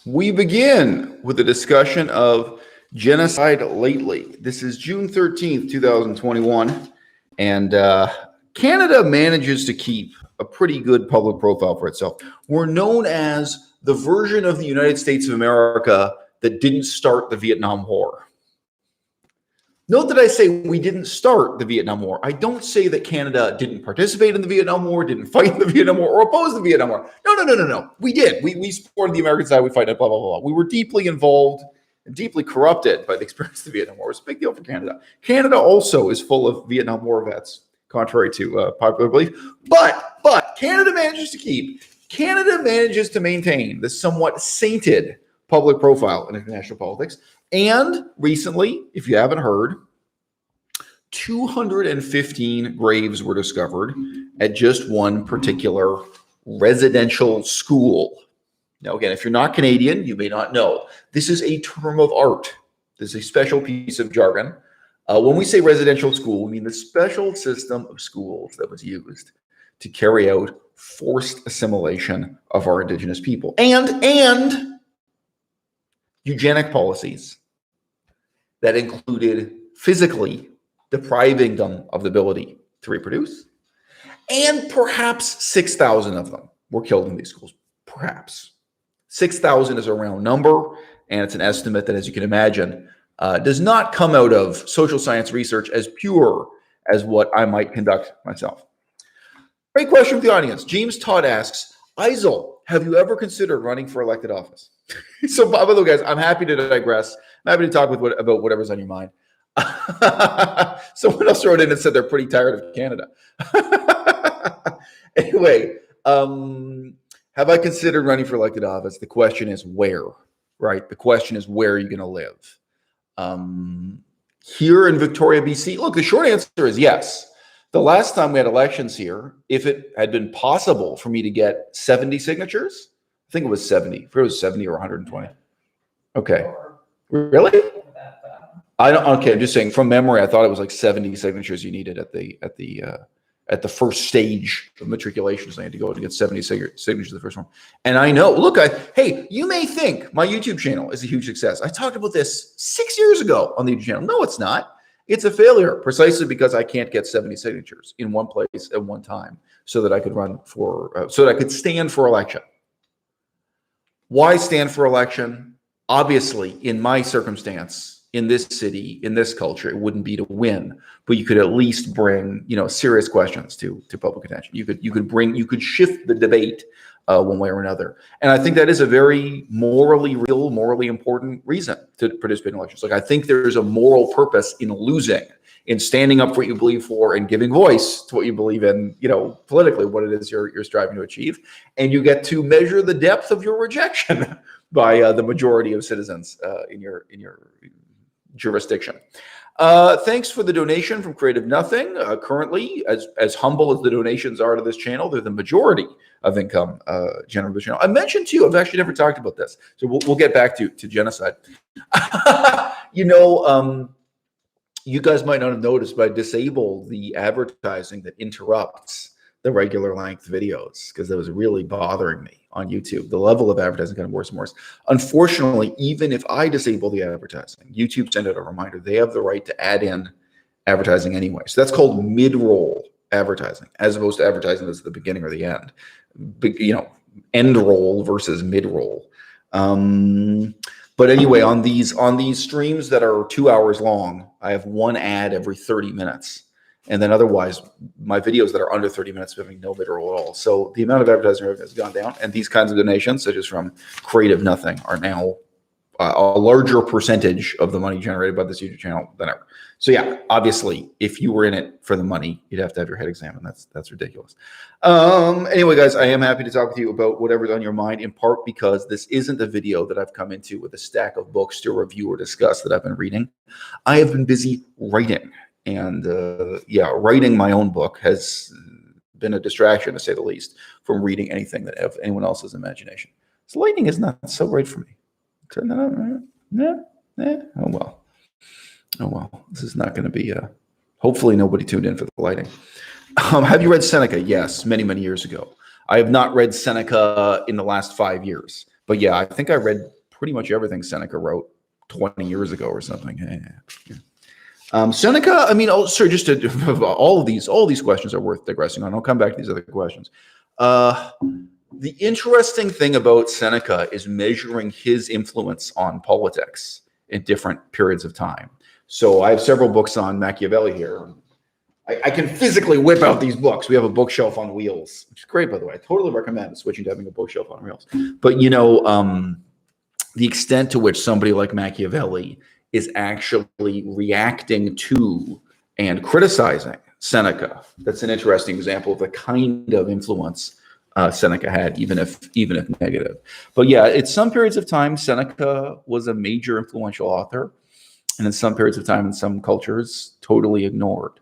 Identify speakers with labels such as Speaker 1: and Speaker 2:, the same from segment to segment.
Speaker 1: We begin with a discussion of genocide lately. This is June 13th, 2021, and Canada manages to keep a pretty good public profile for itself. We're known as the version of the United States of America that didn't start the Vietnam War. Note that I say we didn't start the Vietnam War. I don't say that Canada didn't participate in the Vietnam War, didn't fight in the Vietnam War, or oppose the Vietnam War. No. We did. We supported the American side. We fight it, blah, blah, blah. We were deeply involved and deeply corrupted by the experience of the Vietnam War. It's a big deal for Canada. Canada also is full of Vietnam War vets, contrary to popular belief. But Canada manages to maintain this somewhat sainted public profile in international politics. And recently, if you haven't heard, 215 graves were discovered at just one particular residential school. Now, again, if you're not Canadian, you may not know. This is a term of art. This is a special piece of jargon. When we say residential school, we mean the special system of schools that was used to carry out forced assimilation of our indigenous people and eugenic policies that included physically depriving them of the ability to reproduce. And perhaps 6,000 of them were killed in these schools. Perhaps. 6,000 is a round number, and it's an estimate that, as you can imagine, does not come out of social science research as pure as what I might conduct myself. Great question from the audience. James Todd asks, Eisel, have you ever considered running for elected office? So, by the way, guys, I'm happy to digress. I'm happy to talk about whatever's on your mind. Someone else wrote in and said they're pretty tired of Canada. Anyway, have I considered running for elected office? The question is where, right? The question is where are you going to live? Here in Victoria, BC, look, the short answer is yes. The last time we had elections here, if it had been possible for me to get 70 signatures, I think it was 70. If it was 70 or 120. Okay. Really? I don't. Okay, I'm just saying from memory. I thought it was like 70 signatures you needed at the first stage of matriculation. So I had to go to get 70 signatures the first one. And I know. Look, hey, you may think my YouTube channel is a huge success. I talked about this 6 years ago on the YouTube channel. No, it's not. It's a failure precisely because I can't get 70 signatures in one place at one time, so that I could run for, so that I could stand for election. Why stand for election? Obviously, in my circumstance, in this city, in this culture, it wouldn't be to win, but you could at least bring, serious questions to public attention. You could shift the debate one way or another. And I think that is a very morally real, morally important reason to participate in elections. Like, I think there's a moral purpose in losing, in standing up for what you believe for and giving voice to what you believe in, politically, what it is you're striving to achieve. And you get to measure the depth of your rejection by the majority of citizens in your jurisdiction. Thanks for the donation from Creative Nothing. Currently, as humble as the donations are to this channel, they're the majority of income generated by the channel. I mentioned to you, I've actually never talked about this, so we'll get back to genocide. You guys might not have noticed, but I disabled the advertising that interrupts the regular length videos because that was really bothering me on YouTube. The level of advertising got worse and worse. Unfortunately, even if I disable the advertising, YouTube sent out a reminder. They have the right to add in advertising anyway. So that's called mid-roll advertising, as opposed to advertising that's at the beginning or the end. End roll versus mid-roll. But anyway, on these streams that are 2 hours long, I have one ad every 30 minutes. And then otherwise, my videos that are under 30 minutes have no mid-roll at all. So the amount of advertising revenue has gone down. And these kinds of donations, such as from Creative Nothing, are now a larger percentage of the money generated by this YouTube channel than ever. So yeah, obviously, if you were in it for the money, you'd have to have your head examined. That's ridiculous. Anyway, guys, I am happy to talk with you about whatever's on your mind, in part because this isn't a video that I've come into with a stack of books to review or discuss that I've been reading. I have been busy writing. And writing my own book has been a distraction, to say the least, from reading anything that of anyone else's imagination. So lighting is not so great for me. Turn that on. Yeah. Oh well. This is not going to be. Hopefully, nobody tuned in for the lighting. Have you read Seneca? Yes, many years ago. I have not read Seneca in the last 5 years, But yeah, I think I read pretty much everything Seneca wrote 20 years ago or something. Yeah. Seneca, I mean, oh, sorry, just to, all these questions are worth digressing on. I'll come back to these other questions. The interesting thing about Seneca is measuring his influence on politics in different periods of time. So I have several books on Machiavelli here. I can physically whip out these books. We have a bookshelf on wheels, which is great, by the way. I totally recommend switching to having a bookshelf on wheels. But, you know, the extent to which somebody like Machiavelli is actually reacting to and criticizing Seneca, that's an interesting example of the kind of influence Seneca had, even if negative. But yeah, at some periods of time, Seneca was a major influential author, and in some periods of time, in some cultures, totally ignored.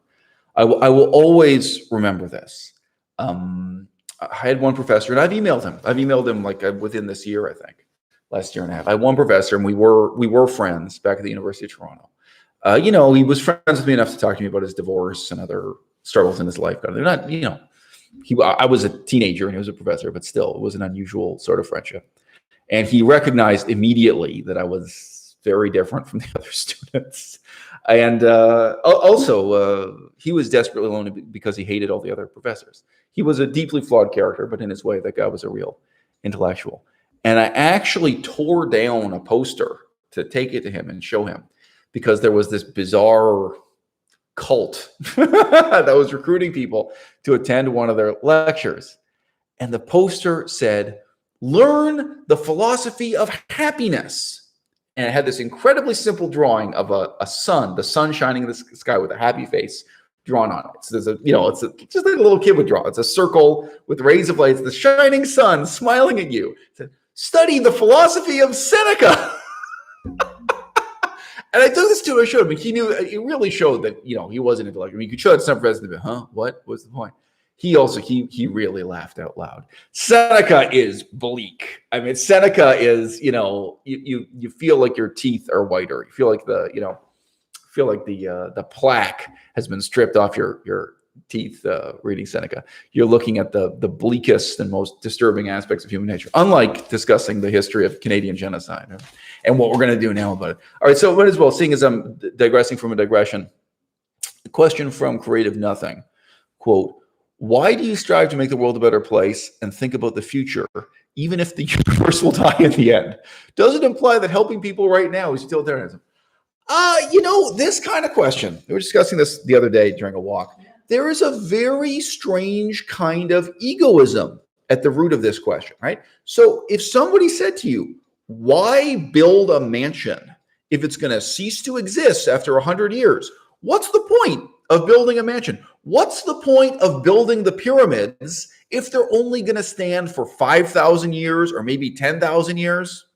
Speaker 1: I will always remember this. I had one professor, and I've emailed him like within this year, I think, last year and a half. I had one professor, and we were friends back at the University of Toronto. You know, he was friends with me enough to talk to me about his divorce and other struggles in his life. But they're not, you know. I was a teenager and he was a professor, but still, it was an unusual sort of friendship. And he recognized immediately that I was very different from the other students. And also, he was desperately lonely because he hated all the other professors. He was a deeply flawed character, but in his way, that guy was a real intellectual. And I actually tore down a poster to take it to him and show him, because there was this bizarre cult that was recruiting people to attend one of their lectures. And the poster said, "Learn the philosophy of happiness." And it had this incredibly simple drawing of a sun, the sun shining in the sky with a happy face drawn on it. So there's just like a little kid would draw. It's a circle with rays of light. It's the shining sun smiling at you. It said, "Study the philosophy of Seneca." And I took this to him, I showed him, and he knew, it really showed that, you know, he wasn't intellectual. I mean, you could show it to some president, huh? What was the point? He also, he really laughed out loud. Seneca is bleak. I mean, Seneca is, you know, you feel like your teeth are whiter. You feel like the plaque has been stripped off your teeth reading Seneca. You're looking at the bleakest and most disturbing aspects of human nature, unlike discussing the history of Canadian genocide and what we're going to do now about it. All right, so might as well, seeing as I'm digressing from a digression, a question from Creative Nothing, quote, "Why do you strive to make the world a better place and think about the future, even if the universe will die in the end? Does it imply that helping people right now is utilitarianism?" You know, this kind of question, we were discussing this the other day during a walk. There is a very strange kind of egoism at the root of this question, right? So if somebody said to you, "Why build a mansion if it's going to cease to exist after 100 years? What's the point of building a mansion? What's the point of building the pyramids if they're only going to stand for 5,000 years or maybe 10,000 years?"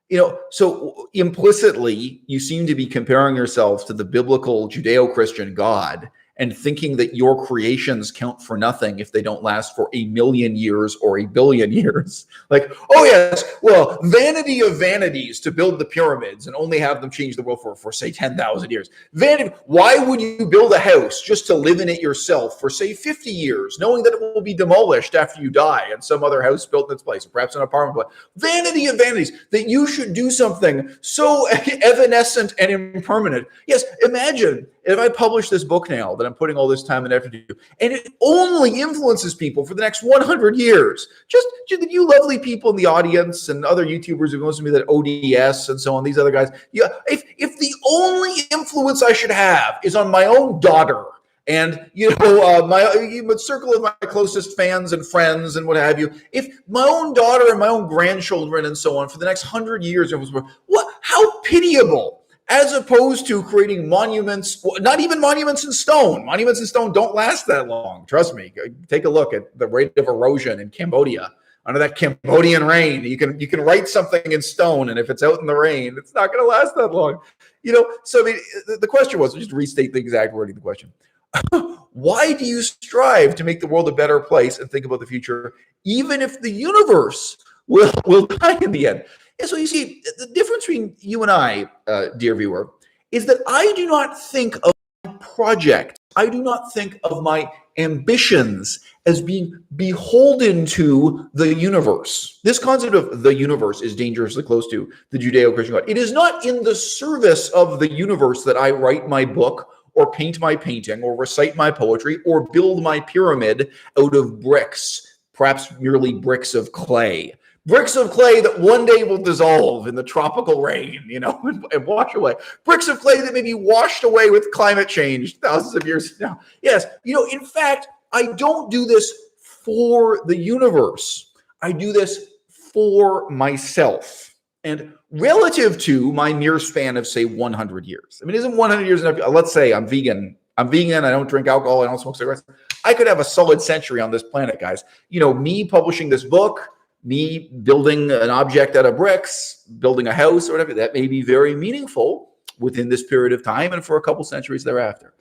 Speaker 1: You know, so implicitly, you seem to be comparing yourselves to the biblical Judeo-Christian God and thinking that your creations count for nothing if they don't last for 1,000,000 years or 1,000,000,000 years. Like, oh yes, well, vanity of vanities to build the pyramids and only have them change the world for say 10,000 years. Vanity. Why would you build a house just to live in it yourself for say 50 years, knowing that it will be demolished after you die and some other house built in its place, or perhaps an apartment block? Vanity of vanities, that you should do something so evanescent and impermanent. Yes, imagine if I publish this book now that I'm putting all this time and effort into, and it only influences people for the next 100 years. Just you lovely people in the audience and other YouTubers who listen to me, that ODS and so on, these other guys. Yeah, if the only influence I should have is on my own daughter and, you know, my circle of my closest fans and friends and what have you, if my own daughter and my own grandchildren and so on for the next 100 years, what? How pitiable. As opposed to creating monuments, not even monuments in stone. Monuments in stone don't last that long. Trust me. Take a look at the rate of erosion in Cambodia under that Cambodian rain. You can write something in stone, and if it's out in the rain, it's not going to last that long. You know. So I mean, the question was, just restate the exact wording of the question. Why do you strive to make the world a better place and think about the future, even if the universe will die in the end? And so you see, the difference between you and I, dear viewer, is that I do not think of project. I do not think of my ambitions as being beholden to the universe. This concept of the universe is dangerously close to the Judeo-Christian God. It is not in the service of the universe that I write my book or paint my painting or recite my poetry or build my pyramid out of bricks, perhaps merely bricks of clay. Bricks of clay that one day will dissolve in the tropical rain, and wash away. Bricks of clay that may be washed away with climate change thousands of years from now. Yes, in fact, I don't do this for the universe. I do this for myself. And relative to my mere span of, say, 100 years. I mean, isn't 100 years enough? Let's say I'm vegan. I don't drink alcohol. I don't smoke cigarettes. I could have a solid century on this planet, guys. Me publishing this book, me building an object out of bricks, building a house or whatever, that may be very meaningful within this period of time and for a couple centuries thereafter.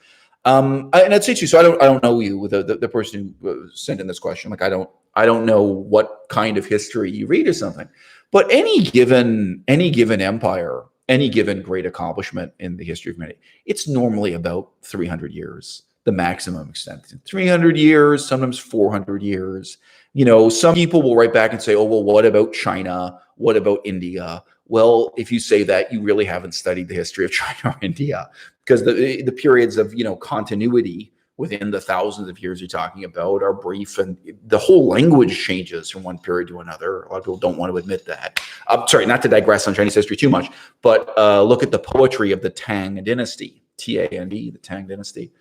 Speaker 1: And I'd say too, so I don't know you, the person who sent in this question. Like I don't know what kind of history you read or something, but any given empire, any given great accomplishment in the history of humanity, it's normally about 300 years, the maximum extent. 300 years, sometimes 400 years. Some people will write back and say, oh, well, what about China? What about India? Well, if you say that, you really haven't studied the history of China or India, because the periods of, continuity within the thousands of years you're talking about are brief, and the whole language changes from one period to another. A lot of people don't want to admit that. Sorry, not to digress on Chinese history too much, but look at the poetry of the Tang dynasty, T-A-N-D, the Tang dynasty.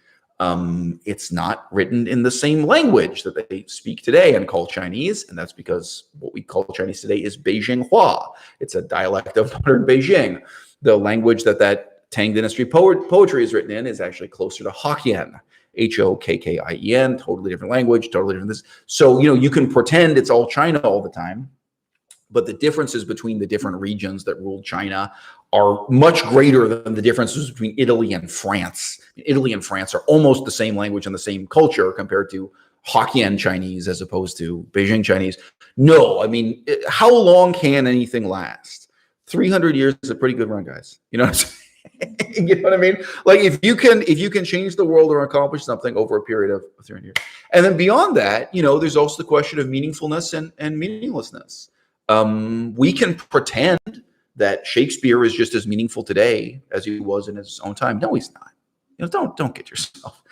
Speaker 1: It's not written in the same language that they speak today and call Chinese, and that's because what we call Chinese today is Beijing Hua. It's a dialect of modern Beijing. The language that Tang dynasty poetry is written in is actually closer to Hokkien, Hokkien, totally different language, totally different this. So, you can pretend it's all China all the time, but the differences between the different regions that ruled China are much greater than the differences between Italy and France. Italy and France are almost the same language and the same culture compared to Hokkien Chinese as opposed to Beijing Chinese. No, I mean, how long can anything last? 300 years is a pretty good run, guys. You know what I'm saying? You know what I mean? Like if you can change the world or accomplish something over a period of 300 years. And then beyond that, there's also the question of meaningfulness and meaninglessness. We can pretend that Shakespeare is just as meaningful today as he was in his own time. No, he's not. Don't get yourself.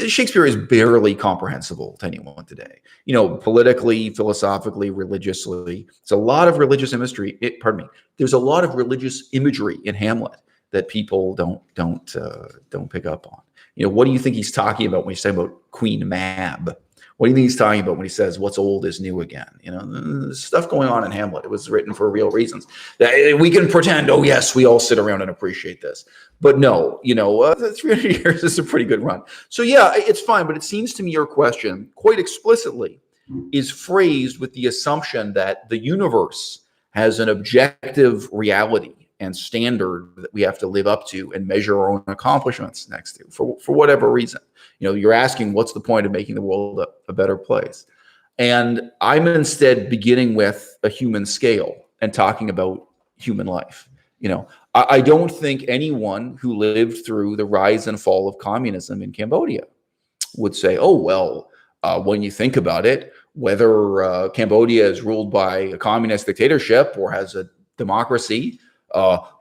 Speaker 1: Shakespeare is barely comprehensible to anyone today. Politically, philosophically, religiously. It's a lot of religious imagery. There's a lot of religious imagery in Hamlet that people don't pick up on. What do you think he's talking about when he's talking about Queen Mab? What do you think he's talking about when he says what's old is new again? There's stuff going on in Hamlet. It was written for real reasons. We can pretend, oh yes, we all sit around and appreciate this. But no, 300 years is a pretty good run. So yeah, it's fine. But it seems to me your question quite explicitly is phrased with the assumption that the universe has an objective reality and standard that we have to live up to and measure our own accomplishments next to for whatever reason. You're asking what's the point of making the world a better place? And I'm instead beginning with a human scale and talking about human life. I don't think anyone who lived through the rise and fall of communism in Cambodia would say, oh, well, when you think about it, whether Cambodia is ruled by a communist dictatorship or has a democracy,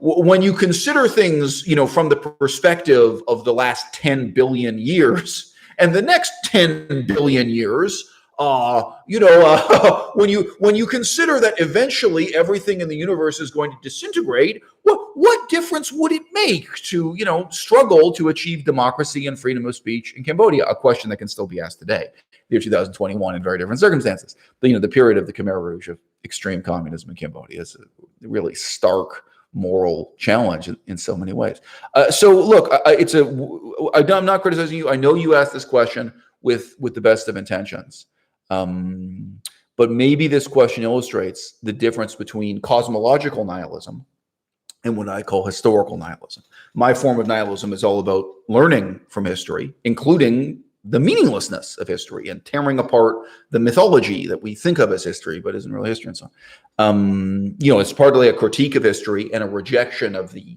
Speaker 1: when you consider things, from the perspective of the last 10 billion years and the next 10 billion years, when you consider that eventually everything in the universe is going to disintegrate, what difference would it make to, struggle to achieve democracy and freedom of speech in Cambodia? A question that can still be asked today, year 2021, in very different circumstances. But, the period of the Khmer Rouge of extreme communism in Cambodia is a really stark moral challenge in so many ways. So look, I'm not criticizing you. I know you asked this question with the best of intentions. But maybe this question illustrates the difference between cosmological nihilism and what I call historical nihilism. My form of nihilism is all about learning from history, including the meaninglessness of history and tearing apart the mythology that we think of as history, but isn't really history and so on. It's partly a critique of history and a rejection of the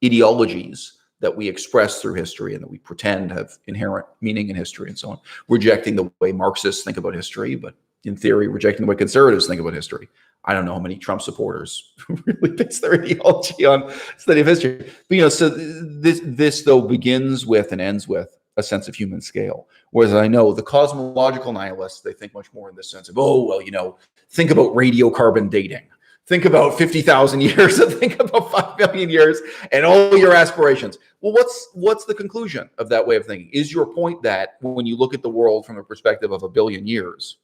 Speaker 1: ideologies that we express through history and that we pretend have inherent meaning in history and so on, rejecting the way Marxists think about history, but in theory, rejecting the way conservatives think about history. I don't know how many Trump supporters really base their ideology on study of history. But, so this though begins with and ends with a sense of human scale. Whereas I know the cosmological nihilists, they think much more in this sense of, think about radiocarbon dating. Think about 50,000 years, and think about 5 million years, and all your aspirations. Well, what's the conclusion of that way of thinking? Is your point that when you look at the world from a perspective of 1 billion years,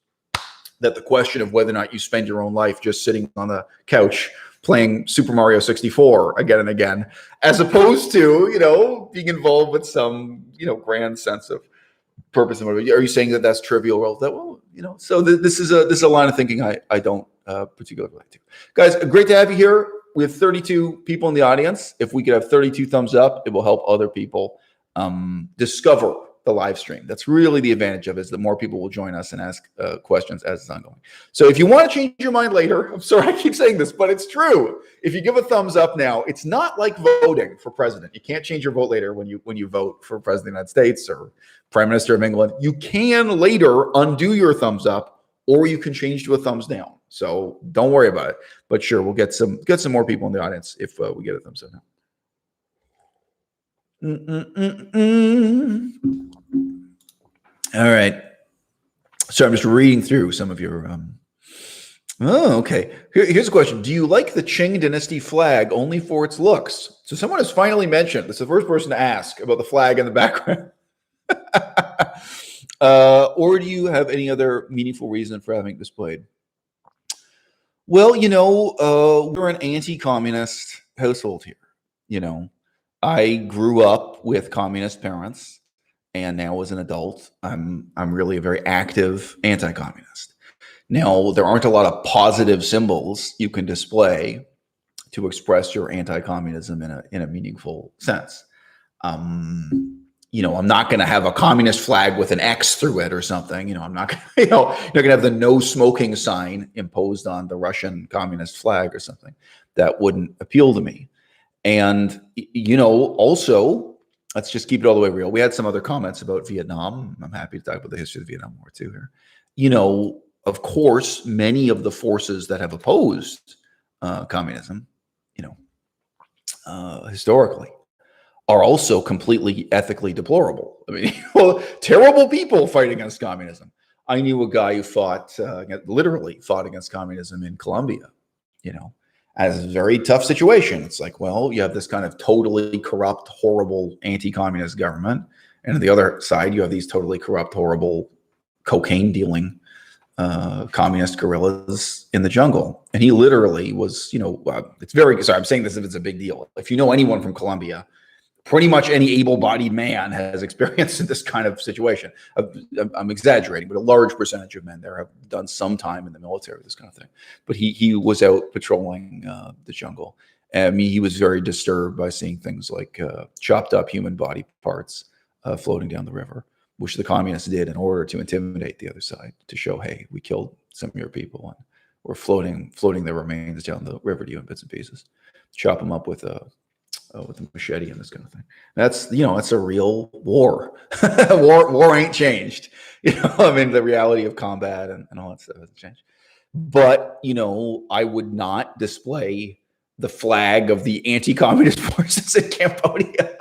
Speaker 1: that the question of whether or not you spend your own life just sitting on the couch playing Super Mario 64 again and again, as opposed to, being involved with some, grand sense of purpose and motivation? Are you saying that that's trivial? Well, so this is a line of thinking I don't particularly like to. Guys, great to have you here. We have 32 people in the audience. If we could have 32 thumbs up, it will help other people discover the live stream. That's really the advantage of it, is that more people will join us and ask questions as it's ongoing. So if you want to change your mind later, I'm sorry I keep saying this, but it's true. If you give a thumbs up now, it's not like voting for president. You can't change your vote later when you vote for president of the United States or prime minister of England. You can later undo your thumbs up, or you can change to a thumbs down. So don't worry about it. But sure, we'll get some more people in the audience if we get a thumbs up now. All right. So I'm just reading through some of your. Oh, okay. Here's a question. Do you like the Qing dynasty flag only for its looks? So someone has finally mentioned. This is the first person to ask about the flag in the background. Or do you have any other meaningful reason for having it displayed? Well, we're an anti-communist household here. I grew up with communist parents, and now as an adult, I'm really a very active anti-communist. Now, there aren't a lot of positive symbols you can display to express your anti-communism in a meaningful sense. I'm not going to have a communist flag with an X through it or something. I'm not going to, you're going to have the no smoking sign imposed on the Russian communist flag or something. That wouldn't appeal to me. And, also, let's just keep it all the way real. We had some other comments about Vietnam. I'm happy to talk about the history of the Vietnam War too here. Of course, many of the forces that have opposed communism, historically, are also completely ethically deplorable. I mean, terrible people fighting against communism. I knew a guy who literally fought against communism in Colombia, as a very tough situation. It's like, well, you have this kind of totally corrupt, horrible anti-communist government. And on the other side, you have these totally corrupt, horrible cocaine dealing communist guerrillas in the jungle. And he literally was, it's very, sorry, I'm saying this if it's a big deal. If you know anyone from Colombia, pretty much any able-bodied man has experienced this kind of situation. I'm exaggerating, but a large percentage of men there have done some time in the military, this kind of thing. But he was out patrolling the jungle. And he was very disturbed by seeing things like chopped up human body parts floating down the river, which the communists did in order to intimidate the other side, to show, hey, we killed some of your people and we're floating their remains down the river to you in bits and pieces. Chop them up with a machete and this kind of thing. That's, it's a real war. war ain't changed. The reality of combat and all that stuff hasn't changed. But, I would not display the flag of the anti-communist forces in Cambodia.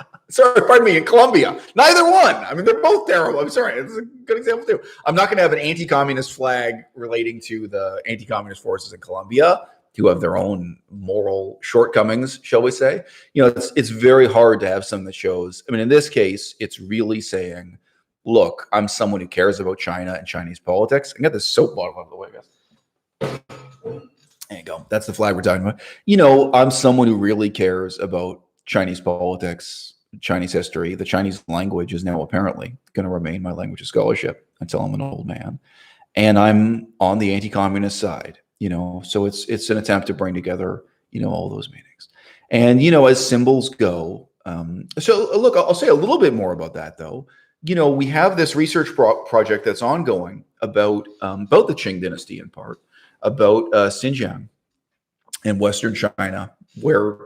Speaker 1: In Colombia. Neither one. I mean, they're both terrible. I'm sorry. It's a good example too. I'm not going to have an anti-communist flag relating to the anti-communist forces in Colombia, who have their own moral shortcomings, shall we say. It's very hard to have something that shows, in this case, it's really saying, look, I'm someone who cares about China and Chinese politics. I got this soap bottle out of the way, guys. There you go. That's the flag we're talking about. I'm someone who really cares about Chinese politics, Chinese history. The Chinese language is now apparently going to remain my language of scholarship until I'm an old man. And I'm on the anti-communist side. So it's an attempt to bring together, all those meanings. And, as symbols go, so look, I'll say a little bit more about that though. We have this research project that's ongoing about the Qing dynasty in part, about Xinjiang and Western China, where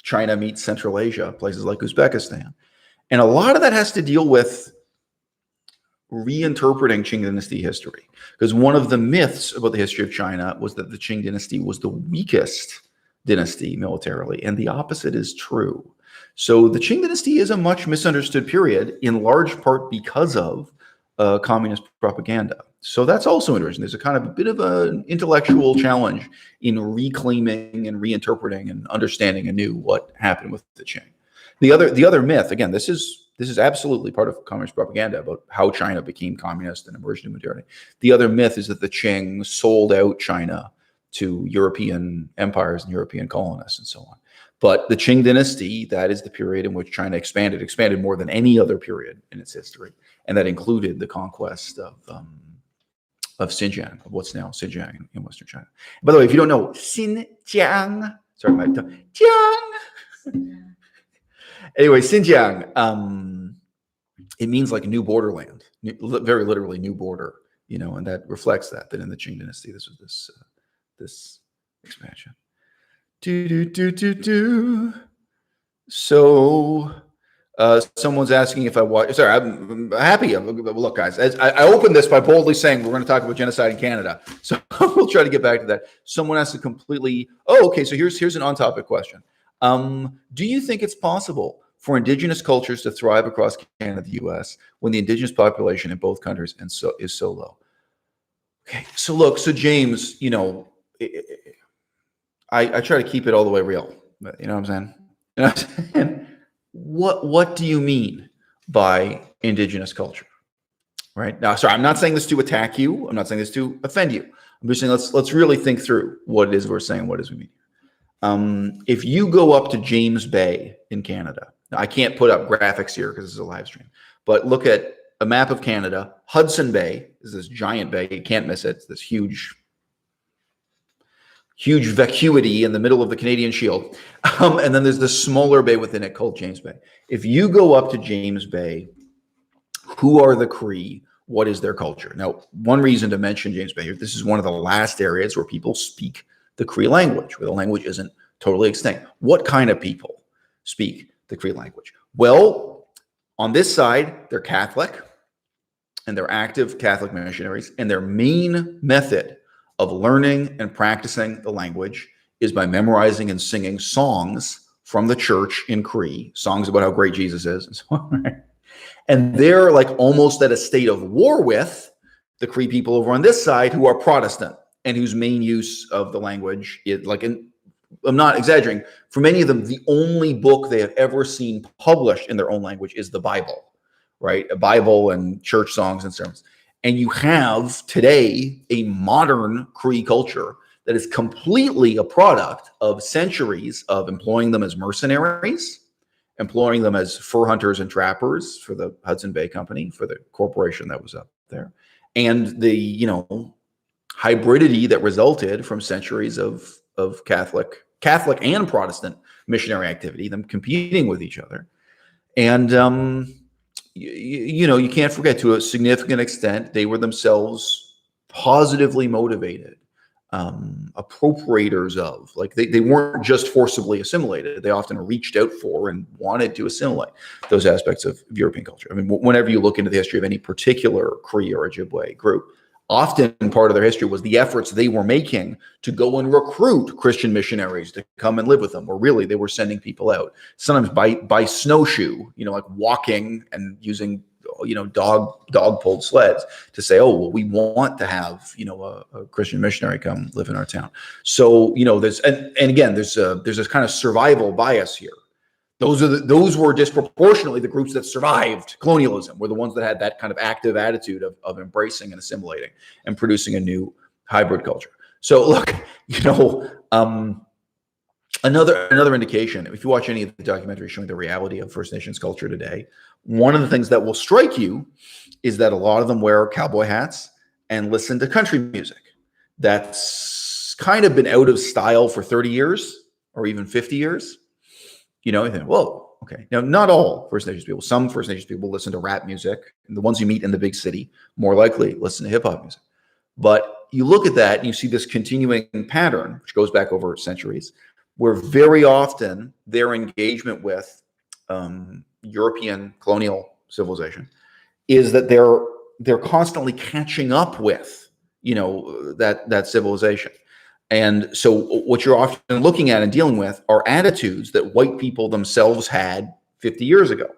Speaker 1: China meets Central Asia, places like Uzbekistan. And a lot of that has to deal with reinterpreting Qing dynasty history. Because one of the myths about the history of China was that the Qing dynasty was the weakest dynasty militarily, and the opposite is true. So the Qing dynasty is a much misunderstood period, in large part because of communist propaganda. So that's also interesting. There's a kind of a bit of an intellectual challenge in reclaiming and reinterpreting and understanding anew what happened with the Qing. The other myth, again, this is absolutely part of communist propaganda about how China became communist and emerged in modernity. The other myth is that the Qing sold out China to European empires and European colonists and so on. But the Qing dynasty, that is the period in which China expanded more than any other period in its history. And that included the conquest of Xinjiang, of what's now Xinjiang in Western China. By the way, if you don't know, Xinjiang, sorry, my tongue, Jiang. Anyway, Xinjiang, it means like new borderland, very literally new border, and that reflects that in the Qing dynasty, this was this expansion. So someone's asking if I watch. Sorry, I'm happy. Look, guys, I opened this by boldly saying we're going to talk about genocide in Canada. So we'll try to get back to that. Someone has to completely. Oh, okay. So here's an on-topic question. Do you think it's possible for indigenous cultures to thrive across Canada and the U.S. when the indigenous population in both countries is so low? Okay. So look. So James, I try to keep it all the way real. You know what I'm saying? What do you mean by indigenous culture? Right now, sorry, I'm not saying this to attack you. I'm not saying this to offend you. I'm just saying let's really think through what it is we're saying. What does we mean? If you go up to James Bay in Canada, now I can't put up graphics here because this is a live stream, but look at a map of Canada. Hudson Bay is this giant bay. You can't miss it. It's this huge vacuity in the middle of the Canadian Shield. And then there's this smaller bay within it called James Bay. If you go up to James Bay, who are the Cree? What is their culture? Now, one reason to mention James Bay, this is one of the last areas where people speak the Cree language, where the language isn't totally extinct. What kind of people speak the Cree language? Well, on this side, they're Catholic, and they're active Catholic missionaries, and their main method of learning and practicing the language is by memorizing and singing songs from the church in Cree, songs about how great Jesus is and so on. Right? And they're like almost at a state of war with the Cree people over on this side who are Protestant and whose main use of the language is like, I'm not exaggerating, for many of them, the only book they have ever seen published in their own language is the Bible, right? A Bible and church songs and sermons. And you have today a modern Cree culture that is completely a product of centuries of employing them as mercenaries, employing them as fur hunters and trappers for the Hudson Bay Company, for the corporation that was up there, and the hybridity that resulted from centuries of Catholic and Protestant missionary activity, them competing with each other, and you can't forget, to a significant extent, they were themselves positively motivated, appropriators of, like they weren't just forcibly assimilated. They often reached out for and wanted to assimilate those aspects of European culture. I mean, whenever you look into the history of any particular Cree or Ojibwe group, often part of their history was the efforts they were making to go and recruit Christian missionaries to come and live with them, or really they were sending people out, sometimes by snowshoe, like walking and using, dog pulled sleds to say, oh, well, we want to have, a Christian missionary come live in our town. So, there's, and again, there's this kind of survival bias here. Those were disproportionately the groups that survived colonialism, were the ones that had that kind of active attitude of embracing and assimilating and producing a new hybrid culture. So look, another indication, if you watch any of the documentaries showing the reality of First Nations culture today, one of the things that will strike you is that a lot of them wear cowboy hats and listen to country music. That's kind of been out of style for 30 years or even 50 years. You think, whoa, okay. Now, not all First Nations people. Some First Nations people listen to rap music, and the ones you meet in the big city more likely listen to hip hop music. But you look at that and you see this continuing pattern, which goes back over centuries, where very often their engagement with European colonial civilization is that they're constantly catching up with, that civilization. And so what you're often looking at and dealing with are attitudes that white people themselves had 50 years ago.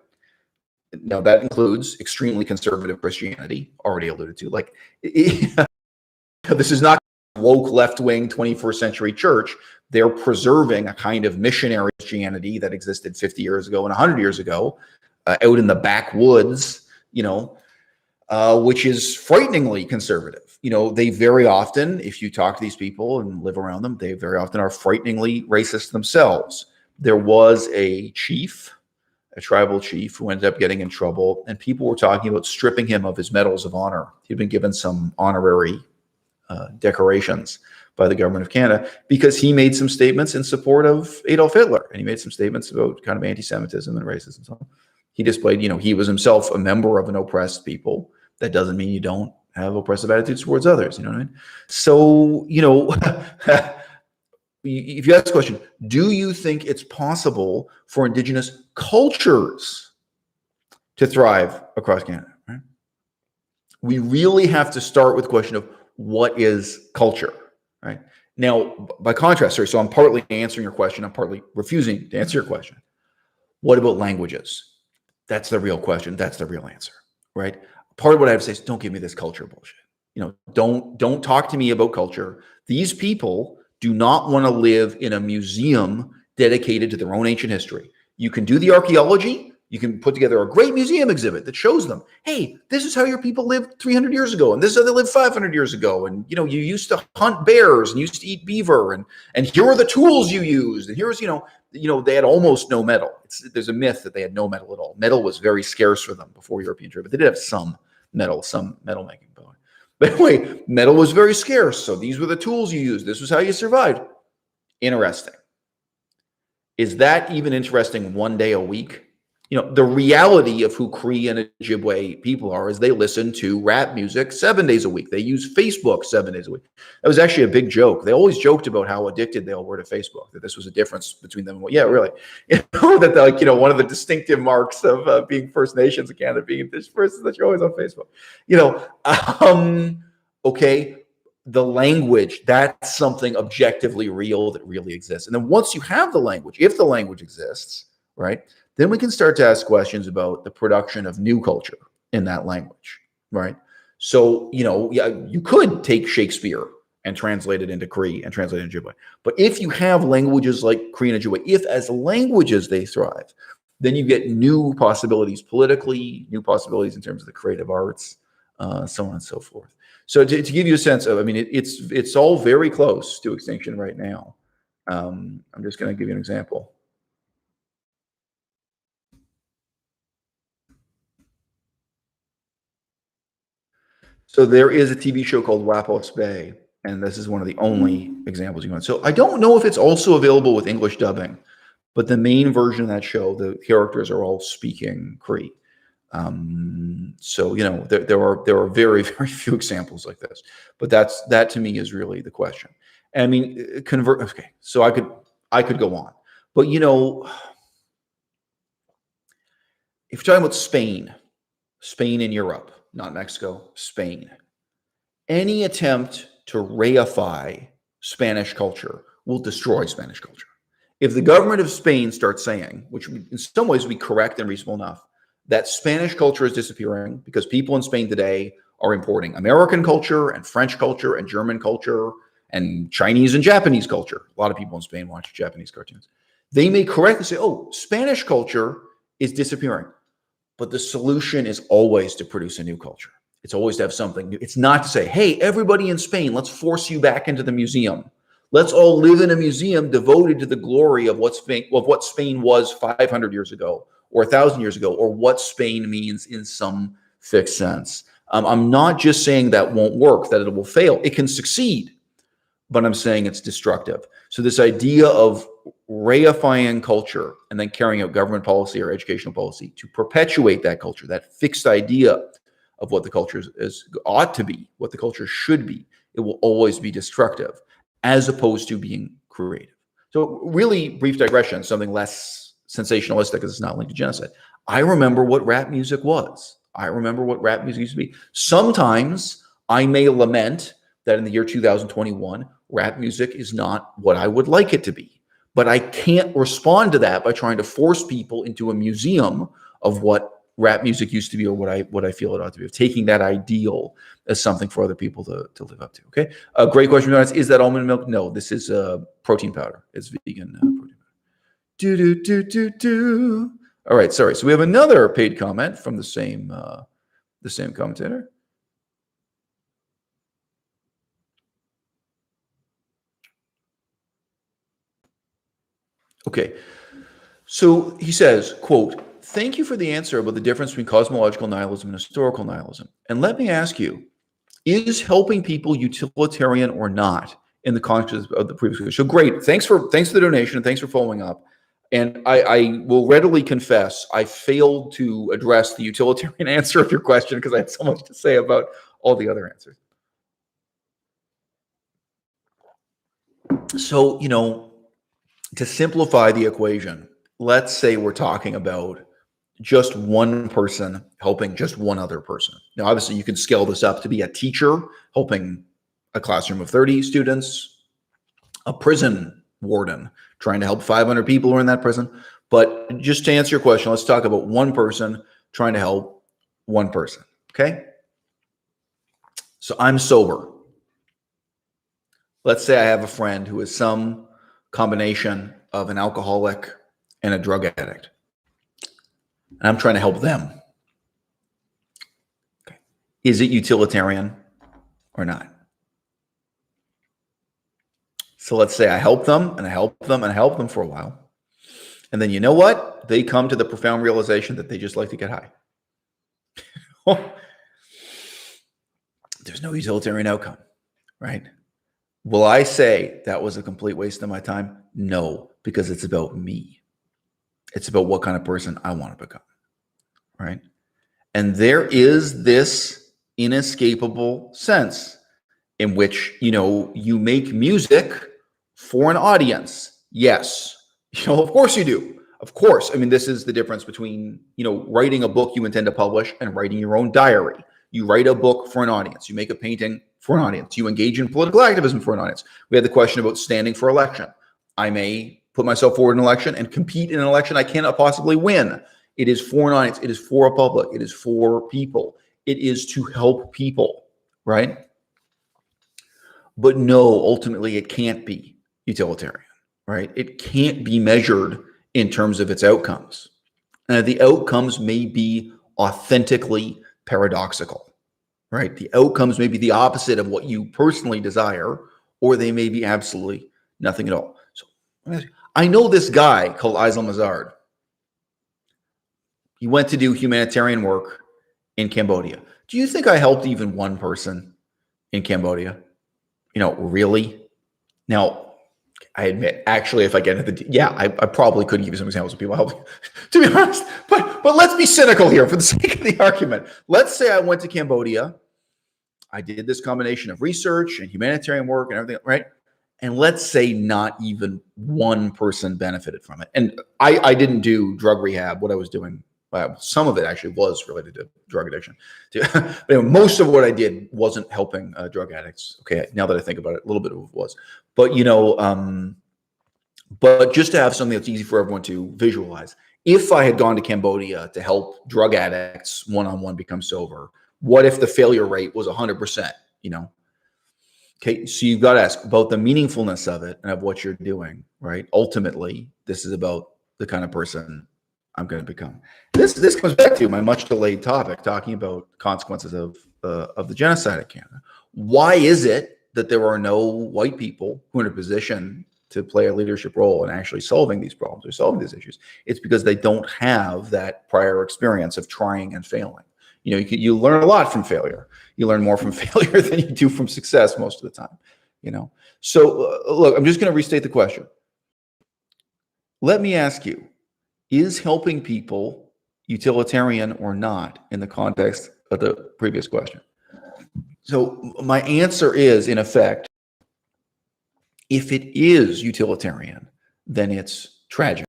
Speaker 1: Now, that includes extremely conservative Christianity, already alluded to. Like, this is not woke left-wing 21st century church. They're preserving a kind of missionary Christianity that existed 50 years ago and 100 years ago, out in the backwoods, which is frighteningly conservative. They very often, if you talk to these people and live around them, they very often are frighteningly racist themselves. There was a tribal chief, who ended up getting in trouble, and people were talking about stripping him of his medals of honor. He'd been given some honorary decorations by the government of Canada because he made some statements in support of Adolf Hitler, and he made some statements about kind of anti-Semitism and racism and so on. He displayed, he was himself a member of an oppressed people. That doesn't mean you don't have oppressive attitudes towards others. You know what I mean? So, if you ask the question, do you think it's possible for indigenous cultures to thrive across Canada? Right? We really have to start with the question of what is culture, right? Now, by contrast, so I'm partly answering your question, I'm partly refusing to answer your question. What about languages? That's the real question. That's the real answer, right? Part of what I have to say is, don't give me this culture bullshit. Don't talk to me about culture. These people do not want to live in a museum dedicated to their own ancient history. You can do the archaeology. You can put together a great museum exhibit that shows them, hey, this is how your people lived 300 years ago, and this is how they lived 500 years ago, and you used to hunt bears and used to eat beaver, and here are the tools you used, and here's they had almost no metal. There's a myth that they had no metal at all. Metal was very scarce for them before European trade, but they did have some metal making. But anyway, metal was very scarce, so these were the tools you used. This was how you survived. Interesting. Is that even interesting one day a week? The reality of who Cree and Ojibwe people are is they listen to rap music 7 days a week. They use Facebook 7 days a week. That was actually a big joke. They always joked about how addicted they all were to Facebook, that this was a difference between them. Yeah, really. That one of the distinctive marks of being First Nations in Canada, being this person that you're always on Facebook. Okay, the language, that's something objectively real that really exists. And then once you have the language, if the language exists, right, then we can start to ask questions about the production of new culture in that language, right? So, you could take Shakespeare and translate it into Cree and translate it into Ojibwe. But if you have languages like Cree and Ojibwe, if as languages they thrive, then you get new possibilities politically, new possibilities in terms of the creative arts, so on and so forth. So to give you a sense of, it's all very close to extinction right now. I'm just going to give you an example. So there is a TV show called à-bas-le-ciel, and this is one of the only examples you want. So I don't know if it's also available with English dubbing, but the main version of that show, the characters are all speaking Cree. So there are very, very few examples like this, but that to me is really the question. And okay, so I could go on, but if you're talking about Spain in Europe, not Mexico, Spain, any attempt to reify Spanish culture will destroy Spanish culture. If the government of Spain starts saying, which in some ways would be correct and reasonable enough, that Spanish culture is disappearing because people in Spain today are importing American culture and French culture and German culture and Chinese and Japanese culture. A lot of people in Spain watch Japanese cartoons. They may correctly say, oh, Spanish culture is disappearing. But the solution is always to produce a new culture. It's always to have something new. It's not to say, hey, everybody in Spain, let's force you back into the museum. Let's all live in a museum devoted to the glory of what Spain was 500 years ago or 1,000 years ago, or what Spain means in some fixed sense. I'm not just saying that won't work, that it will fail. It can succeed, but I'm saying it's destructive. So this idea of reifying culture and then carrying out government policy or educational policy to perpetuate that culture, that fixed idea of what the culture ought to be, what the culture should be, it will always be destructive, as opposed to being creative. So really brief digression, something less sensationalistic because it's not linked to genocide. I remember what rap music was. I remember what rap music used to be. Sometimes I may lament that in the year 2021, rap music is not what I would like it to be. But I can't respond to that by trying to force people into a museum of what rap music used to be or what I feel it ought to be, of taking that ideal as something for other people to live up to. Okay. A great question. Is that almond milk? No, this is protein powder. It's vegan protein powder. All right. Sorry. So we have another paid comment from the same commentator. Okay. So he says, quote, "Thank you for the answer about the difference between cosmological nihilism and historical nihilism. And let me ask you, is helping people utilitarian or not in the context of the previous question?" So great. Thanks for the donation and thanks for following up. And I will readily confess I failed to address the utilitarian answer of your question because I had so much to say about all the other answers. So, to simplify the equation, let's say we're talking about just one person helping just one other person. Now, obviously, you can scale this up to be a teacher helping a classroom of 30 students, a prison warden trying to help 500 people who are in that prison. But just to answer your question, let's talk about one person trying to help one person, okay? So I'm sober. Let's say I have a friend who is some combination of an alcoholic and a drug addict. And I'm trying to help them. Okay. Is it utilitarian or not? So let's say I help them and I help them and I help them for a while. And then you know what? They come to the profound realization that they just like to get high. There's no utilitarian outcome, right? Will I say that was a complete waste of my time? No, because it's about me. It's about what kind of person I want to become, right? And there is this inescapable sense in which, you make music for an audience. Yes. Of course you do. Of course. I mean, this is the difference between, writing a book you intend to publish and writing your own diary. You write a book for an audience. You make a painting for an audience. You engage in political activism for an audience. We had the question about standing for election. I may put myself forward in an election and compete in an election I cannot possibly win. It is for an audience. It is for a public. It is for people. It is to help people, right? But no, ultimately, it can't be utilitarian, right? It can't be measured in terms of its outcomes. And the outcomes may be authentically paradoxical, right? The outcomes may be the opposite of what you personally desire, or they may be absolutely nothing at all. So I know this guy called Eisel Mazard. He went to do humanitarian work in Cambodia. Do you think I helped even one person in Cambodia? Really? Now, I admit, actually, if I get into I probably could give you some examples of people helping, to be honest. But let's be cynical here for the sake of the argument. Let's say I went to Cambodia. I did this combination of research and humanitarian work and everything, right? And let's say not even one person benefited from it. And I didn't do drug rehab. What I was doing, some of it actually was related to drug addiction. But most of what I did wasn't helping drug addicts. Okay, now that I think about it, a little bit of it was. But, but just to have something that's easy for everyone to visualize. If I had gone to Cambodia to help drug addicts one-on-one become sober, what if the failure rate was 100%, Okay, so you've got to ask about the meaningfulness of it and of what you're doing, right? Ultimately, this is about the kind of person I'm going to become. This comes back to my much delayed topic, talking about consequences of the genocide in Canada. Why is it that there are no white people who are in a position to play a leadership role in actually solving these problems or solving these issues? It's because they don't have that prior experience of trying and failing. You learn a lot from failure. You learn more from failure than you do from success most of the time. So look, I'm just going to restate the question. Let me ask you, is helping people utilitarian or not in the context of the previous question? So my answer is, in effect, if it is utilitarian, then it's tragic,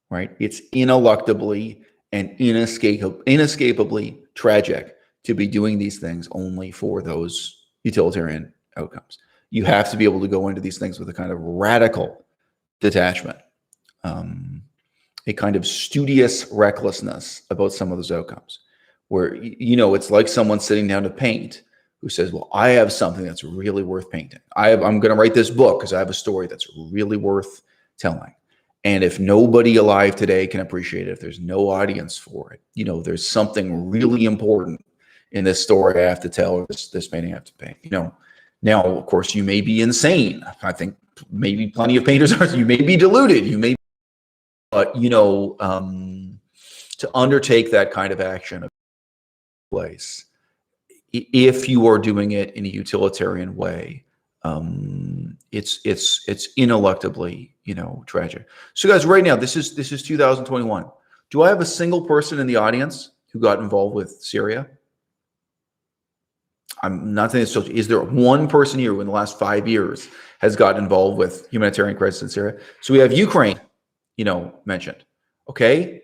Speaker 1: right? It's ineluctably and inescapably tragic to be doing these things only for those utilitarian outcomes. You have to be able to go into these things with a kind of radical detachment, a kind of studious recklessness about some of those outcomes, where, it's like someone sitting down to paint who says, well, I have something that's really worth painting. I'm going to write this book because I have a story that's really worth telling. And if nobody alive today can appreciate it, if there's no audience for it, there's something really important in this story I have to tell, or this painting I have to paint. Now, of course, you may be insane. I think maybe plenty of painters are. You may be deluded. You may, but to undertake that kind of action of place, if you are doing it in a utilitarian way, it's ineluctably, tragic. So guys, right now, this is 2021. Do I have a single person in the audience who got involved with Syria? I'm not saying it's is there one person here who in the last 5 years has gotten involved with humanitarian crisis in Syria? So we have Ukraine, mentioned. Okay.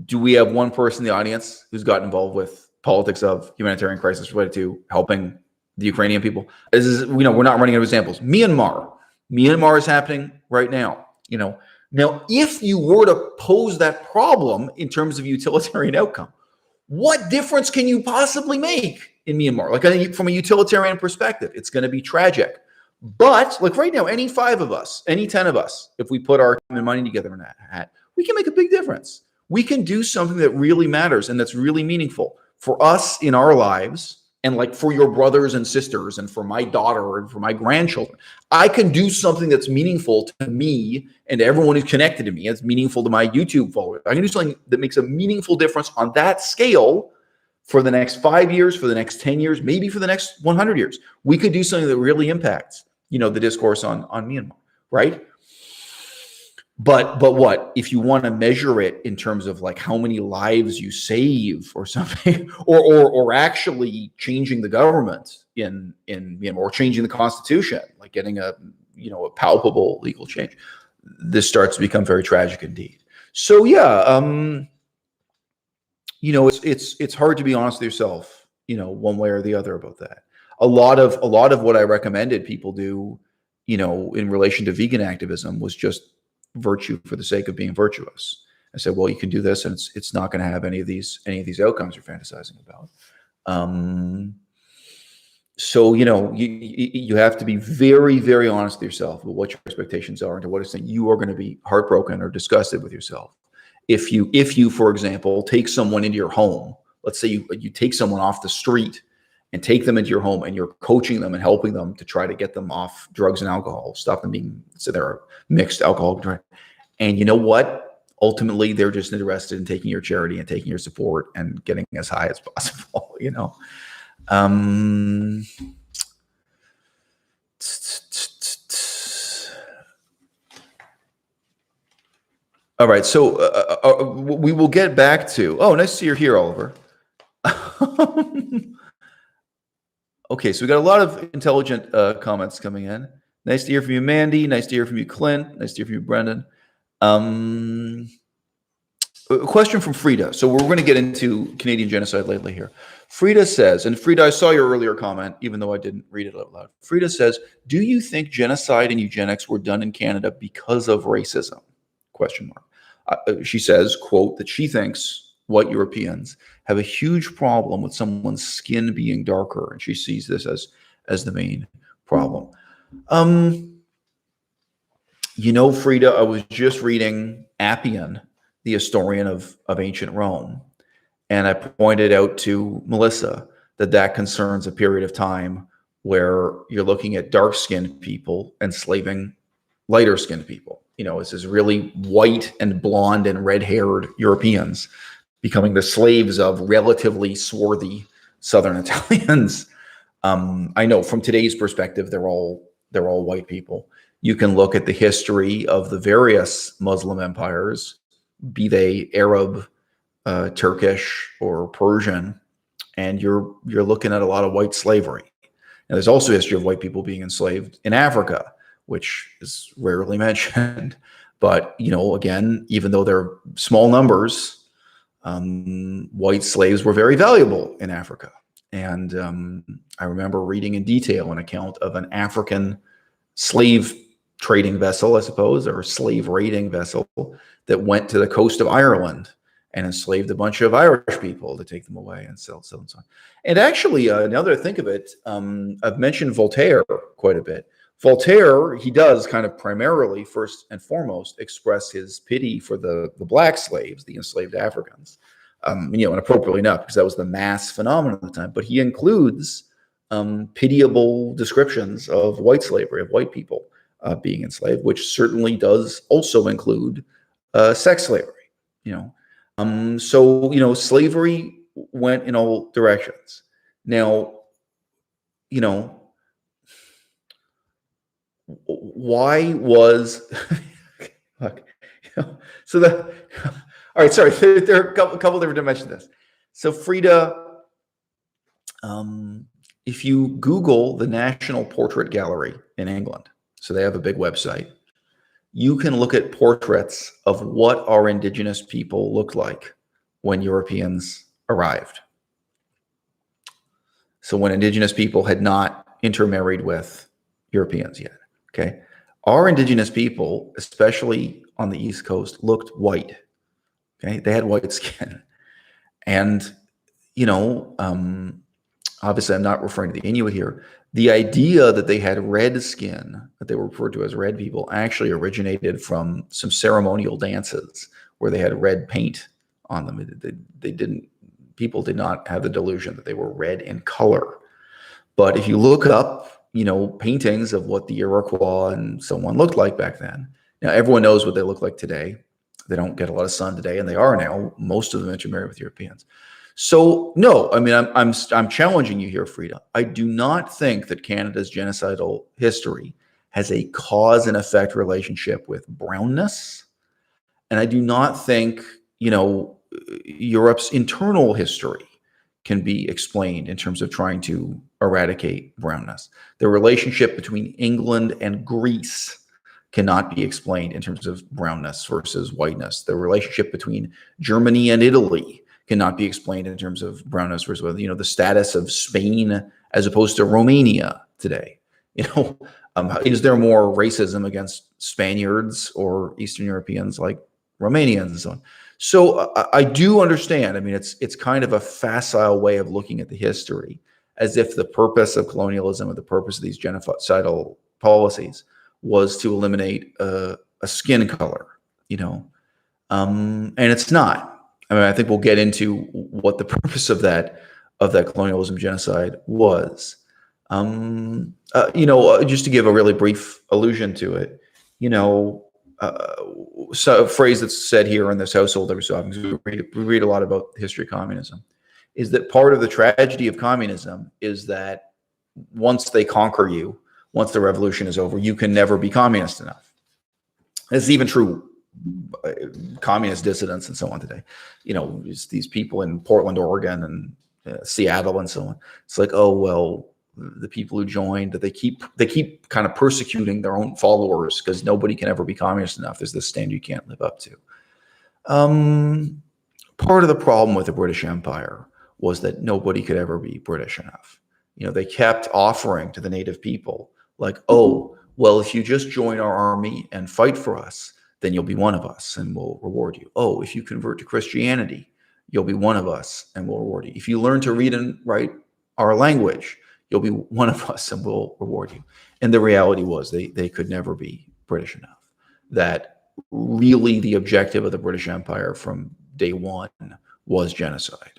Speaker 1: Do we have one person in the audience who's gotten involved with politics of humanitarian crisis related to helping the Ukrainian people? This is, we're not running out of examples. Myanmar is happening right now. Now, if you were to pose that problem in terms of utilitarian outcome, what difference can you possibly make in Myanmar? Like, I think from a utilitarian perspective, it's going to be tragic. But like right now, any 5 of us, any 10 of us, if we put our time and money together in that hat, we can make a big difference. We can do something that really matters and that's really meaningful for us in our lives, and like for your brothers and sisters and for my daughter and for my grandchildren. I can do something that's meaningful to me and everyone who's connected to me. It's meaningful to my YouTube followers. I can do something that makes a meaningful difference on that scale for the next 5 years, for the next 10 years, maybe for the next 100 years. We could do something that really impacts, the discourse on Myanmar, right? But what if you want to measure it in terms of like how many lives you save or something, or actually changing the government in Myanmar, or changing the constitution, like getting a palpable legal change, this starts to become very tragic indeed. So yeah, it's hard to be honest with yourself, one way or the other about that. A lot of what I recommended people do, in relation to vegan activism was just virtue for the sake of being virtuous. I said, well, you can do this and it's not going to have any of these outcomes you're fantasizing about. So, you have to be very, very honest with yourself about what your expectations are and to what extent you are going to be heartbroken or disgusted with yourself. If you, for example, take someone into your home, let's say you take someone off the street and take them into your home and you're coaching them and helping them to try to get them off drugs and alcohol, stop them being, so they're mixed alcohol drink. And you know what? Ultimately, they're just interested in taking your charity and taking your support and getting as high as possible, All right, so we will get back to, nice to see you're here, Oliver. Okay, so we got a lot of intelligent comments coming in. Nice to hear from you, Mandy. Nice to hear from you, Clint. Nice to hear from you, Brendan. A question from Frida. So we're going to get into Canadian genocide lately here. Frida says, and Frida, I saw your earlier comment, even though I didn't read it out loud. Frida says, do you think genocide and eugenics were done in Canada because of racism? Question mark. She says, quote, that she thinks white Europeans have a huge problem with someone's skin being darker, and she sees this as the main problem. Frida, I was just reading Appian, the historian of ancient Rome, and I pointed out to Melissa that concerns a period of time where you're looking at dark-skinned people enslaving lighter-skinned people. This is really white and blonde and red-haired Europeans becoming the slaves of relatively swarthy Southern Italians. I know from today's perspective, they're all white people. You can look at the history of the various Muslim empires, be they Arab, Turkish, or Persian, and you're looking at a lot of white slavery. And there's also a history of white people being enslaved in Africa, which is rarely mentioned. But, again, even though they're small numbers, white slaves were very valuable in Africa. And I remember reading in detail an account of an African slave trading vessel, I suppose, or slave raiding vessel that went to the coast of Ireland and enslaved a bunch of Irish people to take them away and sell them. And actually, now that I think of it, I've mentioned Voltaire quite a bit. Voltaire, he does kind of primarily, first and foremost, express his pity for the black slaves, the enslaved Africans, and appropriately enough, because that was the mass phenomenon at the time. But he includes pitiable descriptions of white slavery, of white people being enslaved, which certainly does also include sex slavery. So slavery went in all directions. Now, why was look, so the all right, sorry, there are a couple different dimensions to this. So Frida, if you Google the National Portrait Gallery in England, so they have a big website, you can look at portraits of what our indigenous people looked like when Europeans arrived. So when indigenous people had not intermarried with Europeans yet, okay? Our indigenous people, especially on the East Coast, looked white, okay? They had white skin. And, obviously I'm not referring to the Inuit here. The idea that they had red skin, that they were referred to as red people, actually originated from some ceremonial dances where they had red paint on them. People did not have the delusion that they were red in color. But if you look up, paintings of what the Iroquois and so on looked like back then, now everyone knows what they look like today. They don't get a lot of sun today, and they are now, most of them intermarried with Europeans. So no, I mean, I'm challenging you here, Frida. I do not think that Canada's genocidal history has a cause and effect relationship with brownness. And I do not think, Europe's internal history can be explained in terms of trying to eradicate brownness. The relationship between England and Greece cannot be explained in terms of brownness versus whiteness. The relationship between Germany and Italy cannot be explained in terms of brownness versus, the status of Spain as opposed to Romania today. Is there more racism against Spaniards or Eastern Europeans like Romanians and so on? So I do understand. I mean, it's kind of a facile way of looking at the history, as if the purpose of colonialism or the purpose of these genocidal policies was to eliminate a skin color, and it's not. I mean, I think we'll get into what the purpose of that colonialism genocide was. Just to give a really brief allusion to it, so a phrase that's said here in this household every so often, we read a lot about the history of communism, is that part of the tragedy of communism is that once they conquer you, once the revolution is over, you can never be communist enough. This is even true communist dissidents and so on today. These people in Portland, Oregon, and Seattle and so on. It's like, oh well, the people who joined, that they keep kind of persecuting their own followers because nobody can ever be communist enough. There's this standard you can't live up to. Part of the problem with the British Empire was that nobody could ever be British enough. They kept offering to the native people, like, oh, well, if you just join our army and fight for us, then you'll be one of us and we'll reward you. Oh, if you convert to Christianity, you'll be one of us and we'll reward you. If you learn to read and write our language, you'll be one of us and we'll reward you. And the reality was they could never be British enough. That really the objective of the British Empire from day one was genocide.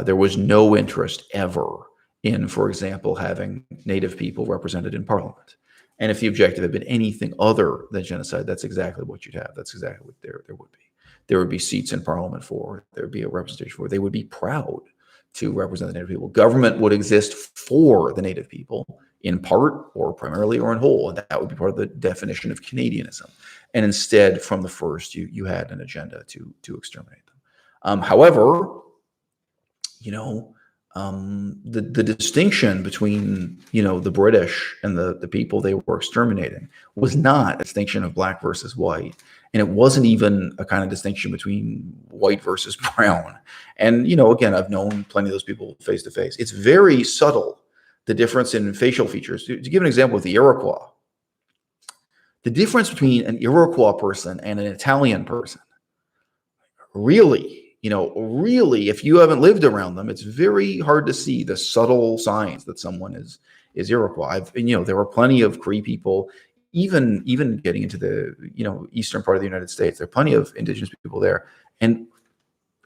Speaker 1: There was no interest ever in, for example, having native people represented in Parliament. And if the objective had been anything other than genocide, that's exactly what you'd have. That's exactly what there would be. There would be seats in Parliament for, there would be a representation for, they would be proud to represent the native people. Government would exist for the native people in part or primarily or in whole. And that would be part of the definition of Canadianism. And instead, from the first, you had an agenda to exterminate them. However, the distinction between, the British and the people they were exterminating was not a distinction of black versus white. And it wasn't even a kind of distinction between white versus brown. And, again, I've known plenty of those people face to face. It's very subtle, the difference in facial features. To give an example with the Iroquois, the difference between an Iroquois person and an Italian person, really, if you haven't lived around them, it's very hard to see the subtle signs that someone is Iroquois. There were plenty of Cree people, even getting into the, eastern part of the United States. There are plenty of indigenous people there. And,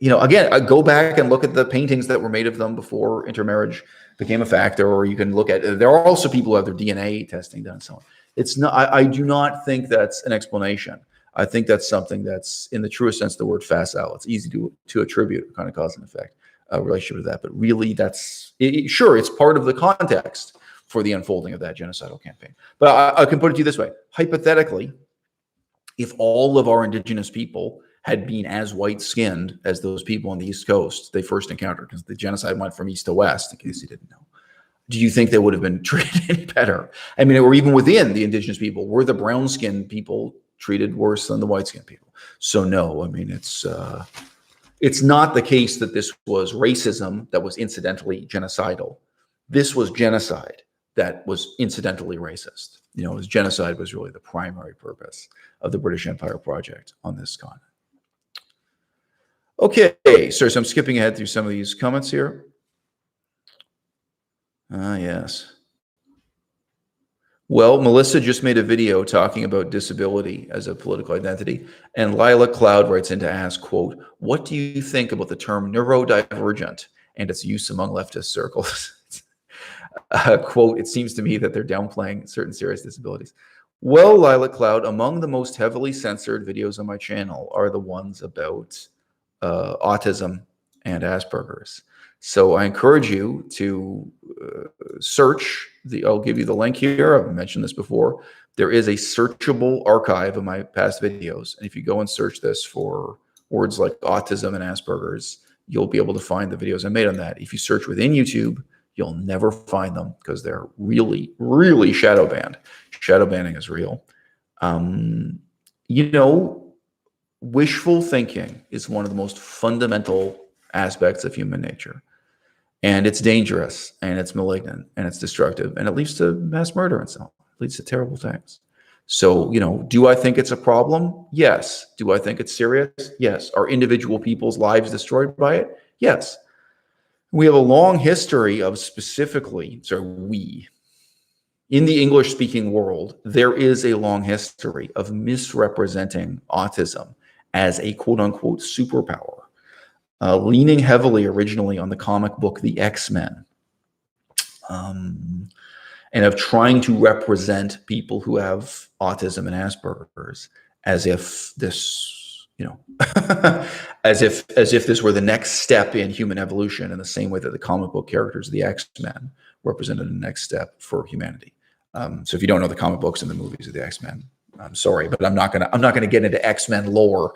Speaker 1: again, I go back and look at the paintings that were made of them before intermarriage became a factor, or you can look at, there are also people who have their DNA testing done and so on. It's not, I do not think that's an explanation. I think that's something that's, in the truest sense of the word, facile. It's easy to attribute a kind of cause and effect relationship to that. But really, sure, it's part of the context for the unfolding of that genocidal campaign. But I can put it to you this way. Hypothetically, if all of our indigenous people had been as white-skinned as those people on the East Coast they first encountered, because the genocide went from east to west, in case you didn't know, do you think they would have been treated any better? I mean, or even within the indigenous people, were the brown-skinned people treated worse than the white-skinned people? So no, I mean, it's not the case that this was racism that was incidentally genocidal. This was genocide that was incidentally racist. As genocide was really the primary purpose of the British Empire project on this continent. Okay, so I'm skipping ahead through some of these comments here. Yes. Well, Melissa just made a video talking about disability as a political identity, and Lila Cloud writes in to ask, quote, "What do you think about the term neurodivergent and its use among leftist circles?" Quote, "It seems to me that they're downplaying certain serious disabilities." Well, Lila Cloud, among the most heavily censored videos on my channel are the ones about autism and Asperger's. So I encourage you to search I'll give you the link here. I've mentioned this before. There is a searchable archive of my past videos. And if you go and search this for words like autism and Asperger's, you'll be able to find the videos I made on that. If you search within YouTube, you'll never find them because they're really, really shadow banned. Shadow banning is real. Wishful thinking is one of the most fundamental aspects of human nature. And it's dangerous, and it's malignant, and it's destructive, and it leads to mass murder and so on. It leads to terrible things. So, do I think it's a problem? Yes. Do I think it's serious? Yes. Are individual people's lives destroyed by it? Yes. We have a long history of in the English-speaking world, there is a long history of misrepresenting autism as a quote-unquote superpower. Leaning heavily originally on the comic book The X-Men, and of trying to represent people who have autism and Asperger's as if this, as if this were the next step in human evolution, in the same way that the comic book characters of The X-Men represented the next step for humanity. So if you don't know the comic books and the movies of The X-Men, I'm sorry, but I'm not gonna get into X-Men lore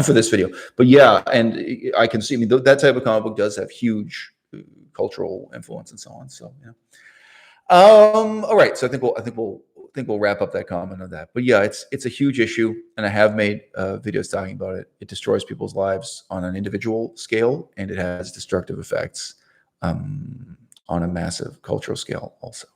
Speaker 1: for this video. But yeah, and I can see, that type of comic book does have huge cultural influence and so on. So yeah. All right. So I think we'll wrap up that comment on that. But yeah, it's a huge issue, and I have made videos talking about it. It destroys people's lives on an individual scale, and it has destructive effects on a massive cultural scale also.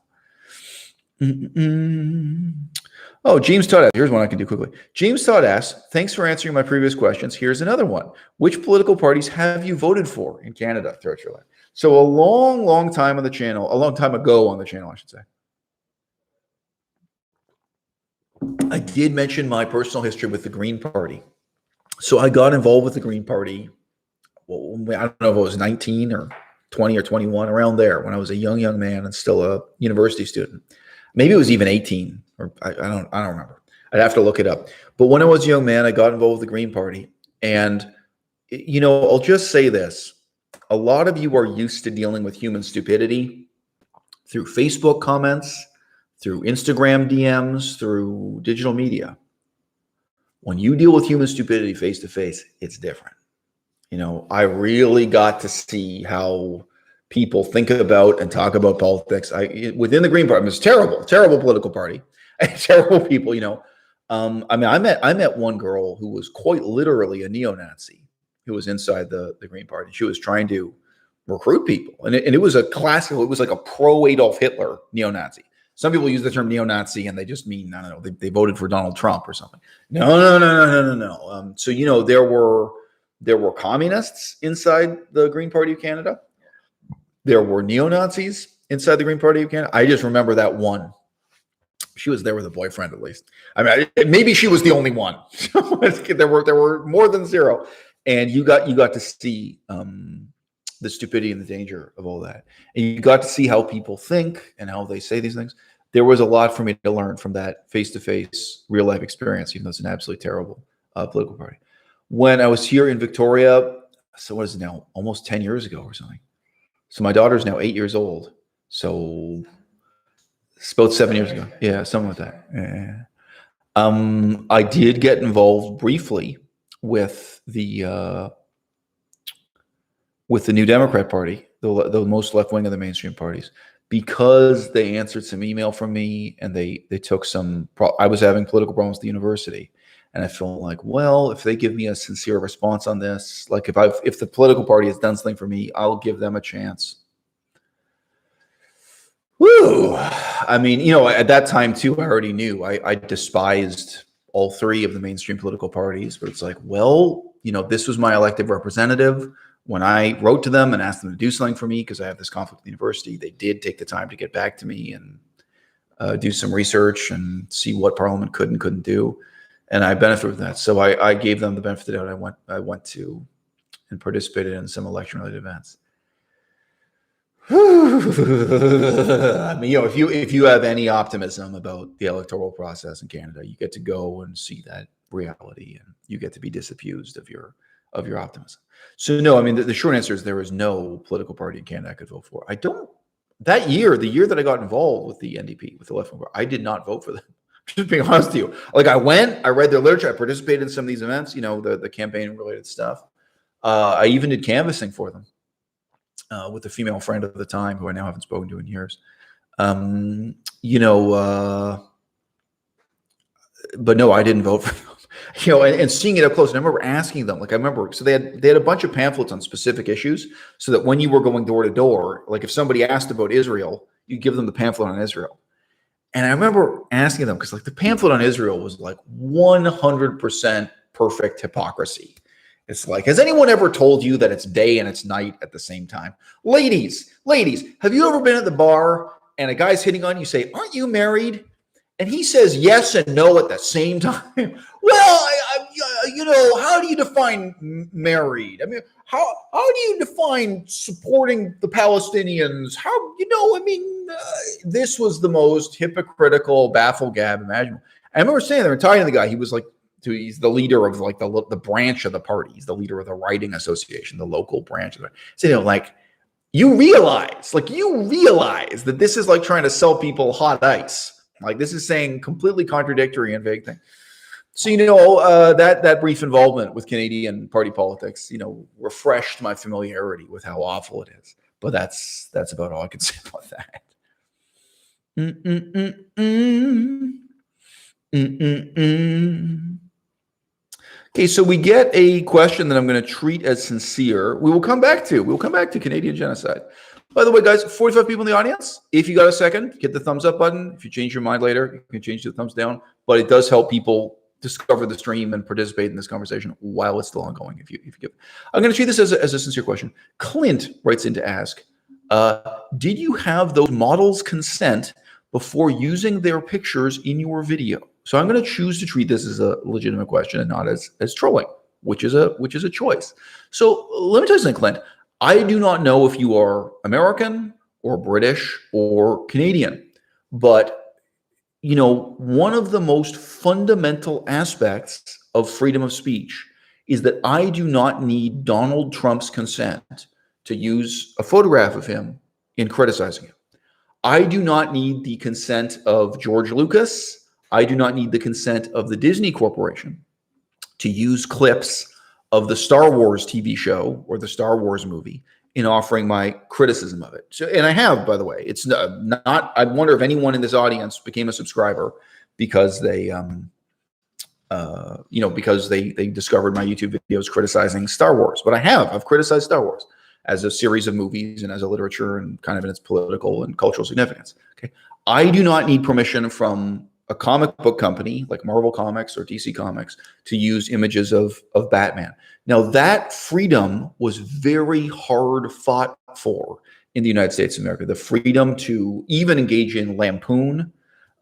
Speaker 1: Oh, James Todd asks, here's one I can do quickly. James Todd asks, "Thanks for answering my previous questions. Here's another one. Which political parties have you voted for in Canada throughout your life?" So a long time on the channel, a long time ago on the channel, I should say, I did mention my personal history with the Green Party. So I got involved with the Green Party, well, I don't know if it was 19 or 20 or 21, around there, when I was a young man and still a university student. Maybe it was even 18, or I don't remember. I'd have to look it up. But when I was a young man, I got involved with the Green Party. And, I'll just say this. A lot of you are used to dealing with human stupidity through Facebook comments, through Instagram DMs, through digital media. When you deal with human stupidity face to face, it's different. I really got to see how people think about and talk about politics. Within the Green Party, it's terrible political party, terrible people. I mean, I met one girl who was quite literally a neo-Nazi who was inside the Green Party. She was trying to recruit people, and it was a classical. It was like a pro Adolf Hitler neo-Nazi. Some people use the term neo-Nazi and they just mean, I don't know, they voted for Donald Trump or something. No. So there were communists inside the Green Party of Canada. There were neo-Nazis inside the Green Party of Canada. I just remember that one. She was there with a boyfriend, at least. I mean, maybe she was the only one. there were more than zero, and you got to see the stupidity and the danger of all that, and you got to see how people think and how they say these things. There was a lot for me to learn from that face-to-face, real-life experience, even though it's an absolutely terrible political party. When I was here in Victoria, so what is it now? Almost 10 years ago or something. So my daughter's now 8 years old. So it's about 7 years ago. Yeah, something like that. Yeah. I did get involved briefly with the New Democrat Party, the most left-wing of the mainstream parties, because they answered some email from me and they took some. I was having political problems at the university, and I felt like, well, if they give me a sincere response on this, like if the political party has done something for me, I'll give them a chance. Woo! I mean, at that time too, I already knew I despised all three of the mainstream political parties, but it's like, well, this was my elected representative. When I wrote to them and asked them to do something for me because I have this conflict with the university, they did take the time to get back to me and do some research and see what Parliament could and couldn't do, and I benefited from that. So I gave them the benefit of the doubt. I went to and participated in some election-related events. I mean, if you have any optimism about the electoral process in Canada, you get to go and see that reality, and you get to be disabused of your optimism. So no, I mean, the short answer is there is no political party in Canada I could vote for. The year that I got involved with the NDP, with the left-wing party, I did not vote for them. Just being honest with you. Like, I read their literature, I participated in some of these events, the campaign-related stuff. I even did canvassing for them with a female friend at the time who I now haven't spoken to in years. But no, I didn't vote for them. And seeing it up close. And I remember asking them, so they had a bunch of pamphlets on specific issues, so that when you were going door to door, like if somebody asked about Israel, you give them the pamphlet on Israel. And I remember asking them, because the pamphlet on Israel was 100% perfect hypocrisy. It's like, has anyone ever told you that it's day and it's night at the same time? Ladies, have you ever been at the bar and a guy's hitting on you, say, aren't you married? And he says yes and no at the same time. Well, how do you define married? I mean, how do you define supporting the Palestinians? This was the most hypocritical baffle gab imaginable. I remember saying there and talking to the guy. He was he's the leader of the branch of the party. He's the leader of the writing association, the local branch of it. So you realize that this is like trying to sell people hot ice. Like, this is saying completely contradictory and vague thing. So, that brief involvement with Canadian party politics, refreshed my familiarity with how awful it is. But that's about all I can say about that. Okay, so we get a question that I'm going to treat as sincere. We'll come back to Canadian genocide. By the way, guys, 45 people in the audience. If you got a second, hit the thumbs up button. If you change your mind later, you can change to the thumbs down. But it does help people discover the stream and participate in this conversation while it's still ongoing. If you give, I'm going to treat this as a sincere question. Clint writes in to ask, did you have those models consent before using their pictures in your video? So I'm going to choose to treat this as a legitimate question and not as trolling, which is a choice. So let me tell you something, Clint. I do not know if you are American or British or Canadian, but one of the most fundamental aspects of freedom of speech is that I do not need Donald Trump's consent to use a photograph of him in criticizing him. I do not need the consent of George Lucas. I do not need the consent of the Disney Corporation to use clips of the Star Wars TV show or the Star Wars movie in offering my criticism of it. So, and I have, by the way. It's not. I wonder if anyone in this audience became a subscriber because they, because they discovered my YouTube videos criticizing Star Wars. But I've criticized Star Wars as a series of movies and as a literature and kind of in its political and cultural significance. Okay, I do not need permission from a comic book company like Marvel Comics or DC Comics to use images of Batman. Now, that freedom was very hard fought for in the United States of America. The freedom to even engage in lampoon,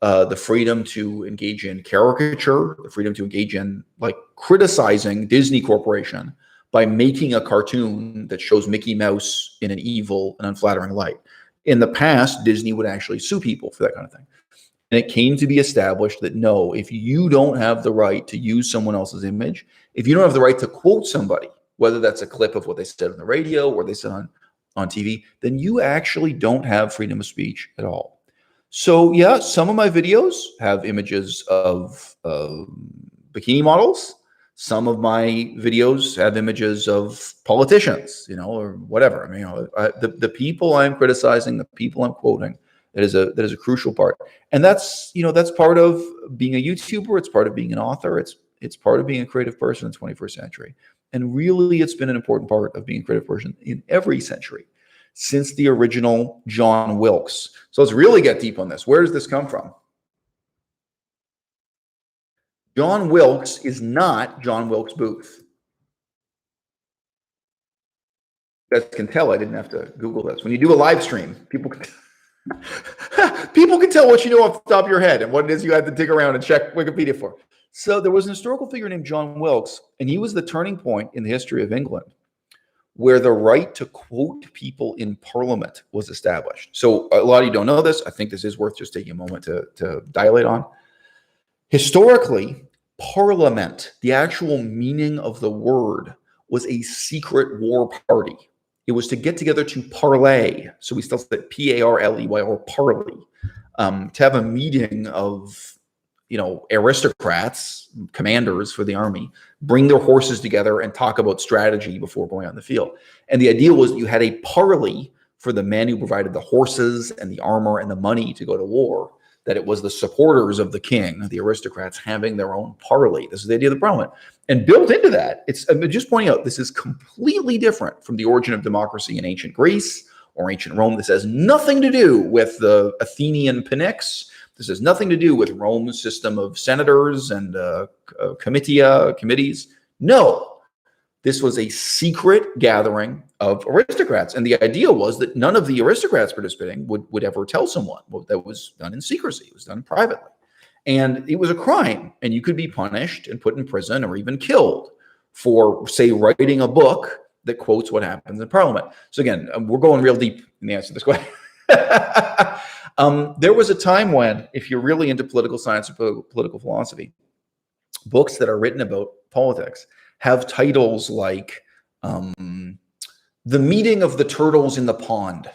Speaker 1: the freedom to engage in caricature, the freedom to engage in like criticizing Disney Corporation by making a cartoon that shows Mickey Mouse in an evil and unflattering light. In the past, Disney would actually sue people for that kind of thing. And it came to be established that no, if you don't have the right to use someone else's image, if you don't have the right to quote somebody, whether that's a clip of what they said on the radio or they said on TV, then you actually don't have freedom of speech at all. So yeah, some of my videos have images of bikini models. Some of my videos have images of politicians, or whatever. I mean, the people I'm criticizing, the people I'm quoting, that is a crucial part. And that's part of being a YouTuber. It's part of being an author. It's part of being a creative person in the 21st century. And really, it's been an important part of being a creative person in every century since the original John Wilkes. So let's really get deep on this. Where does this come from? John Wilkes is not John Wilkes Booth. You guys can tell I didn't have to Google this. When you do a live stream, people can tell what you know off the top of your head and what it is you had to dig around and check Wikipedia for. So there was an historical figure named John Wilkes, and he was the turning point in the history of England where the right to quote people in Parliament was established. So a lot of you don't know this. I think this is worth just taking a moment to dilate on. Historically, Parliament, the actual meaning of the word, was a secret war party. It was to get together to parley. So we still say P-A-R-L-E-Y or parley, to have a meeting of, aristocrats, commanders for the army, bring their horses together and talk about strategy before going on the field. And the idea was you had a parley for the men who provided the horses and the armor and the money to go to war, that it was the supporters of the king, the aristocrats, having their own parley. This is the idea of the Parliament. And built into that, I'm just pointing out, this is completely different from the origin of democracy in ancient Greece or ancient Rome. This has nothing to do with the Athenian pnyx. This has nothing to do with Rome's system of senators and committees. No, this was a secret gathering of aristocrats. And the idea was that none of the aristocrats participating would ever tell someone. Well, that was done in secrecy. It was done privately. And it was a crime. And you could be punished and put in prison or even killed for, say, writing a book that quotes what happens in Parliament. So again, we're going real deep in the answer to this question. There was a time when, if you're really into political science or political philosophy, books that are written about politics have titles like The Meeting of the Turtles in the Pond.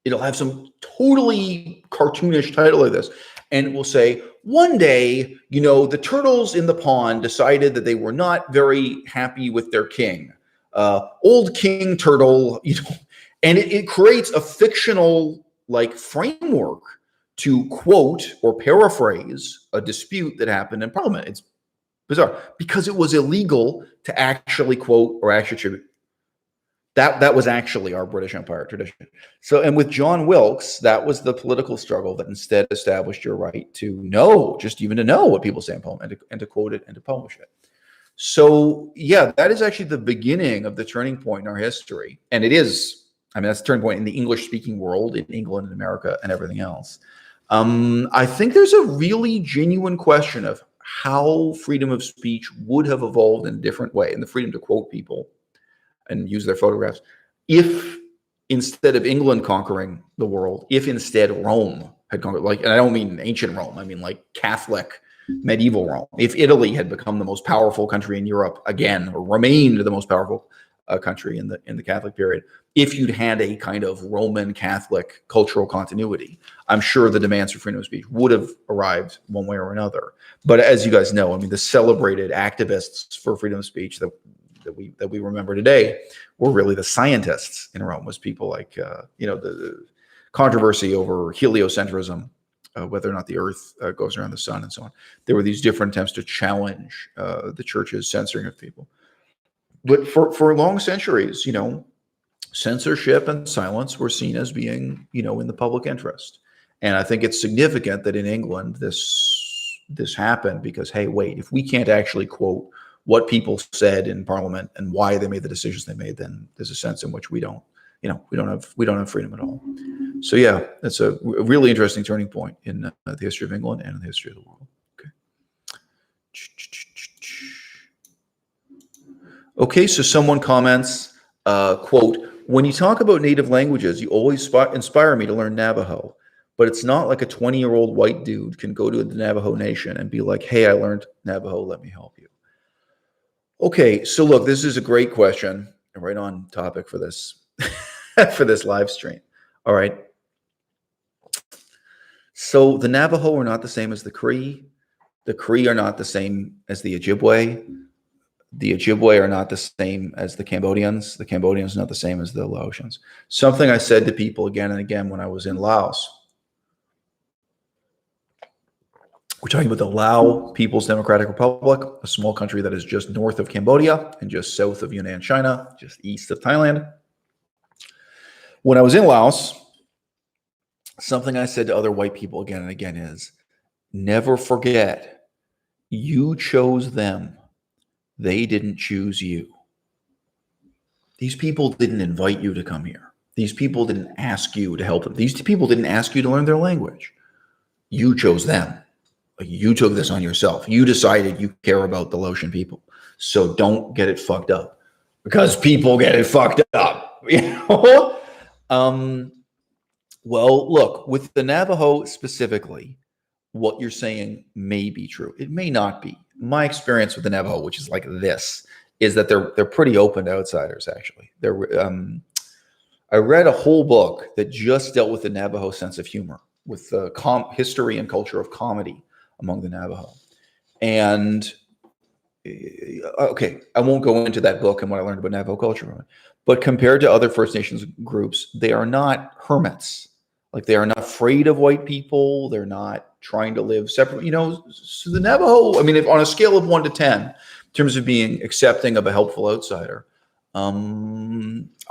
Speaker 1: It'll have some totally cartoonish title like this. And it will say, one day, the turtles in the pond decided that they were not very happy with their king. Old King Turtle, and it creates a fictional framework to quote or paraphrase a dispute that happened in Parliament. It's bizarre because it was illegal to actually quote or actually attribute. That was actually our British Empire tradition. So, and with John Wilkes, that was the political struggle that instead established your right to know, just even to know what people say in Parliament and to quote it and to publish it. So yeah, that is actually the beginning of the turning point in our history. And it is, that's the turning point in the English-speaking world, in England and America and everything else. I think there's a really genuine question of how freedom of speech would have evolved in a different way, and the freedom to quote people and use their photographs, if instead of England conquering the world, if instead Rome had conquered, and I don't mean ancient Rome, I mean Catholic medieval Rome. If Italy had become the most powerful country in Europe again, or remained the most powerful country in the Catholic period, if you'd had a kind of Roman Catholic cultural continuity, I'm sure the demands for freedom of speech would have arrived one way or another. But as you guys know, the celebrated activists for freedom of speech, the that we remember today were really the scientists in Rome. Was people like the controversy over heliocentrism, whether or not the Earth goes around the sun, and so on. There were these different attempts to challenge the church's censoring of people. But for long centuries, censorship and silence were seen as being, in the public interest. And I think it's significant that in England this happened because, hey, wait, if we can't actually quote what people said in Parliament and why they made the decisions they made, then there's a sense in which we don't have freedom at all. So yeah, that's a really interesting turning point in the history of England and in the history of the world. Okay, so someone comments, quote, "When you talk about native languages, you always inspire me to learn Navajo, but it's not like a 20-year-old white dude can go to the Navajo Nation and be like, hey, I learned Navajo, let me help you." Okay, so look, this is a great question, right on topic for this for this live stream. All right. So the Navajo are not the same as the Cree. The Cree are not the same as the Ojibwe. The Ojibwe are not the same as the Cambodians. The Cambodians are not the same as the Laotians. Something I said to people again and again when I was in Laos. We're talking about the Lao People's Democratic Republic, a small country that is just north of Cambodia and just south of Yunnan, China, just east of Thailand. When I was in Laos, something I said to other white people again and again is, never forget, you chose them. They didn't choose you. These people didn't invite you to come here. These people didn't ask you to help them. These people didn't ask you to learn their language. You chose them. You took this on yourself. You decided you care about the Laotian people. So don't get it fucked up, because people get it fucked up. Well, look, with the Navajo specifically, what you're saying may be true. It may not be. My experience with the Navajo, which is like this, is that they're pretty open to outsiders, actually. I read a whole book that just dealt with the Navajo sense of humor, with the history and culture of comedy among the Navajo. And okay, I won't go into that book and what I learned about Navajo culture from it, but compared to other First Nations groups, they are not hermits. Like, they are not afraid of white people. They're not trying to live separately. So the Navajo, I mean, if on a scale of 1 to 10, in terms of being accepting of a helpful outsider, I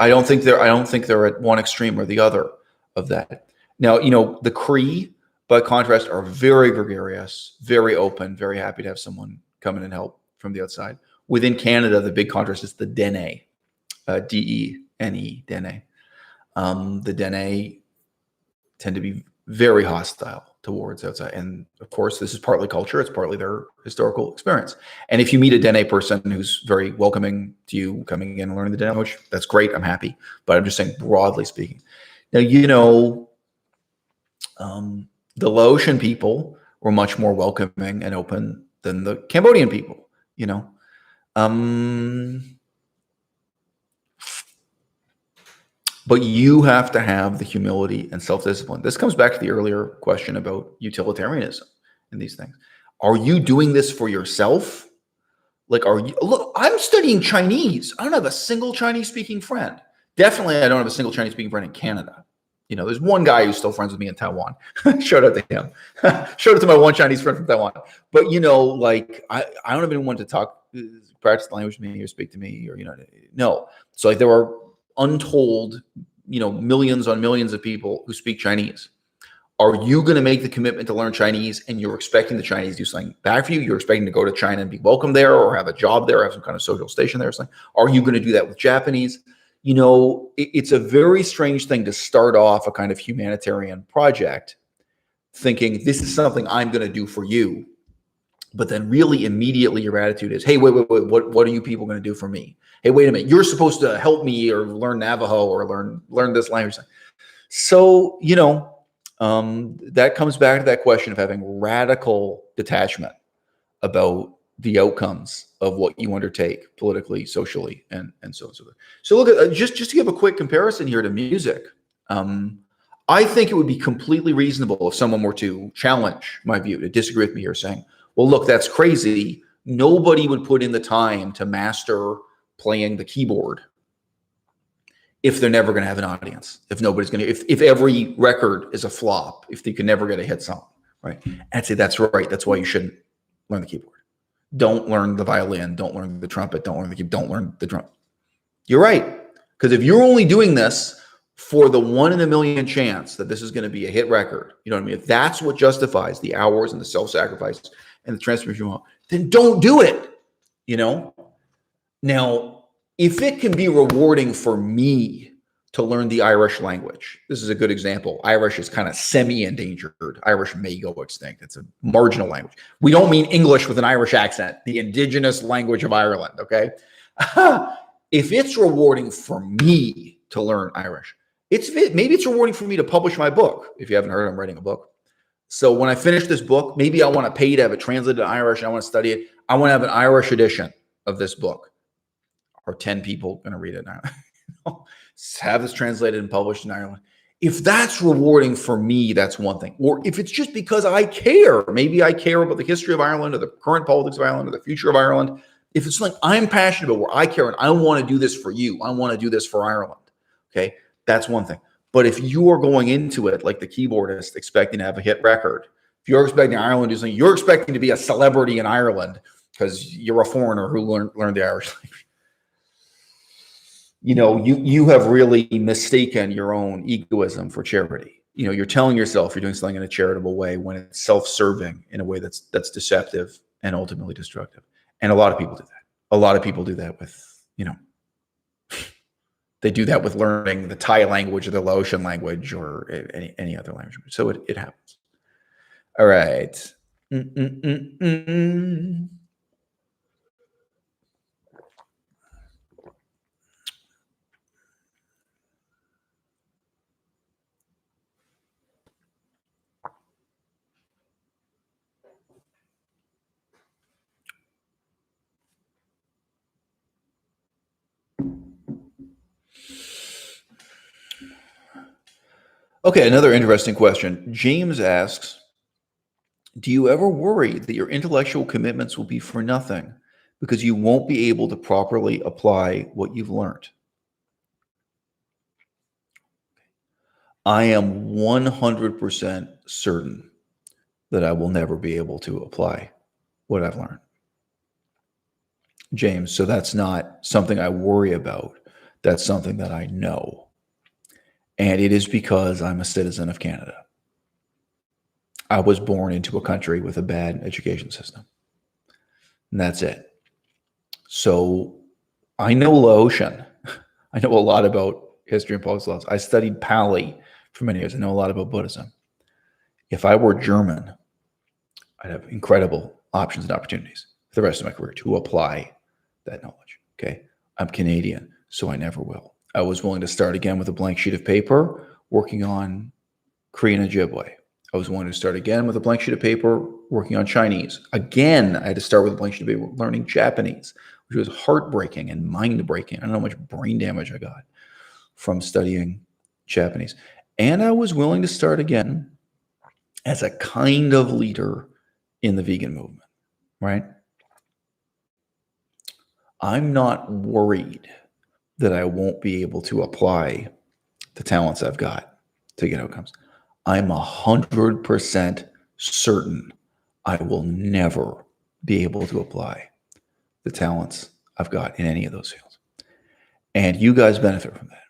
Speaker 1: don't think they're at one extreme or the other of that. Now, the Cree, by contrast, are very gregarious, very open, very happy to have someone come in and help from the outside. Within Canada, the big contrast is the Dene, D-E-N-E, Dene. The Dene tend to be very hostile towards outside. And of course, this is partly culture. It's partly their historical experience. And if you meet a Dene person who's very welcoming to you coming in and learning the Dene language, that's great. I'm happy. But I'm just saying, broadly speaking. Now, the Laotian people were much more welcoming and open than the Cambodian people, But you have to have the humility and self-discipline. This comes back to the earlier question about utilitarianism and these things. Are you doing this for yourself? Like, look, I'm studying Chinese. I don't have a single Chinese-speaking friend. Definitely, I don't have a single Chinese-speaking friend in Canada. There's one guy who's still friends with me in Taiwan. Shout out to him. Shout out to my one Chinese friend from Taiwan. But, I don't have anyone to practice the language with me or speak to me or, no. So there are untold, millions on millions of people who speak Chinese. Are you going to make the commitment to learn Chinese and you're expecting the Chinese to do something back for you? You're expecting to go to China and be welcome there or have a job there, have some kind of social station there or something. Are you going to do that with Japanese? It's a very strange thing to start off a kind of humanitarian project thinking this is something I'm going to do for you. But then really immediately your attitude is, hey, wait, what are you people going to do for me? Hey, wait a minute, you're supposed to help me or learn Navajo or learn this language. So, that comes back to that question of having radical detachment about the outcomes of what you undertake politically, socially, and so on and so forth. So look at just to give a quick comparison here to music. I think it would be completely reasonable if someone were to challenge my view, to disagree with me here, saying, well, look, that's crazy. Nobody would put in the time to master playing the keyboard if they're never going to have an audience, if nobody's going to, if every record is a flop, if they can never get a hit song, right? I'd say that's right. That's why you shouldn't learn the keyboard. Don't learn the violin. Don't learn the trumpet. Don't learn the keyboard. Don't learn the drum. You're right. Because if you're only doing this for the 1 in a million chance that this is going to be a hit record, you know what I mean? If that's what justifies the hours and the self-sacrifice and the transformation, then don't do it, you know? Now, if it can be rewarding for me to learn the Irish language, this is a good example. Irish is kind of semi-endangered. Irish may go extinct. It's a marginal language. We don't mean English with an Irish accent, the indigenous language of Ireland, okay? If it's rewarding for me to learn Irish, maybe it's rewarding for me to publish my book. If you haven't heard, I'm writing a book. So when I finish this book, maybe I want to pay to have it translated to Irish. I want to study it. I want to have an Irish edition of this book. Are 10 people going to read it now? Have this translated and published in Ireland. If that's rewarding for me, that's one thing. Or if it's just because I care, maybe I care about the history of Ireland or the current politics of Ireland or the future of Ireland. If it's like I'm passionate about where I care and I want to do this for you, I want to do this for Ireland. Okay, that's one thing. But if you are going into it like the keyboardist, expecting to have a hit record, if you're expecting Ireland to do something, you're expecting to be a celebrity in Ireland because you're a foreigner who learned the Irish language. You know, you have really mistaken your own egoism for charity. You know, you're telling yourself you're doing something in a charitable way when it's self-serving in a way that's deceptive and ultimately destructive. And a lot of people do that. A lot of people do that with, you know, they do that with learning the Thai language or the Laotian language or any other language. So it happens. All right. Okay, another interesting question. James asks, do you ever worry that your intellectual commitments will be for nothing because you won't be able to properly apply what you've learned? I am 100% certain that I will never be able to apply what I've learned. James, so that's not something I worry about. That's something that I know. And it is because I'm a citizen of Canada. I was born into a country with a bad education system. And that's it. So I know Laotian. I know a lot about history and politics laws. I studied Pali for many years. I know a lot about Buddhism. If I were German, I'd have incredible options and opportunities for the rest of my career to apply that knowledge. Okay. I'm Canadian, so I never will. I was willing to start again with a blank sheet of paper, working on Korean Ojibwe. I was willing to start again with a blank sheet of paper, working on Chinese. Again, I had to start with a blank sheet of paper, learning Japanese, which was heartbreaking and mind-breaking. I don't know how much brain damage I got from studying Japanese. And I was willing to start again as a kind of leader in the vegan movement, right? I'm not worried that I won't be able to apply the talents I've got to get outcomes. I'm 100% certain I will never be able to apply the talents I've got in any of those fields. And you guys benefit from that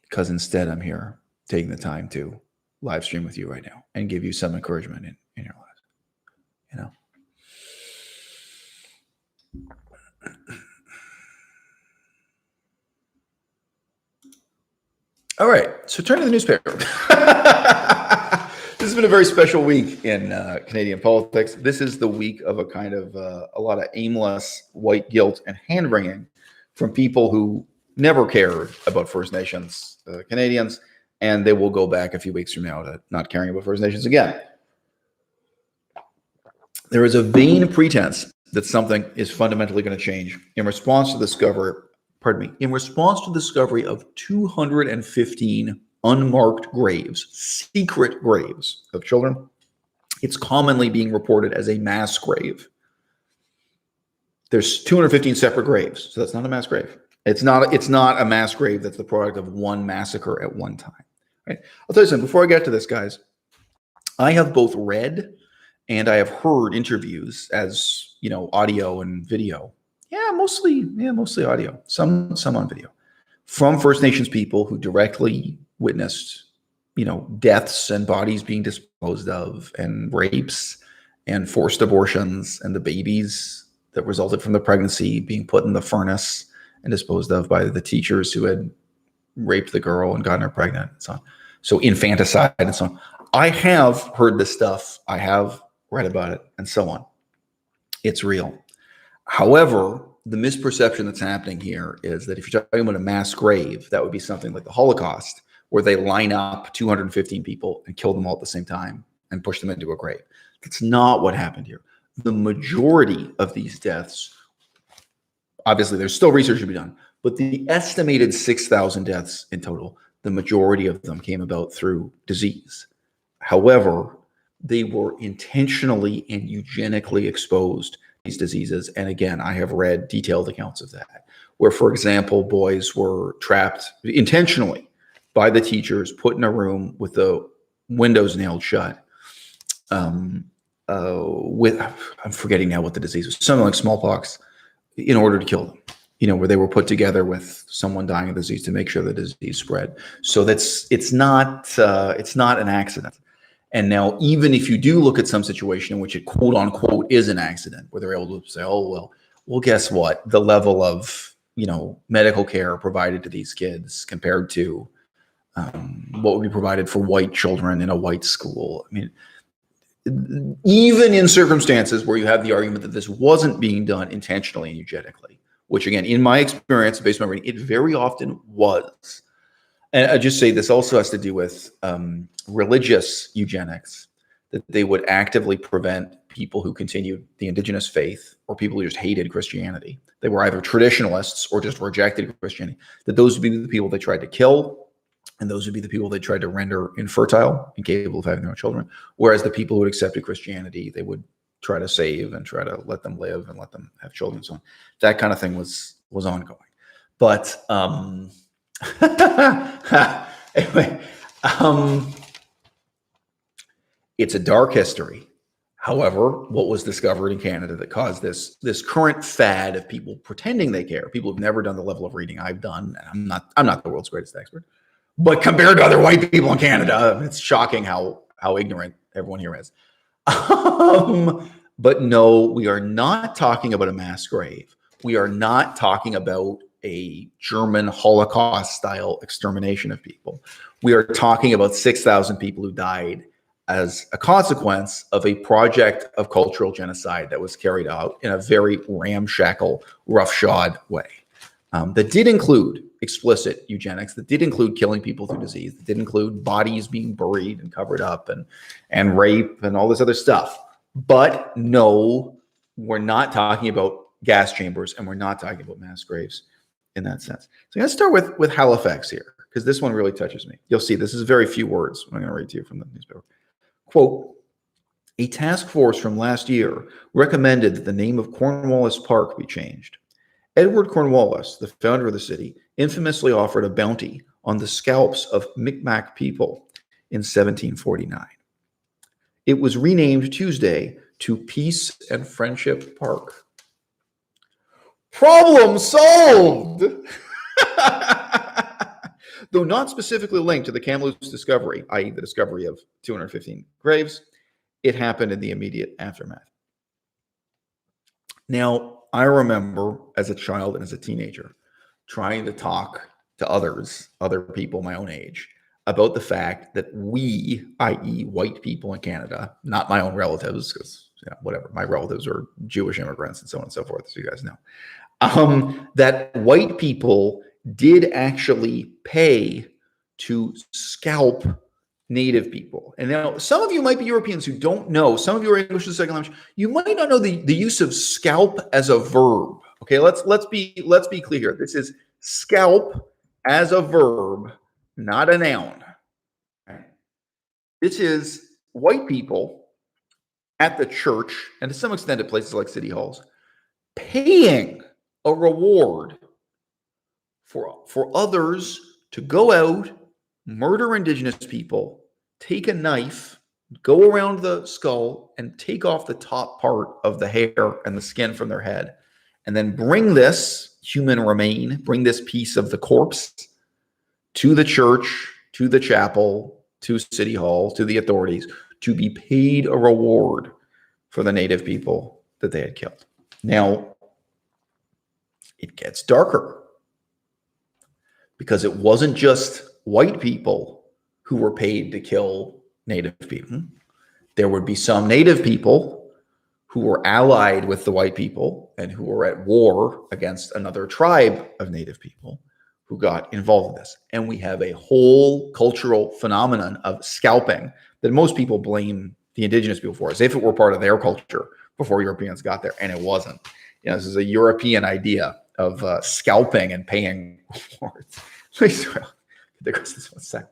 Speaker 1: because instead I'm here taking the time to live stream with you right now and give you some encouragement in your lives, you know? All right, so turn to the newspaper. This has been a very special week in Canadian politics. This is the week of a kind of a lot of aimless white guilt and hand-wringing from people who never cared about First Nations Canadians, and they will go back a few weeks from now to not caring about First Nations again. There is a vain pretense that something is fundamentally going to change in response to the discovery of 215 unmarked graves, secret graves of children. It's commonly being reported as a mass grave. There's 215 separate graves, so that's not a mass grave. It's not a mass grave that's the product of one massacre at one time. Right? I'll tell you something. Before I get to this, guys, I have both read and I have heard interviews, as you know, audio and video. Mostly audio. Some on video, from First Nations people who directly witnessed, deaths and bodies being disposed of, and rapes and forced abortions, and the babies that resulted from the pregnancy being put in the furnace and disposed of by the teachers who had raped the girl and gotten her pregnant and so on. So infanticide and so on. I have heard this stuff. I have read about it and so on. It's real. However, the misperception that's happening here is that if you're talking about a mass grave, that would be something like the Holocaust, where they line up 215 people and kill them all at the same time and push them into a grave. That's not what happened here. The majority of these deaths, obviously there's still research to be done, but the estimated 6,000 deaths in total, the majority of them came about through disease. However, they were intentionally and eugenically exposed to these diseases. And again, I have read detailed accounts of that, where, for example, boys were trapped intentionally by the teachers, put in a room with the windows nailed shut, with, I'm forgetting now what the disease was, something like smallpox, in order to kill them, where they were put together with someone dying of disease to make sure the disease spread. So it's not an accident. And now, even if you do look at some situation in which it quote unquote is an accident, where they're able to say, oh, well, guess what? The level of, medical care provided to these kids compared to what would be provided for white children in a white school. I mean, even in circumstances where you have the argument that this wasn't being done intentionally and eugenically, which again, in my experience, based on my reading, it very often was. And I just say this also has to do with religious eugenics, that they would actively prevent people who continued the indigenous faith or people who just hated Christianity. They were either traditionalists or just rejected Christianity, that those would be the people they tried to kill, and those would be the people they tried to render infertile, incapable of having their own children. Whereas the people who had accepted Christianity, they would try to save and try to let them live and let them have children and so on. That kind of thing was ongoing. But anyway, it's a dark history. However, what was discovered in Canada that caused this current fad of people pretending they care, people who've never done the level of reading I've done, and I'm not the world's greatest expert, but compared to other white people in Canada, it's shocking how ignorant everyone here is. But no, we are not talking about a mass grave. We are not talking about a German Holocaust-style extermination of people. We are talking about 6,000 people who died as a consequence of a project of cultural genocide that was carried out in a very ramshackle, roughshod way. That did include explicit eugenics, that did include killing people through disease, that did include bodies being buried and covered up and rape and all this other stuff. But no, we're not talking about gas chambers, and we're not talking about mass graves in that sense. So I'm going to start with Halifax here, because this one really touches me. You'll see this is very few words. I'm going to read to you from the newspaper. Quote, a task force from last year recommended that the name of Cornwallis Park be changed. Edward Cornwallis, the founder of the city, infamously offered a bounty on the scalps of Micmac people in 1749. It was renamed Tuesday to Peace and Friendship Park. Problem solved! Though not specifically linked to the Kamloops discovery, i.e. the discovery of 215 graves, it happened in the immediate aftermath. Now, I remember as a child and as a teenager trying to talk to other people my own age, about the fact that we, i.e. white people in Canada, not my own relatives, because whatever, my relatives are Jewish immigrants and so on and so forth, as you guys know, that white people did actually pay to scalp Native people. And now some of you might be Europeans who don't know, some of you are English as a second language, you might not know the use of scalp as a verb. Okay, let's be clear here. This is scalp as a verb, not a noun. Okay. This is white people at the church, and to some extent at places like city halls, paying a reward for others to go out, murder indigenous people, take a knife, go around the skull, and take off the top part of the hair and the skin from their head, and then bring this human remain, bring this piece of the corpse to the church, to the chapel, to City Hall, to the authorities, to be paid a reward for the native people that they had killed. Now, it gets darker, because it wasn't just white people who were paid to kill native people. There would be some native people who were allied with the white people and who were at war against another tribe of native people who got involved in this. And we have a whole cultural phenomenon of scalping that most people blame the indigenous people for, as if it were part of their culture before Europeans got there, and it wasn't. You know, this is a European idea of scalping and paying rewards. Please, this one second.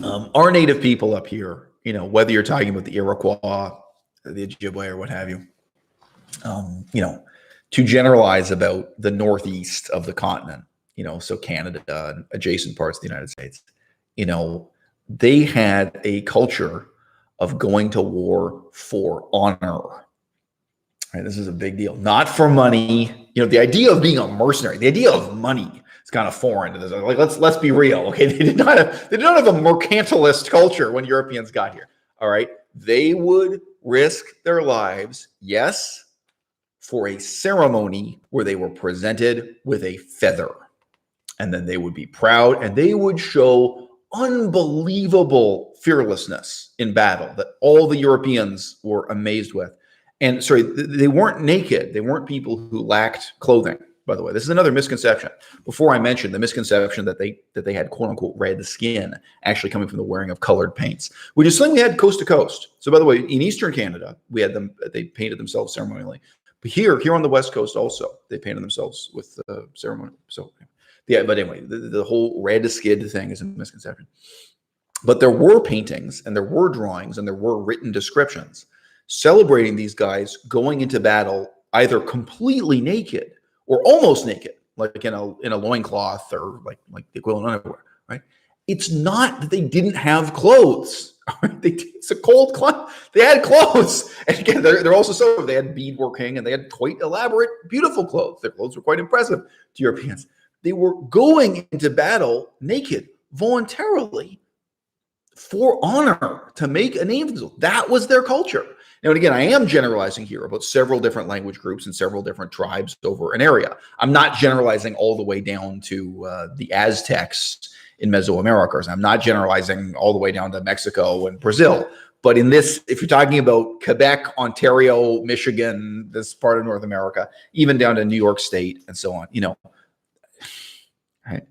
Speaker 1: Our native people up here, you know, whether you're talking about the Iroquois, the Ojibwe, or what have you, you know, to generalize about the northeast of the continent, you know, so Canada and adjacent parts of the United States, you know, they had a culture of going to war for honor. Right, this is a big deal. Not for money. You know, the idea of being a mercenary, the idea of money is kind of foreign to this. Like, let's be real. Okay, they did not have a mercantilist culture when Europeans got here. All right, they would risk their lives, yes, for a ceremony where they were presented with a feather, and then they would be proud, and they would show unbelievable fearlessness in battle that all the Europeans were amazed with. And sorry, they weren't naked. They weren't people who lacked clothing, by the way. This is another misconception. Before I mentioned the misconception that they had quote unquote red skin, actually coming from the wearing of colored paints, which is something we had coast to coast. So by the way, in Eastern Canada, we had them, they painted themselves ceremonially. But here on the West Coast also, they painted themselves with ceremony. So yeah, but anyway, the whole red skin thing is a misconception. But there were paintings and there were drawings and there were written descriptions celebrating these guys going into battle either completely naked or almost naked, like in a loincloth or like the equivalent underwear, right? It's not that they didn't have clothes. Right? It's a cold climate. They had clothes. And again, they're also so they had beadworking and they had quite elaborate, beautiful clothes. Their clothes were quite impressive to Europeans. They were going into battle naked, voluntarily, for honor, to make a name for themselves. That was their culture. Now, and again, I am generalizing here about several different language groups and several different tribes over an area. I'm not generalizing all the way down to the Aztecs in Mesoamerica. I'm not generalizing all the way down to Mexico and Brazil. But in this, if you're talking about Quebec, Ontario, Michigan, this part of North America, even down to New York State and so on, you know, right?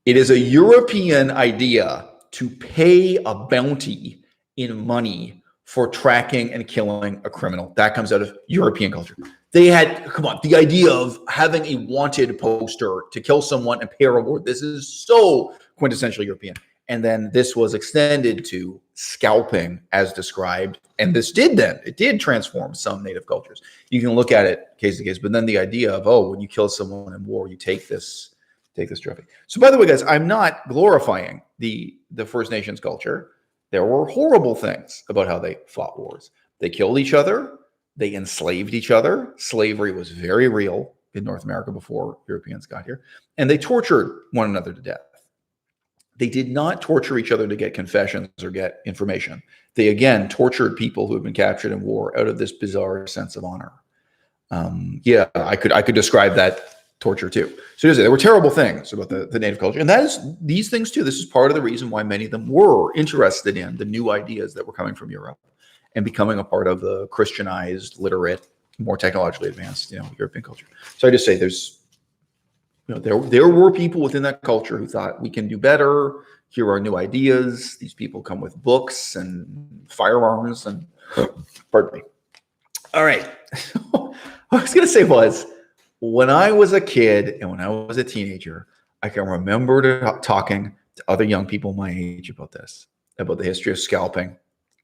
Speaker 1: It is a European idea to pay a bounty in money for tracking and killing a criminal. That comes out of European culture. They had, come on, the idea of having a wanted poster to kill someone and pay a reward. This is so quintessentially European. And then this was extended to scalping as described. And this it did transform some native cultures. You can look at it case to case, but then the idea of, oh, when you kill someone in war, you take this trophy. So by the way, guys, I'm not glorifying the First Nations culture. There were horrible things about how they fought wars. They killed each other. They enslaved each other. Slavery was very real in North America before Europeans got here. And they tortured one another to death. They did not torture each other to get confessions or get information. They, again, tortured people who had been captured in war out of this bizarre sense of honor. Yeah, I could describe that torture too. So there were terrible things about the native culture. And that is these things too. This is part of the reason why many of them were interested in the new ideas that were coming from Europe and becoming a part of the Christianized, literate, more technologically advanced, you know, European culture. So I just say there's, you know, there were people within that culture who thought we can do better. Here are new ideas. These people come with books and firearms and pardon me. All right. What I was going to say was, when I was a kid and when I was a teenager, I can remember talking to other young people my age about this, about the history of scalping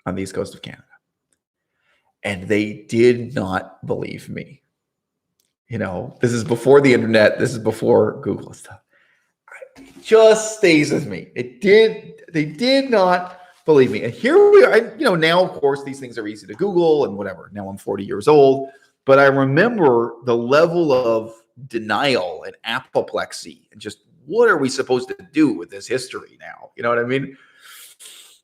Speaker 1: on the east coast of Canada. And they did not believe me. This is before the internet. This is before Google stuff. It just stays with me. They did not believe me. And here we are. Now, of course, these things are easy to Google and whatever. Now I'm 40 years old. But I remember the level of denial and apoplexy and just what are we supposed to do with this history now? You know what I mean?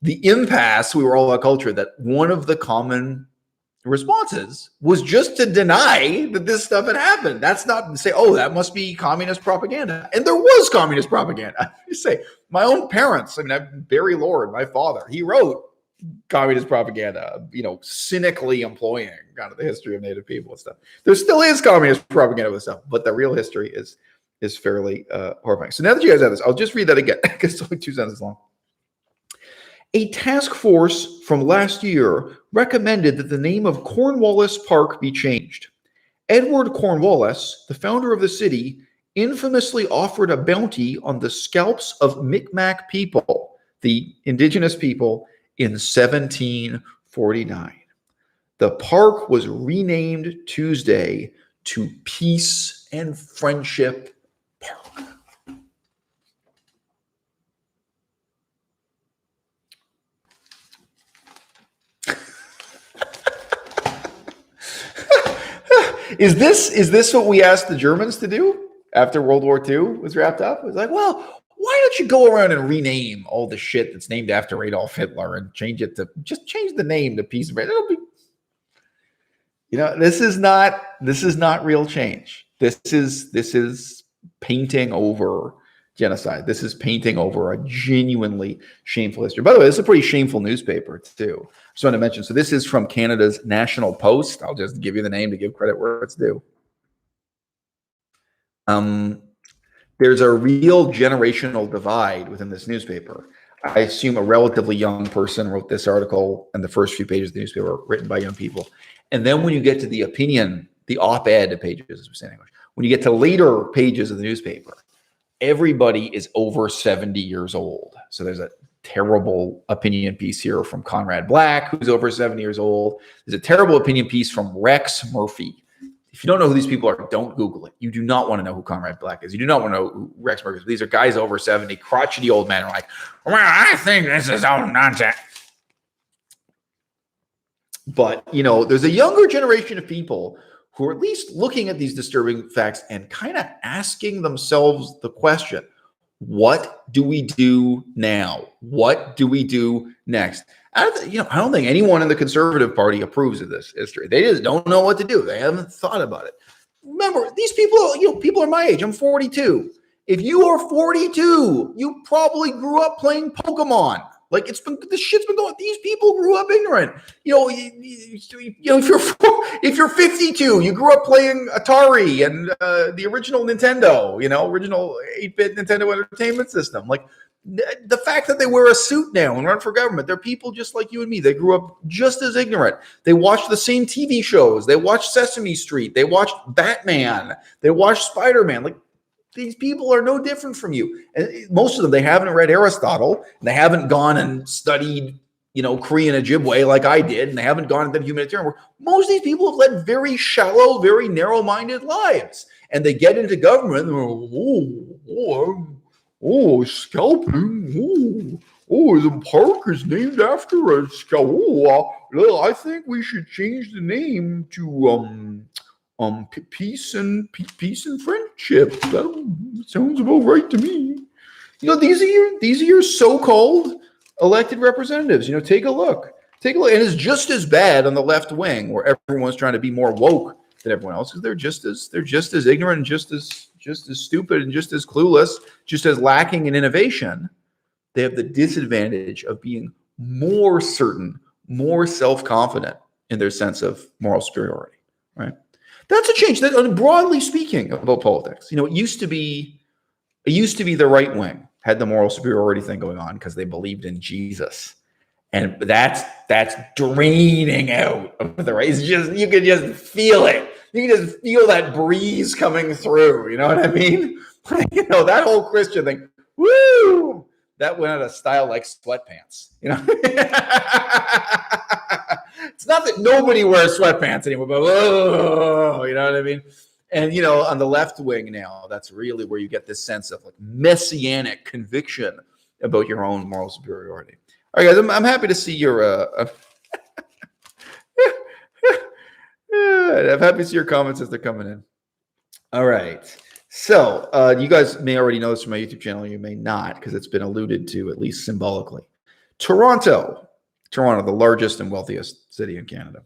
Speaker 1: The impasse, we were all a culture that one of the common responses was just to deny that this stuff had happened. That's not to say, oh, that must be communist propaganda. And there was communist propaganda. I say, my own parents, Barry Lord, my father, he wrote communist propaganda, cynically employing kind of the history of Native people and stuff. There still is communist propaganda with stuff, but the real history is fairly horrifying. So now that you guys have this, I'll just read that again because it's only 2 sentences long. A task force from last year recommended that the name of Cornwallis Park be changed. Edward Cornwallis, the founder of the city, infamously offered a bounty on the scalps of Micmac people, the indigenous people, in 1749. The park was renamed Tuesday to Peace and Friendship Park. Is this what we asked the Germans to do after World War II was wrapped up? It was like, well, why don't you go around and rename all the shit that's named after Adolf Hitler and change the name to Peace and Friendship? It'll be, this is not real change. This is painting over genocide. This is painting over a genuinely shameful history. By the way, this is a pretty shameful newspaper too. I just want to mention. So this is from Canada's National Post. I'll just give you the name to give credit where it's due. There's a real generational divide within this newspaper. I assume a relatively young person wrote this article, and the first few pages of the newspaper were written by young people. And then when you get to the opinion, the op-ed pages, as we say in English, when you get to later pages of the newspaper, everybody is over 70 years old. So there's a terrible opinion piece here from Conrad Black, who's over 70 years old. There's a terrible opinion piece from Rex Murphy. If you don't know who these people are, don't Google it. You do not want to know who Conrad Black is. You do not want to know who Rex Murphy is. These are guys over 70, crotchety old men who are like, well, I think this is all nonsense. But, there's a younger generation of people who are at least looking at these disturbing facts and kind of asking themselves the question, what do we do now? What do we do next? I don't think anyone in the Conservative Party approves of this history. They just don't know what to do. They haven't thought about it. Remember, these people, people are my age. I'm 42. If you are 42, you probably grew up playing Pokemon. Like this shit's been going. These people grew up ignorant. If you're 52, you grew up playing Atari and the original Nintendo. Original 8-bit Nintendo Entertainment System. Like the fact that they wear a suit now and run for government, they're people just like you and me. They grew up just as ignorant. They watched the same TV shows. They watched Sesame Street. They watched Batman. They watched Spider-Man. Like. These people are no different from you. And most of them, they haven't read Aristotle, and they haven't gone and studied, Korean Ojibwe like I did, and they haven't gone and done humanitarian work. Most of these people have led very shallow, very narrow-minded lives. And they get into government, and scalping, the park is named after a scalp. I think we should change the name to, peace and friendship. That sounds about right to me. These are your so-called elected representatives. Take a look. And it's just as bad on the left wing, where everyone's trying to be more woke than everyone else, because they're just as ignorant and just as stupid and just as clueless, just as lacking in innovation. They have the disadvantage of being more certain, more self-confident in their sense of moral superiority. Right. That's a change. That, broadly speaking, about politics, it used to be the right wing had the moral superiority thing going on because they believed in Jesus, and that's draining out of the right. It's just you can just feel it. You can just feel that breeze coming through. You know what I mean? That whole Christian thing. Woo! that went out of style like sweatpants. You know, it's not that nobody wears sweatpants anymore, but whoa, you know what I mean? And, you know, on the left wing now, that's really where you get this sense of like messianic conviction about your own moral superiority. All right, guys, I'm happy to see your, I'm happy to see your comments as they're coming in. All right. So you guys may already know this from my YouTube channel. You may not, because it's been alluded to, at least symbolically. Toronto, the largest and wealthiest city in Canada.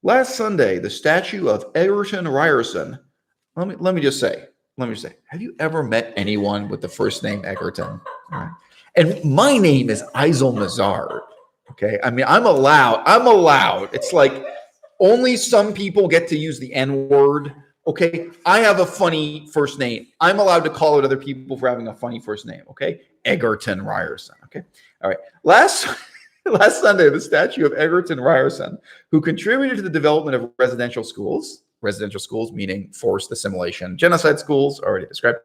Speaker 1: Last Sunday, the statue of Egerton Ryerson. Let me just say, have you ever met anyone with the first name Egerton? All right. And my name is Eisel Mazard. Okay. I mean, I'm allowed. It's like only some people get to use the N-word. Okay. I have a funny first name. I'm allowed to call out other people for having a funny first name. Okay. Egerton Ryerson. Okay. All right. Last Sunday, the statue of Egerton Ryerson, who contributed to the development of residential schools meaning forced assimilation, genocide schools, already described,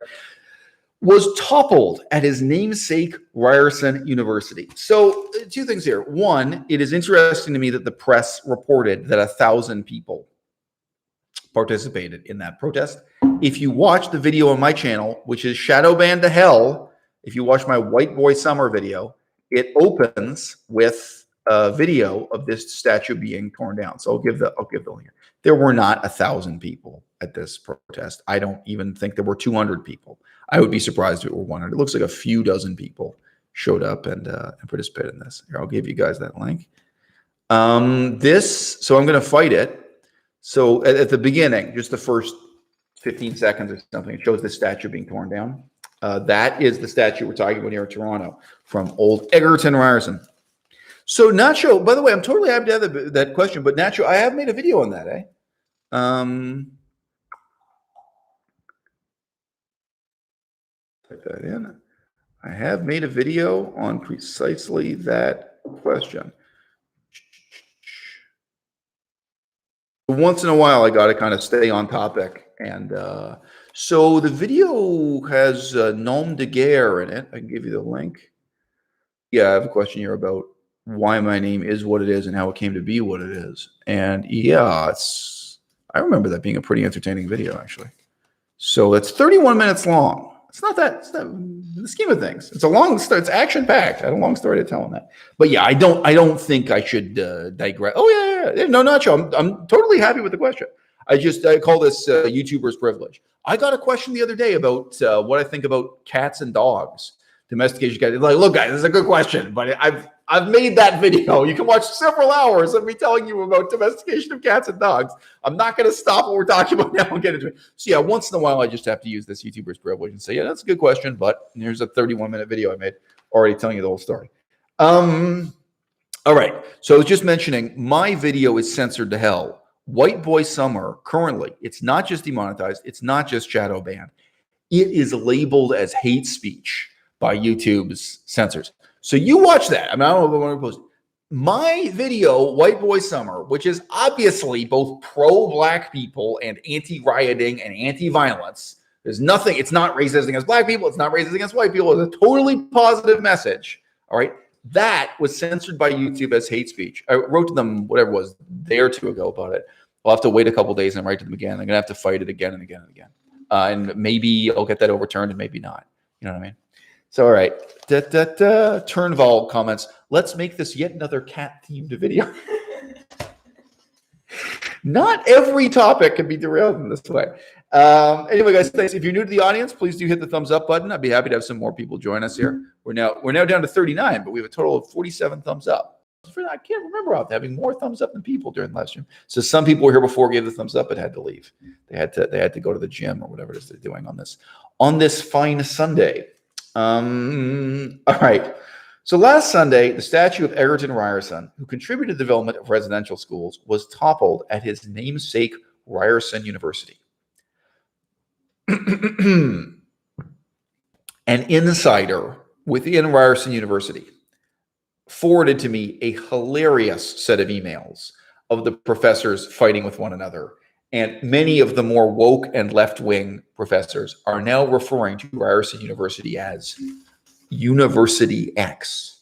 Speaker 1: was toppled at his namesake Ryerson University. So two things here. One, it is interesting to me that the press reported that 1,000 people participated in that protest. If you watch the video on my channel, which is Shadow Banned to Hell, if you watch my White Boy Summer video, it opens with a video of this statue being torn down. So I'll give the link. There were not 1,000 people at this protest. I don't even think there were 200 people. I would be surprised if it were 100. It looks like a few dozen people showed up and participated in this. Here, I'll give you guys that link. So I'm going to fight it. So at the beginning, just the first 15 seconds or something, it shows the statue being torn down. That is the statue we're talking about here in Toronto from old Egerton Ryerson. So Nacho, by the way, I'm totally happy to have that question, but Nacho, I have made a video on that, eh? Type that in. I have made a video on precisely that question. Once in a while, I got to kind of stay on topic. And so the video has nom de guerre in it. I can give you the link. Yeah, I have a question here about why my name is what it is and how it came to be what it is. And yeah, I remember that being a pretty entertaining video, actually. So it's 31 minutes long. It's not in the scheme of things. It's a long story. It's action packed. I had a long story to tell on that. But yeah, I don't think I should digress. Oh yeah. No, Nacho, I'm totally happy with the question. I call this YouTuber's privilege. I got a question the other day about what I think about cats and dogs. Domestication cats. Like, look, guys, this is a good question, but I've made that video. You can watch several hours of me telling you about domestication of cats and dogs. I'm not going to stop what we're talking about now and get into it. So yeah, once in a while, I just have to use this YouTuber's privilege and say, yeah, that's a good question, but here's a 31-minute video I made already telling you the whole story. All right. So I was just mentioning my video is censored to hell. White Boy Summer, currently, it's not just demonetized. It's not just shadow banned. It is labeled as hate speech by YouTube's censors. So you watch that. I mean, I don't know if I want to post my video, White Boy Summer, which is obviously both pro-black people and anti-rioting and anti-violence. There's nothing. It's not racist against black people. It's not racist against white people. It's a totally positive message. All right. That was censored by YouTube as hate speech. I wrote to them, whatever it was, a day or two ago about it. I'll have to wait a couple of days and write to them again. I'm going to have to fight it again and again and again. And maybe I'll get that overturned and maybe not. You know what I mean? So, all right. Turnval comments. Let's make this yet another cat-themed video. Not every topic can be derailed in this way. Anyway, guys, thanks. If you're new to the audience, please do hit the thumbs up button. I'd be happy to have some more people join us here. We're now down to 39, but we have a total of 47 thumbs up. I can't remember having more thumbs up than people during the live stream. So some people were here before, gave the thumbs up, but had to leave. They had to go to the gym or whatever it is they're doing on this fine Sunday. All right. So last Sunday, the statue of Egerton Ryerson, who contributed to the development of residential schools, was toppled at his namesake Ryerson University. An insider within Ryerson University forwarded to me a hilarious set of emails of the professors fighting with one another. And many of the more woke and left-wing professors are now referring to Ryerson University as University X.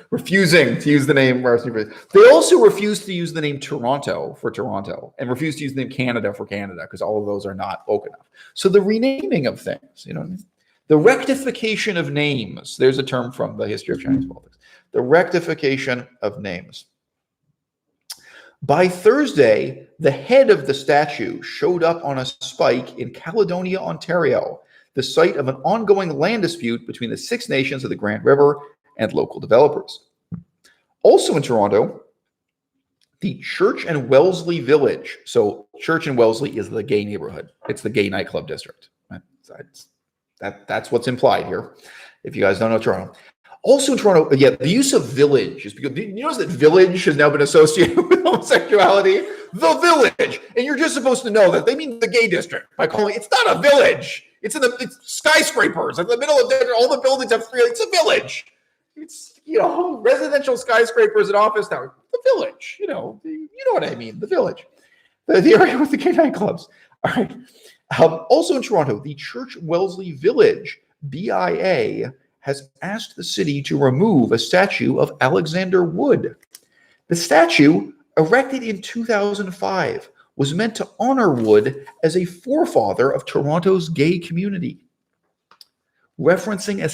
Speaker 1: Refusing to use the name Ryerson University. They also refused to use the name Toronto for Toronto and refused to use the name Canada for Canada because all of those are not woke enough. So the renaming of things, you know what I mean? The rectification of names. There's a term from the history of Chinese politics. The rectification of names. By Thursday, the head of the statue showed up on a spike in Caledonia, Ontario, the site of an ongoing land dispute between the Six Nations of the Grand River and local developers. Also in Toronto, the Church and Wellesley Village. So Church and Wellesley is the gay neighborhood. It's the gay nightclub district. Right? That's what's implied here, if you guys don't know Toronto. Also in Toronto, yeah, the use of village is because you notice that village has now been associated with homosexuality. The village, and you're just supposed to know that they mean the gay district by calling it's not a village. It's skyscrapers. In the middle of all the buildings have three. It's a village. It's residential skyscrapers and office towers. The village. You know what I mean. The village, the area with the gay nightclubs. All right. Also in Toronto, the Church Wellesley Village BIA has asked the city to remove a statue of Alexander Wood. The statue, erected in 2005, was meant to honor Wood as a forefather of Toronto's gay community, referencing a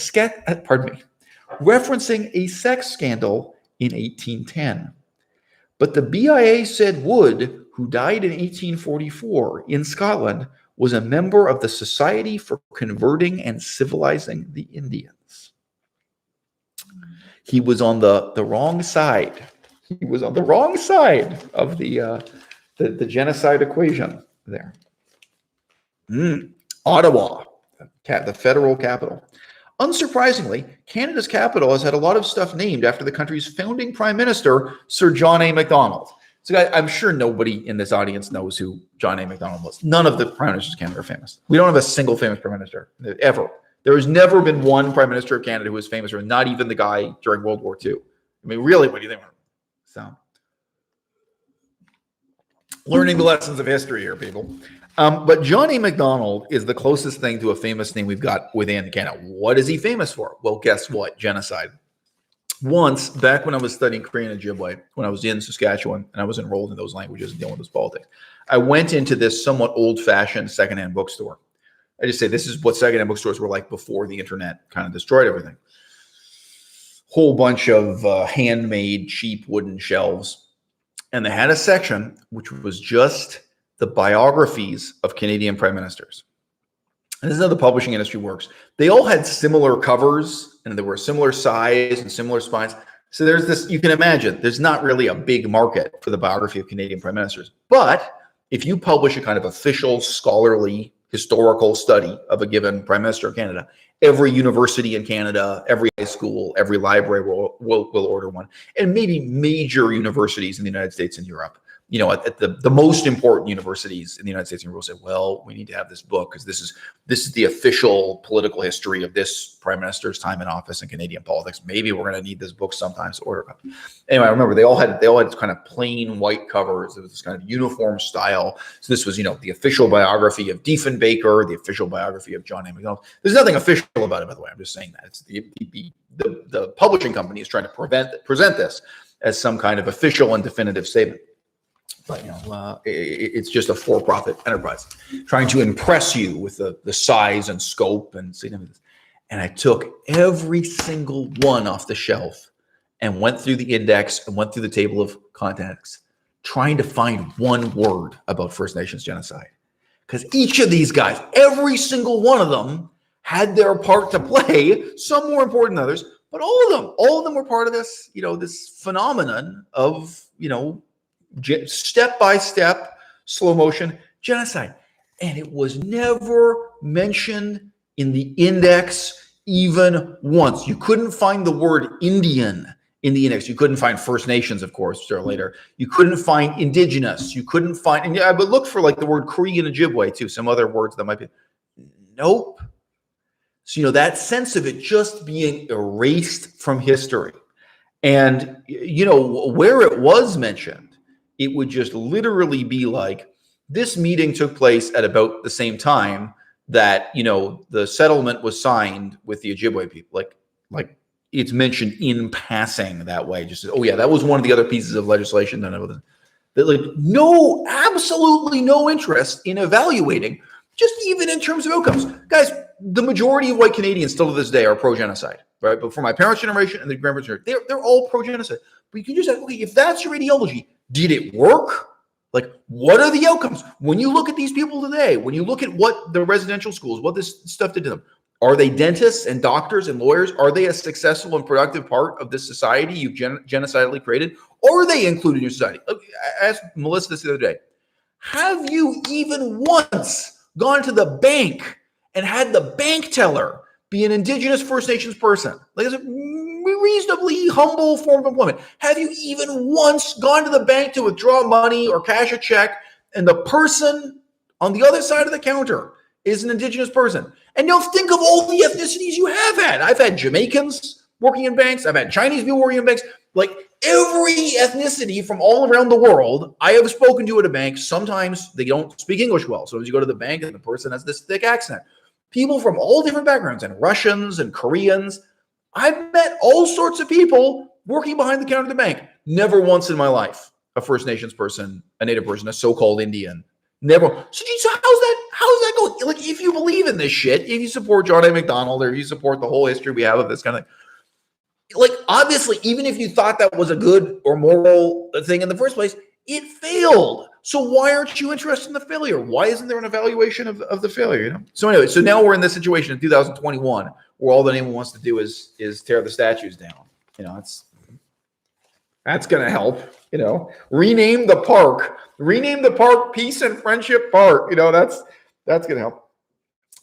Speaker 1: sex scandal in 1810. But the BIA said Wood, who died in 1844 in Scotland, was a member of the Society for Converting and Civilizing the Indians. He was on the wrong side. He was on the wrong side of the genocide equation there. Ottawa, the federal capital. Unsurprisingly, Canada's capital has had a lot of stuff named after the country's founding prime minister, Sir John A. Macdonald. So I'm sure nobody in this audience knows who John A. Macdonald was. None of the prime ministers of Canada are famous. We don't have a single famous prime minister, ever. There has never been one prime minister of Canada who was famous, or not even the guy during World War II. I mean, really, what do you think? So, learning the lessons of history here, people. But John A. Macdonald is the closest thing to a famous name we've got within Canada. What is he famous for? Well, guess what? Genocide. Once, back when I was studying Korean and Ojibwe, when I was in Saskatchewan, and I was enrolled in those languages and dealing with those politics, I went into this somewhat old-fashioned secondhand bookstore. I just say this is what secondhand bookstores were like before the internet kind of destroyed everything. Whole bunch of handmade, cheap wooden shelves. And they had a section which was just the biographies of Canadian prime ministers. And this is how the publishing industry works. They all had similar covers, and they were similar size and similar spines. So there's this, you can imagine, there's not really a big market for the biography of Canadian prime ministers. But if you publish a kind of official, scholarly, historical study of a given prime minister of Canada, every university in Canada, every high school, every library will order one. And maybe major universities in the United States and Europe, at the most important universities in the United States and Europe will say, well, we need to have this book because this is the official political history of this prime minister's time in office in Canadian politics. Maybe we're going to need this book sometimes to order a copy. Anyway, I remember they all had kind of plain white covers. It was this kind of uniform style. So this was, the official biography of Diefenbaker, the official biography of John A. Macdonald. There's nothing official about it, by the way. I'm just saying that. It's the publishing company is trying to present this as some kind of official and definitive statement. But it's just a for-profit enterprise trying to impress you with the size and scope and significance. And I took every single one off the shelf and went through the index and went through the table of contents, trying to find one word about First Nations genocide. Because each of these guys, every single one of them, had their part to play. Some more important than others, but all of them were part of this, this phenomenon of, step-by-step, slow motion genocide. And it was never mentioned in the index even once. You couldn't find the word Indian in the index. You couldn't find First Nations, of course, later. You couldn't find indigenous. You couldn't find, and I would look for like the word Cree and Ojibwe too, some other words that might be, nope. So, that sense of it just being erased from history. And, where it was mentioned, it would just literally be like, this meeting took place at about the same time that, you know, the settlement was signed with the Ojibwe people. Like it's mentioned in passing that way. Just, oh yeah, that was one of the other pieces of legislation done over that, like, no, absolutely no interest in evaluating, just even in terms of outcomes. Guys, the majority of white Canadians still to this day are pro-genocide, right? But for my parents' generation and the grandparents' generation, they're all pro-genocide. But you can just say, okay, if that's your ideology, did it work? Like, what are the outcomes? When you look at these people today, when you look at what the residential schools, what this stuff did to them, are they dentists and doctors and lawyers? Are they a successful and productive part of this society you've genocidally created? Or are they included in your society? I asked Melissa this the other day. Have you even once gone to the bank and had the bank teller be an Indigenous First Nations person? Like, it's a reasonably humble form of employment. Have you even once gone to the bank to withdraw money or cash a check, and the person on the other side of the counter is an Indigenous person? And now think of all the ethnicities you have had. I've had Jamaicans working in banks. I've had Chinese people working in banks. Like, every ethnicity from all around the world I have spoken to at a bank. Sometimes they don't speak English well. So as you go to the bank and the person has this thick accent. People from all different backgrounds, and Russians and Koreans. I've met all sorts of people working behind the counter at the bank. Never once in my life a First Nations person, a Native person, a so-called Indian. Never. So how's that going? Like, if you believe in this shit, if you support John A. Macdonald, or if you support the whole history we have of this kind of thing, like, obviously, even if you thought that was a good or moral thing in the first place, it failed. So why aren't you interested in the failure? Why isn't there an evaluation of the failure? You know. So anyway, so now we're in this situation in 2021 where all that anyone wants to do is tear the statues down. You know, that's going to help. You know, rename the park Peace and Friendship Park. You know, that's going to help.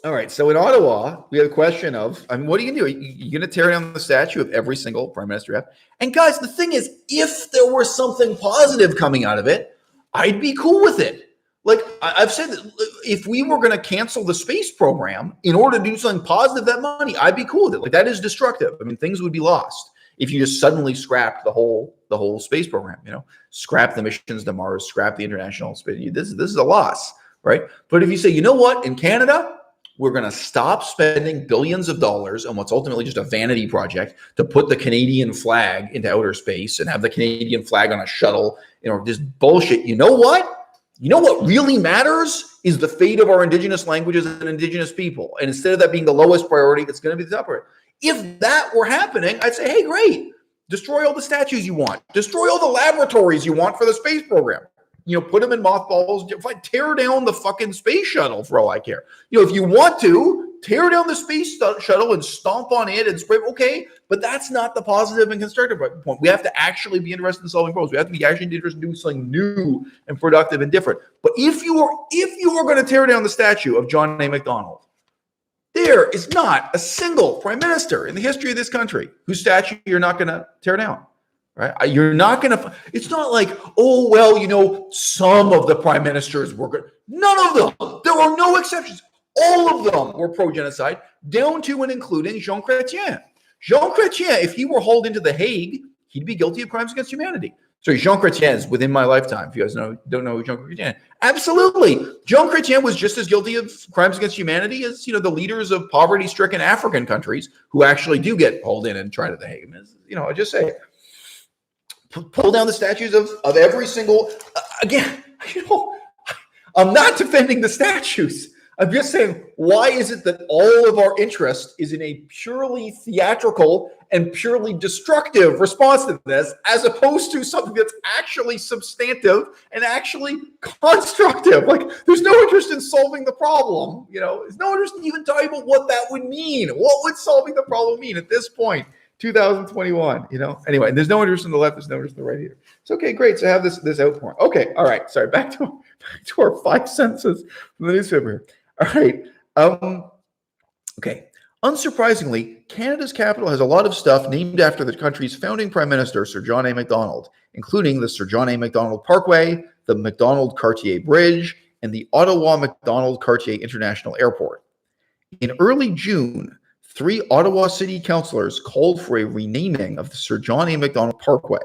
Speaker 1: All right. So in Ottawa, we have a question of, I mean, what are you going to do? Are you going to tear down the statue of every single prime minister you have? And guys, the thing is, if there were something positive coming out of it, I'd be cool with it. Like, I've said that if we were going to cancel the space program in order to do something positive, that money, I'd be cool with it. Like, that is destructive. I mean, things would be lost if you just suddenly scrapped the whole space program. You know, scrap the missions to Mars, scrap the international space. This is a loss, right? But if you say, you know what, in Canada, we're going to stop spending billions of dollars on what's ultimately just a vanity project to put the Canadian flag into outer space and have the Canadian flag on a shuttle, you know, this bullshit. You know what? You know what really matters is the fate of our Indigenous languages and Indigenous people. And instead of that being the lowest priority, it's going to be the top priority. If that were happening, I'd say, hey, great. Destroy all the statues you want. Destroy all the laboratories you want for the space program. You know, put them in mothballs. Tear down the fucking space shuttle for all I care. You know, if you want to, tear down the space shuttle and stomp on it and spray. Okay, but that's not the positive and constructive point. We have to actually be interested in solving problems. We have to be actually interested in doing something new and productive and different. But if you are going to tear down the statue of John A. Macdonald, there is not a single prime minister in the history of this country whose statue you're not going to tear down. Right? You're not going to, it's not like, oh, well, you know, some of the prime ministers were good. None of them. There are no exceptions. All of them were pro-genocide, down to and including Jean Chrétien. Jean Chrétien, if he were hauled into The Hague, he'd be guilty of crimes against humanity. So Jean Chrétien is within my lifetime. If you guys don't know who Jean Chrétien is. Absolutely. Jean Chrétien was just as guilty of crimes against humanity as, you know, the leaders of poverty-stricken African countries who actually do get hauled in and tried at The Hague. You know, I just say, pull down the statues of every single, again, you know, I'm not defending the statues. I'm just saying, why is it that all of our interest is in a purely theatrical and purely destructive response to this, as opposed to something that's actually substantive and actually constructive? Like, there's no interest in solving the problem. You know, there's no interest in even talking about what that would mean. What would solving the problem mean at this point? 2021, you know. Anyway, and there's no interest in the left, there's no interest in the right either. It's okay, great. So have this outpouring. Okay, all right. Sorry, back to our 5 sentences from the newspaper here. All right. Okay. Unsurprisingly, Canada's capital has a lot of stuff named after the country's founding prime minister, Sir John A. Macdonald, including the Sir John A. Macdonald Parkway, the Macdonald-Cartier Bridge, and the Ottawa Macdonald-Cartier International Airport. In early June, 3 Ottawa city councillors called for a renaming of the Sir John A. Macdonald Parkway.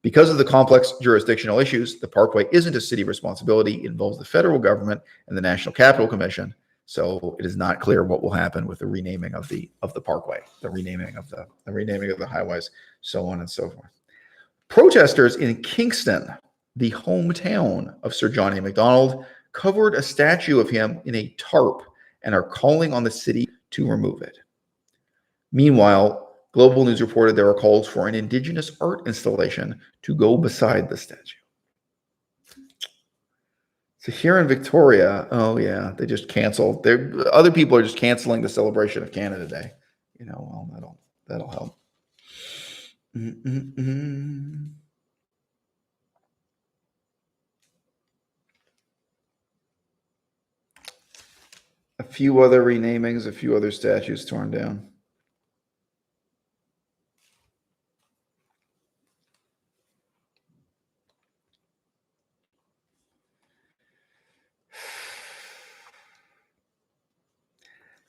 Speaker 1: Because of the complex jurisdictional issues, the parkway isn't a city responsibility. It involves the federal government and the National Capital Commission. So it is not clear what will happen with the renaming of the parkway, the renaming of the highways, so on and so forth. Protesters in Kingston, the hometown of Sir John A. Macdonald, covered a statue of him in a tarp and are calling on the city to remove it. Meanwhile, Global News reported there are calls for an indigenous art installation to go beside the statue. So here in Victoria, oh yeah, they just canceled. Other people are just canceling the celebration of Canada Day. Well, that'll help. A few other renamings, a few other statues torn down.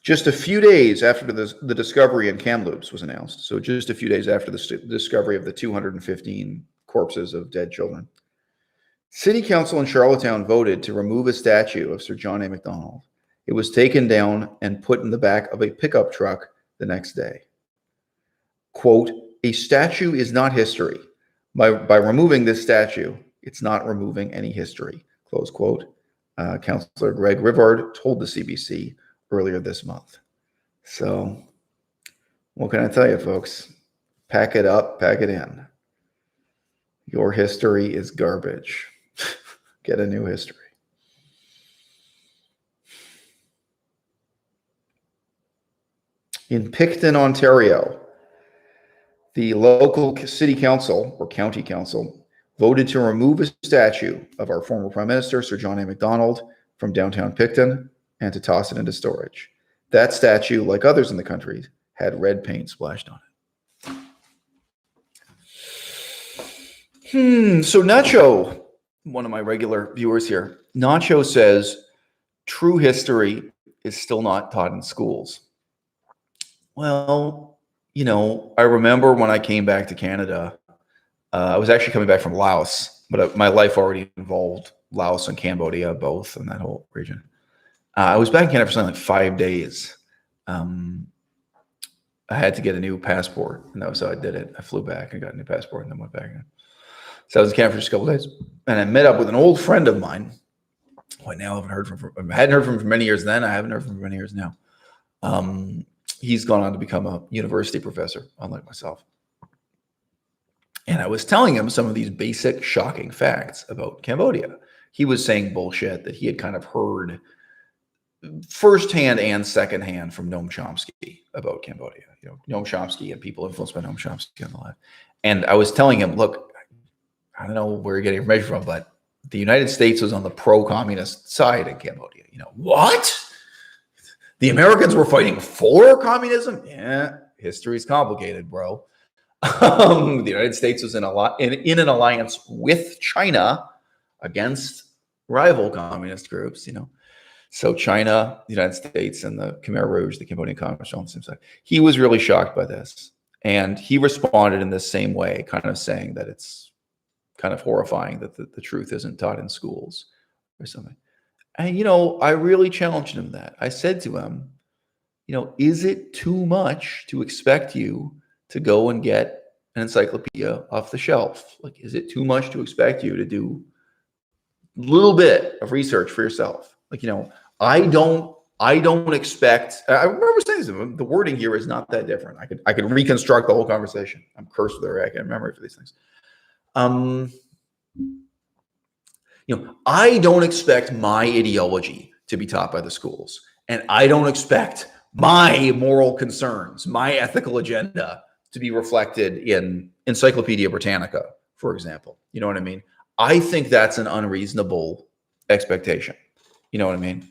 Speaker 1: Just a few days after the discovery in Kamloops was announced, so just a few days after the discovery of the 215 corpses of dead children, City Council in Charlottetown voted to remove a statue of Sir John A. Macdonald. It was taken down and put in the back of a pickup truck the next day. Quote, "A statue is not history. By removing this statue, it's not removing any history," close quote. Councillor Greg Rivard told the CBC earlier this month. So what can I tell you, folks? Pack it up, pack it in. Your history is garbage. Get a new history. In Picton, Ontario, the local city council or county council voted to remove a statue of our former prime minister, Sir John A. Macdonald, from downtown Picton and to toss it into storage. That statue, like others in the country, had red paint splashed on it. So Nacho, one of my regular viewers here, Nacho says, true history is still not taught in schools. Well, I remember when I came back to Canada, I was actually coming back from Laos, but my life already involved Laos and Cambodia, both in that whole region. I was back in Canada for something like 5 days. I had to get a new passport, and that was how I did it. I flew back and got a new passport and then went back again. So I was in Canada for just a couple of days, and I met up with an old friend of mine, who I now haven't heard from. I hadn't heard from him for many years then. I haven't heard from him for many years now. He's gone on to become a university professor, unlike myself. And I was telling him some of these basic, shocking facts about Cambodia. He was saying bullshit that he had kind of heard firsthand and secondhand from Noam Chomsky about Cambodia. Noam Chomsky and people influenced by Noam Chomsky on the left. And I was telling him, look, I don't know where you're getting information from, but the United States was on the pro-communist side in Cambodia. What? The Americans were fighting for communism? Yeah, history's complicated, bro. The United States was in an alliance with China against rival communist groups, So China, the United States, and the Khmer Rouge, the Cambodian communists, on the same side. He was really shocked by this. And he responded in the same way, kind of saying that it's kind of horrifying that the truth isn't taught in schools or something. And, I really challenged him that. I said to him, is it too much to expect you to go and get an encyclopedia off the shelf? Like, is it too much to expect you to do a little bit of research for yourself? Like, I don't expect, I remember saying to him, the wording here is not that different. I could reconstruct the whole conversation. I'm cursed with a racket memory for these things. I don't expect my ideology to be taught by the schools. And I don't expect my moral concerns, my ethical agenda to be reflected in Encyclopedia Britannica, for example. You know what I mean? I think that's an unreasonable expectation. You know what I mean?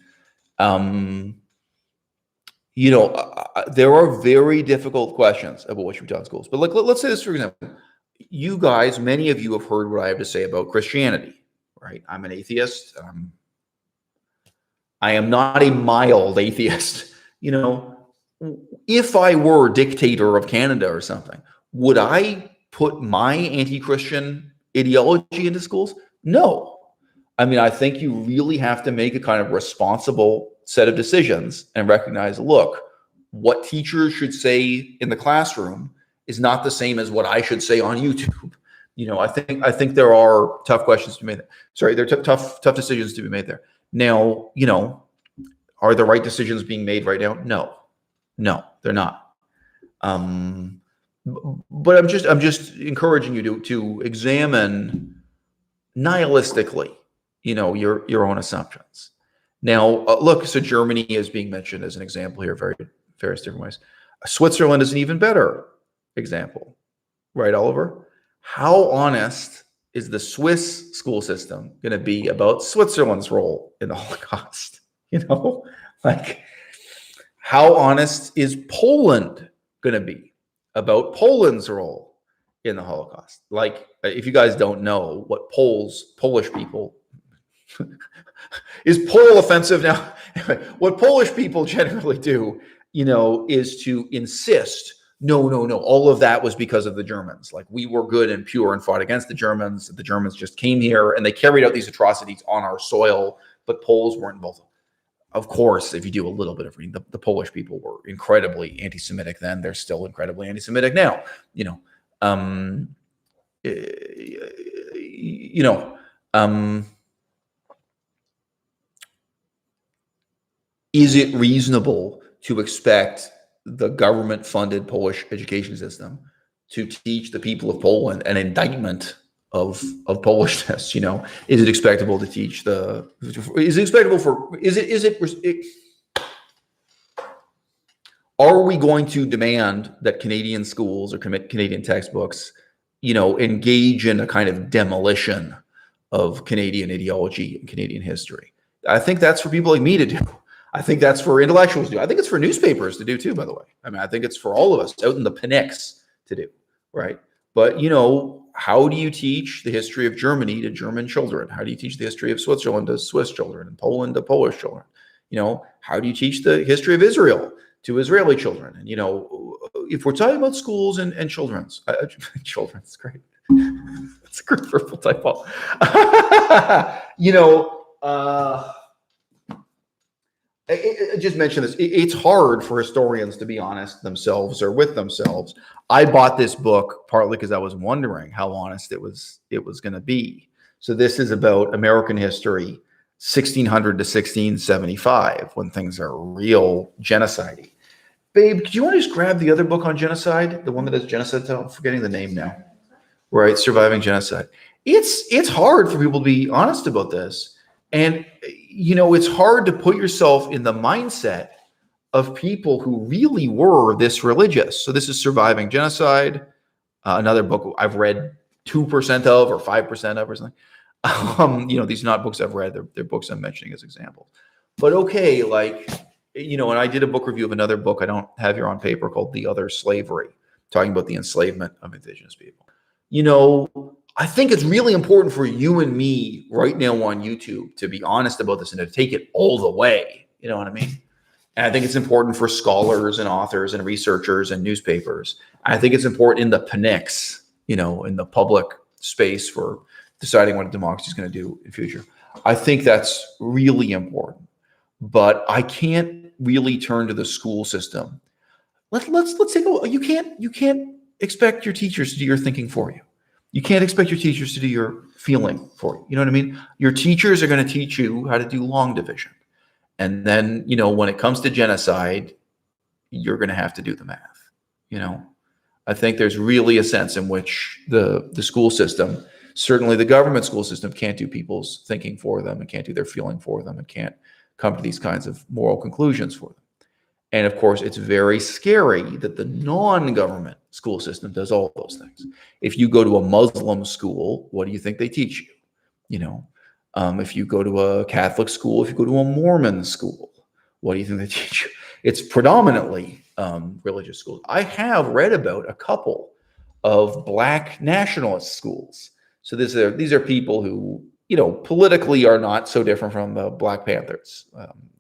Speaker 1: There are very difficult questions about what should be taught in schools. But let's say this, for example. You guys, many of you have heard what I have to say about Christianity, right? I'm an atheist. I am not a mild atheist. If I were dictator of Canada or something, would I put my anti-Christian ideology into schools? No. I think you really have to make a kind of responsible set of decisions and recognize, look, what teachers should say in the classroom is not the same as what I should say on YouTube. I think there are tough questions to be made there. Sorry, there are tough decisions to be made there. Now, are the right decisions being made right now? No, they're not. But I'm just encouraging you to examine nihilistically, your own assumptions. Now, look, so Germany is being mentioned as an example here, various different ways. Switzerland is an even better example, right, Oliver? How honest is the Swiss school system going to be about Switzerland's role in the Holocaust? Like, how honest is Poland going to be about Poland's role in the Holocaust? Like, if you guys don't know what Polish people, is Pole offensive now? What Polish people generally do, is to insist, no, all of that was because of the Germans. Like, we were good and pure and fought against the Germans. The Germans just came here and they carried out these atrocities on our soil, but Poles weren't involved. Of course, if you do a little bit of reading, the Polish people were incredibly anti-Semitic then. They're still incredibly anti-Semitic now. Is it reasonable to expect the government-funded Polish education system to teach the people of Poland an indictment of Polishness? Is it expectable to teach are we going to demand that Canadian schools or Canadian textbooks, engage in a kind of demolition of Canadian ideology and Canadian history? I think that's for people like me to do. I think that's for intellectuals to do. I think it's for newspapers to do too, by the way. I mean, I think it's for all of us out in the Pnyx to do, right? But, how do you teach the history of Germany to German children? How do you teach the history of Switzerland to Swiss children and Poland to Polish children? How do you teach the history of Israel to Israeli children? And, if we're talking about schools and children's, children's, great. It's a great purple typo. I just mentioned this. It's hard for historians to be honest themselves or with themselves. I bought this book partly because I was wondering how honest it was going to be. So this is about American history, 1600 to 1675, when things are real genocide-y. Babe, do you want to just grab the other book on genocide? The one that has genocide? I'm forgetting the name now. Right, Surviving Genocide. It's hard for people to be honest about this. And, it's hard to put yourself in the mindset of people who really were this religious. So this is Surviving Genocide, another book I've read 2% of or 5% of or something. These are not books I've read. They're books I'm mentioning as examples. But okay, and I did a book review of another book I don't have here on paper called The Other Slavery, talking about the enslavement of indigenous people. I think it's really important for you and me right now on YouTube to be honest about this and to take it all the way. You know what I mean? And I think it's important for scholars and authors and researchers and newspapers. I think it's important in the Pnyx, in the public space for deciding what a democracy is going to do in future. I think that's really important. But I can't really turn to the school system. Let's take a. You can't expect your teachers to do your thinking for you. You can't expect your teachers to do your feeling for you. You know what I mean? Your teachers are going to teach you how to do long division. And then, when it comes to genocide, you're going to have to do the math. I think there's really a sense in which the school system, certainly the government school system, can't do people's thinking for them and can't do their feeling for them and can't come to these kinds of moral conclusions for them. And of course, it's very scary that the non-government school system does all those things. If you go to a Muslim school, what do you think they teach you? If you go to a Catholic school, if you go to a Mormon school, what do you think they teach you? It's predominantly religious schools. I have read about a couple of Black nationalist schools. So these are people who, politically are not so different from the Black Panthers.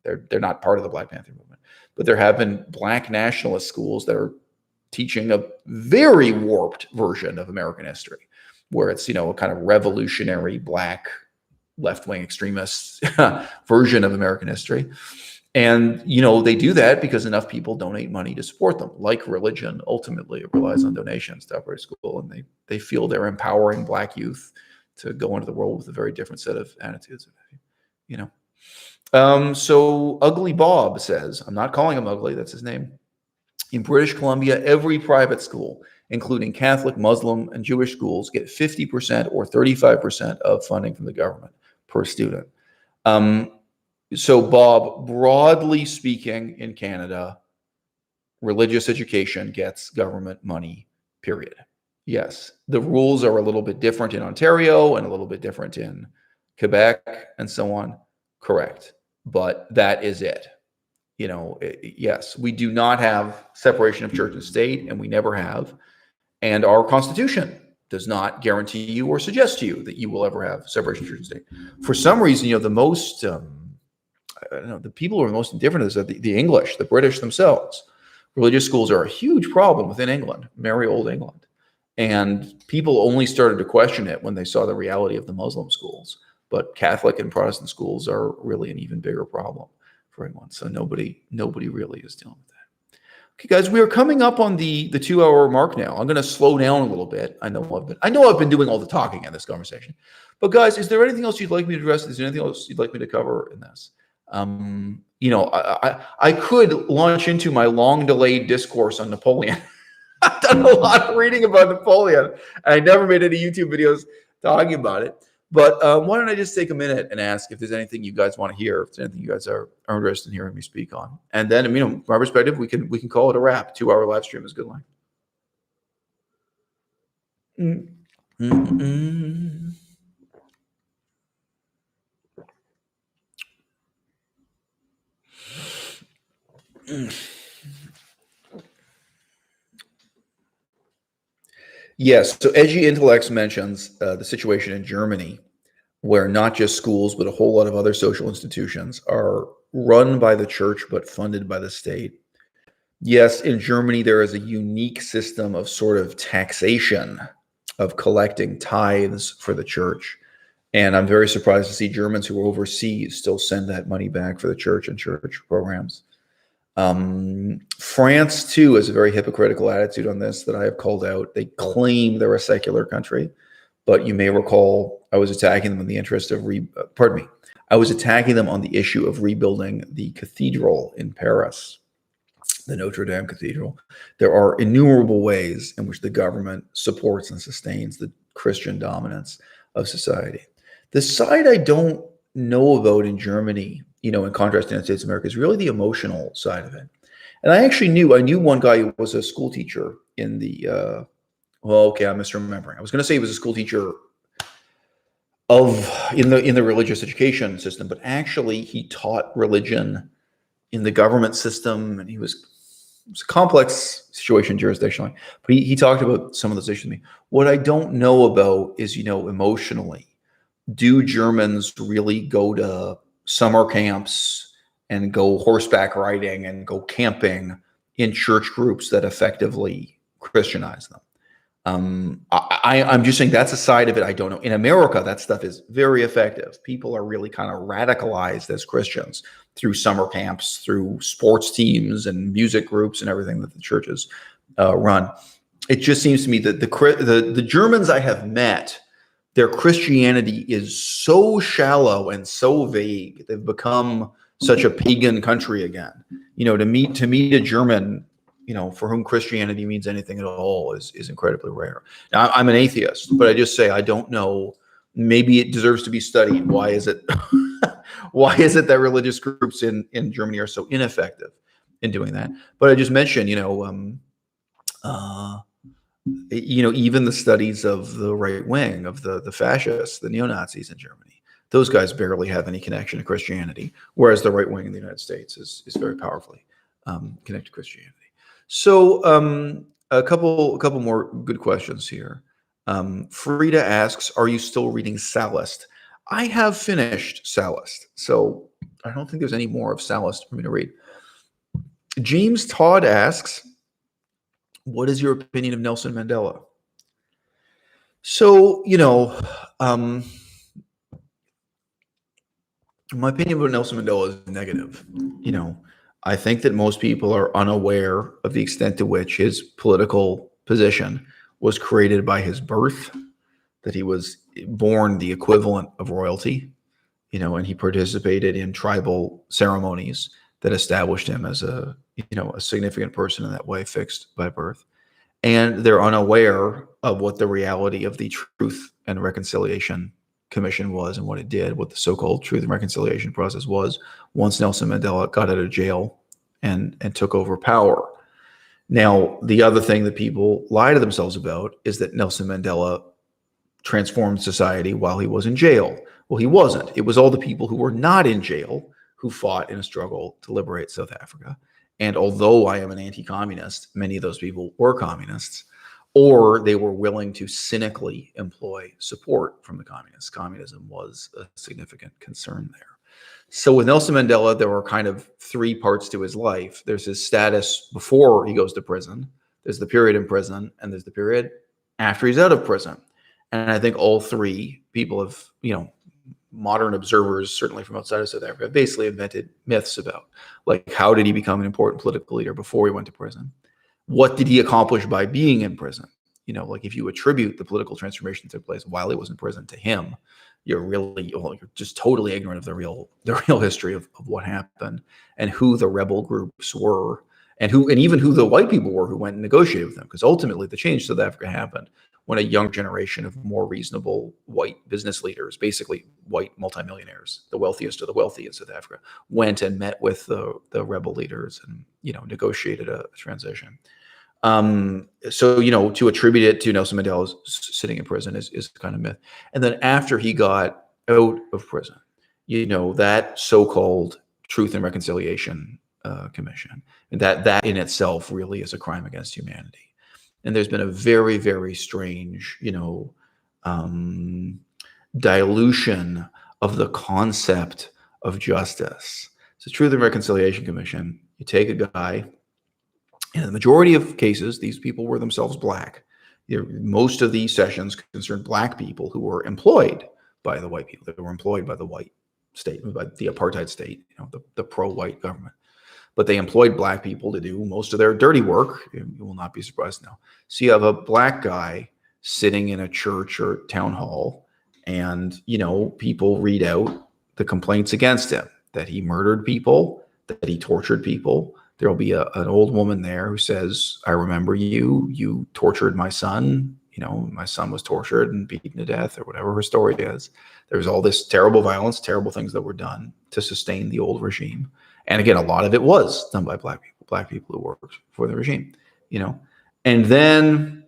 Speaker 1: They're not part of the Black Panther movement. But there have been Black nationalist schools that are teaching a very warped version of American history, where it's, a kind of revolutionary Black left-wing extremist version of American history. And, they do that because enough people donate money to support them. Like religion, ultimately, it relies on donations to operate school. And they feel they're empowering Black youth to go into the world with a very different set of attitudes. So Ugly Bob says, I'm not calling him ugly, that's his name. In British Columbia, every private school, including Catholic, Muslim, and Jewish schools, get 50% or 35% of funding from the government per student. So, Bob, broadly speaking, in Canada, religious education gets government money, period. Yes, the rules are a little bit different in Ontario and a little bit different in Quebec and so on. Correct. But that is it. Yes, we do not have separation of church and state, and we never have. And our Constitution does not guarantee you or suggest to you that you will ever have separation of church and state. For some reason, the most, the people who are most indifferent to this are the English, the British themselves. Religious schools are a huge problem within England, merry old England. And people only started to question it when they saw the reality of the Muslim schools. But Catholic and Protestant schools are really an even bigger problem for everyone. So nobody really is dealing with that. Okay, guys, we are coming up on the 2-hour mark now. I'm going to slow down a little bit. I know I've been doing all the talking in this conversation. But guys, is there anything else you'd like me to address? Is there anything else you'd like me to cover in this? I could launch into my long-delayed discourse on Napoleon. I've done a lot of reading about Napoleon. I never made any YouTube videos talking about it. But why don't I just take a minute and ask if there's anything you guys want to hear, if there's anything you guys are interested in hearing me speak on. And then, from my perspective, we can call it a wrap. 2-hour live stream is good line. Yes, so Edgy Intellects mentions the situation in Germany, where not just schools, but a whole lot of other social institutions are run by the church, but funded by the state. Yes, in Germany, there is a unique system of sort of taxation of collecting tithes for the church. And I'm very surprised to see Germans who are overseas still send that money back for the church and church programs. France, too, has a very hypocritical attitude on this that I have called out. They claim they're a secular country, but you may recall I was attacking them in the interest of I was attacking them on the issue of rebuilding the cathedral in Paris, the Notre Dame Cathedral. There are innumerable ways in which the government supports and sustains the Christian dominance of society. The side I don't know about in Germany, in contrast to the United States of America, is really the emotional side of it. And I knew one guy who was a school teacher in the, I'm misremembering. I was going to say he was a school teacher in the religious education system, but actually he taught religion in the government system, and it was a complex situation jurisdictionally. But he talked about some of those issues to me. What I don't know about is, emotionally, do Germans really go to summer camps and go horseback riding and go camping in church groups that effectively Christianize them? I'm just saying that's a side of it I don't know. In America, that stuff is very effective. People are really kind of radicalized as Christians through summer camps, through sports teams and music groups and everything that the churches run. It just seems to me that the Germans I have met, their Christianity is so shallow and so vague. They've become such a pagan country again. To meet a German, for whom Christianity means anything at all is incredibly rare. Now, I'm an atheist, but I just say I don't know. Maybe it deserves to be studied. Why is it? Why is it that religious groups in Germany are so ineffective in doing that? But I just mentioned, even the studies of the right wing, of the fascists, the neo-Nazis in Germany, those guys barely have any connection to Christianity, whereas the right wing in the United States is very powerfully connected to Christianity. So a couple more good questions here. Frida asks, are you still reading Sallust? I have finished Sallust, so I don't think there's any more of Sallust for me to read. James Todd asks, what is your opinion of Nelson Mandela? So, My opinion about Nelson Mandela is negative. I think that most people are unaware of the extent to which his political position was created by his birth, that he was born the equivalent of royalty, and he participated in tribal ceremonies that established him as a significant person in that way, fixed by birth. And they're unaware of what the reality of the Truth and Reconciliation Commission was and what it did, what the so-called Truth and Reconciliation process was once Nelson Mandela got out of jail and took over power. Now, the other thing that people lie to themselves about is that Nelson Mandela transformed society while he was in jail. Well, he wasn't. It was all the people who were not in jail who fought in a struggle to liberate South Africa. And although I am an anti-communist, many of those people were communists, or they were willing to cynically employ support from the communists. Communism was a significant concern there. So with Nelson Mandela, there were kind of three parts to his life. There's his status before he goes to prison. There's the period in prison, and there's the period after he's out of prison. And I think all three people have, modern observers, certainly from outside of South Africa, basically invented myths about, like, how did he become an important political leader before he went to prison? What did he accomplish by being in prison? Like, if you attribute the political transformation that took place while he was in prison to him, you're just totally ignorant of the real history of what happened and who the rebel groups were and even who the white people were who went and negotiated with them. Because ultimately the change in South Africa happened when a young generation of more reasonable white business leaders, basically white multimillionaires, the wealthiest of the wealthy in South Africa, went and met with the rebel leaders and negotiated a transition. So to attribute it to Nelson Mandela sitting in prison is kind of myth. And then after he got out of prison, that so-called Truth and Reconciliation Commission, and that in itself really is a crime against humanity. And there's been a very, very strange, dilution of the concept of justice. So Truth and Reconciliation Commission, you take a guy, in the majority of cases, these people were themselves black. Most of these sessions concerned black people who were employed by the white people. They were employed by the white state, by the apartheid state, the pro-white government. But they employed black people to do most of their dirty work. You will not be surprised now. So you have a black guy sitting in a church or town hall, and people read out the complaints against him, that he murdered people, that he tortured people. There'll be an old woman there who says, "I remember you tortured my son. My son was tortured and beaten to death," or whatever her story is. There's all this terrible violence, terrible things that were done to sustain the old regime. And again, a lot of it was done by black people who worked for the regime, And then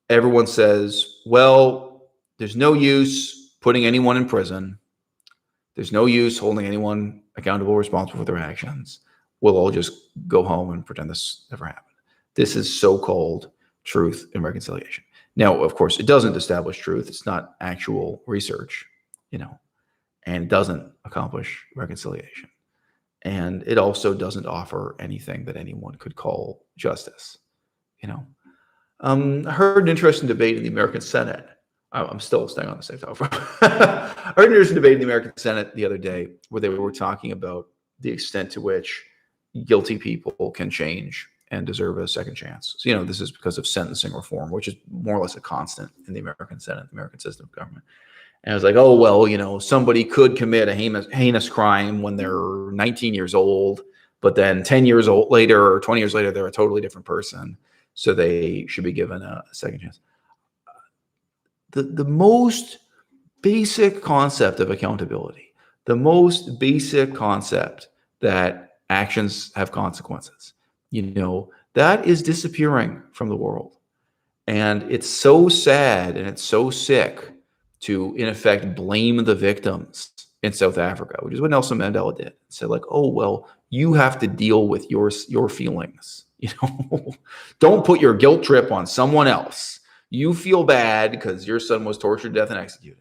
Speaker 1: everyone says, well, there's no use putting anyone in prison. There's no use holding anyone accountable, responsible for their actions. We'll all just go home and pretend this never happened. This is so-called Truth and Reconciliation. Now, of course, it doesn't establish truth. It's not actual research, and doesn't accomplish reconciliation. And it also doesn't offer anything that anyone could call justice. I heard an interesting debate in the American Senate. I'm still staying on the same topic. I heard an interesting debate in the American Senate the other day where they were talking about the extent to which guilty people can change and deserve a second chance. So, this is because of sentencing reform, which is more or less a constant in the American Senate, the American system of government. And I was like, oh, well, somebody could commit a heinous crime when they're 19 years old, but then 10 years later or 20 years later, they're a totally different person. So they should be given a second chance. The most basic concept of accountability, the most basic concept that actions have consequences, that is disappearing from the world. And it's so sad and it's so sick to, in effect, blame the victims in South Africa, which is what Nelson Mandela did. Said, like, oh, well, you have to deal with your feelings. Don't put your guilt trip on someone else. You feel bad because your son was tortured to death and executed.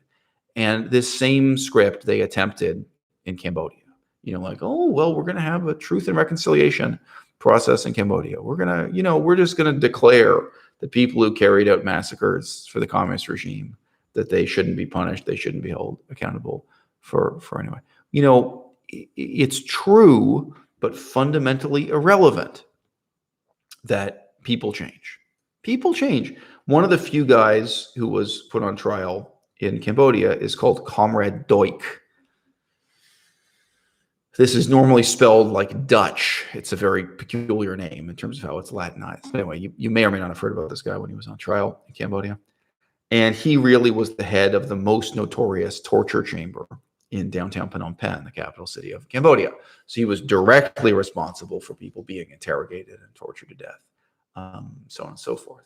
Speaker 1: And this same script they attempted in Cambodia. Like, oh, well, we're going to have a Truth and Reconciliation process in Cambodia. We're going to, we're just going to declare the people who carried out massacres for the communist regime that they shouldn't be punished. They shouldn't be held accountable for anyway. It's true, but fundamentally irrelevant that people change. People change. One of the few guys who was put on trial in Cambodia is called Comrade Doik. This is normally spelled like Dutch. It's a very peculiar name in terms of how it's Latinized. Anyway, you may or may not have heard about this guy when he was on trial in Cambodia. And he really was the head of the most notorious torture chamber in downtown Phnom Penh, the capital city of Cambodia. So he was directly responsible for people being interrogated and tortured to death, so on and so forth.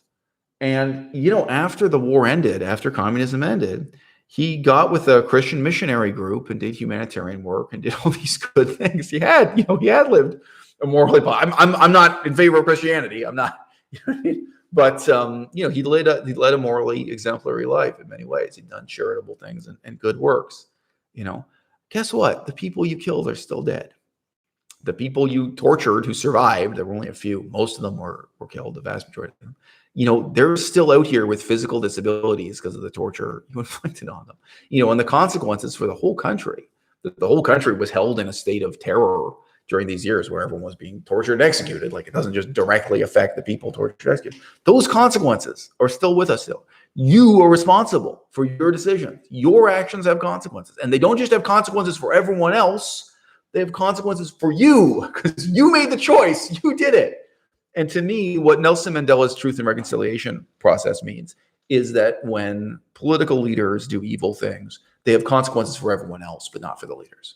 Speaker 1: And, after the war ended, after communism ended, he got with a Christian missionary group and did humanitarian work and did all these good things. He had lived a morally. I'm not in favor of Christianity. I'm not. But he led a morally exemplary life in many ways. He'd done charitable things and good works. Guess what? The people you killed are still dead. The people you tortured who survived, there were only a few. Most of them were killed. The vast majority of them. They're still out here with physical disabilities because of the torture you inflicted on them. And the consequences for the whole country. The whole country was held in a state of terror during these years where everyone was being tortured and executed. Like, it doesn't just directly affect the people tortured and executed. Those consequences are still with us still. You are responsible for your decisions. Your actions have consequences. And they don't just have consequences for everyone else. They have consequences for you because you made the choice. You did it. And to me, what Nelson Mandela's truth and reconciliation process means is that when political leaders do evil things, they have consequences for everyone else, but not for the leaders.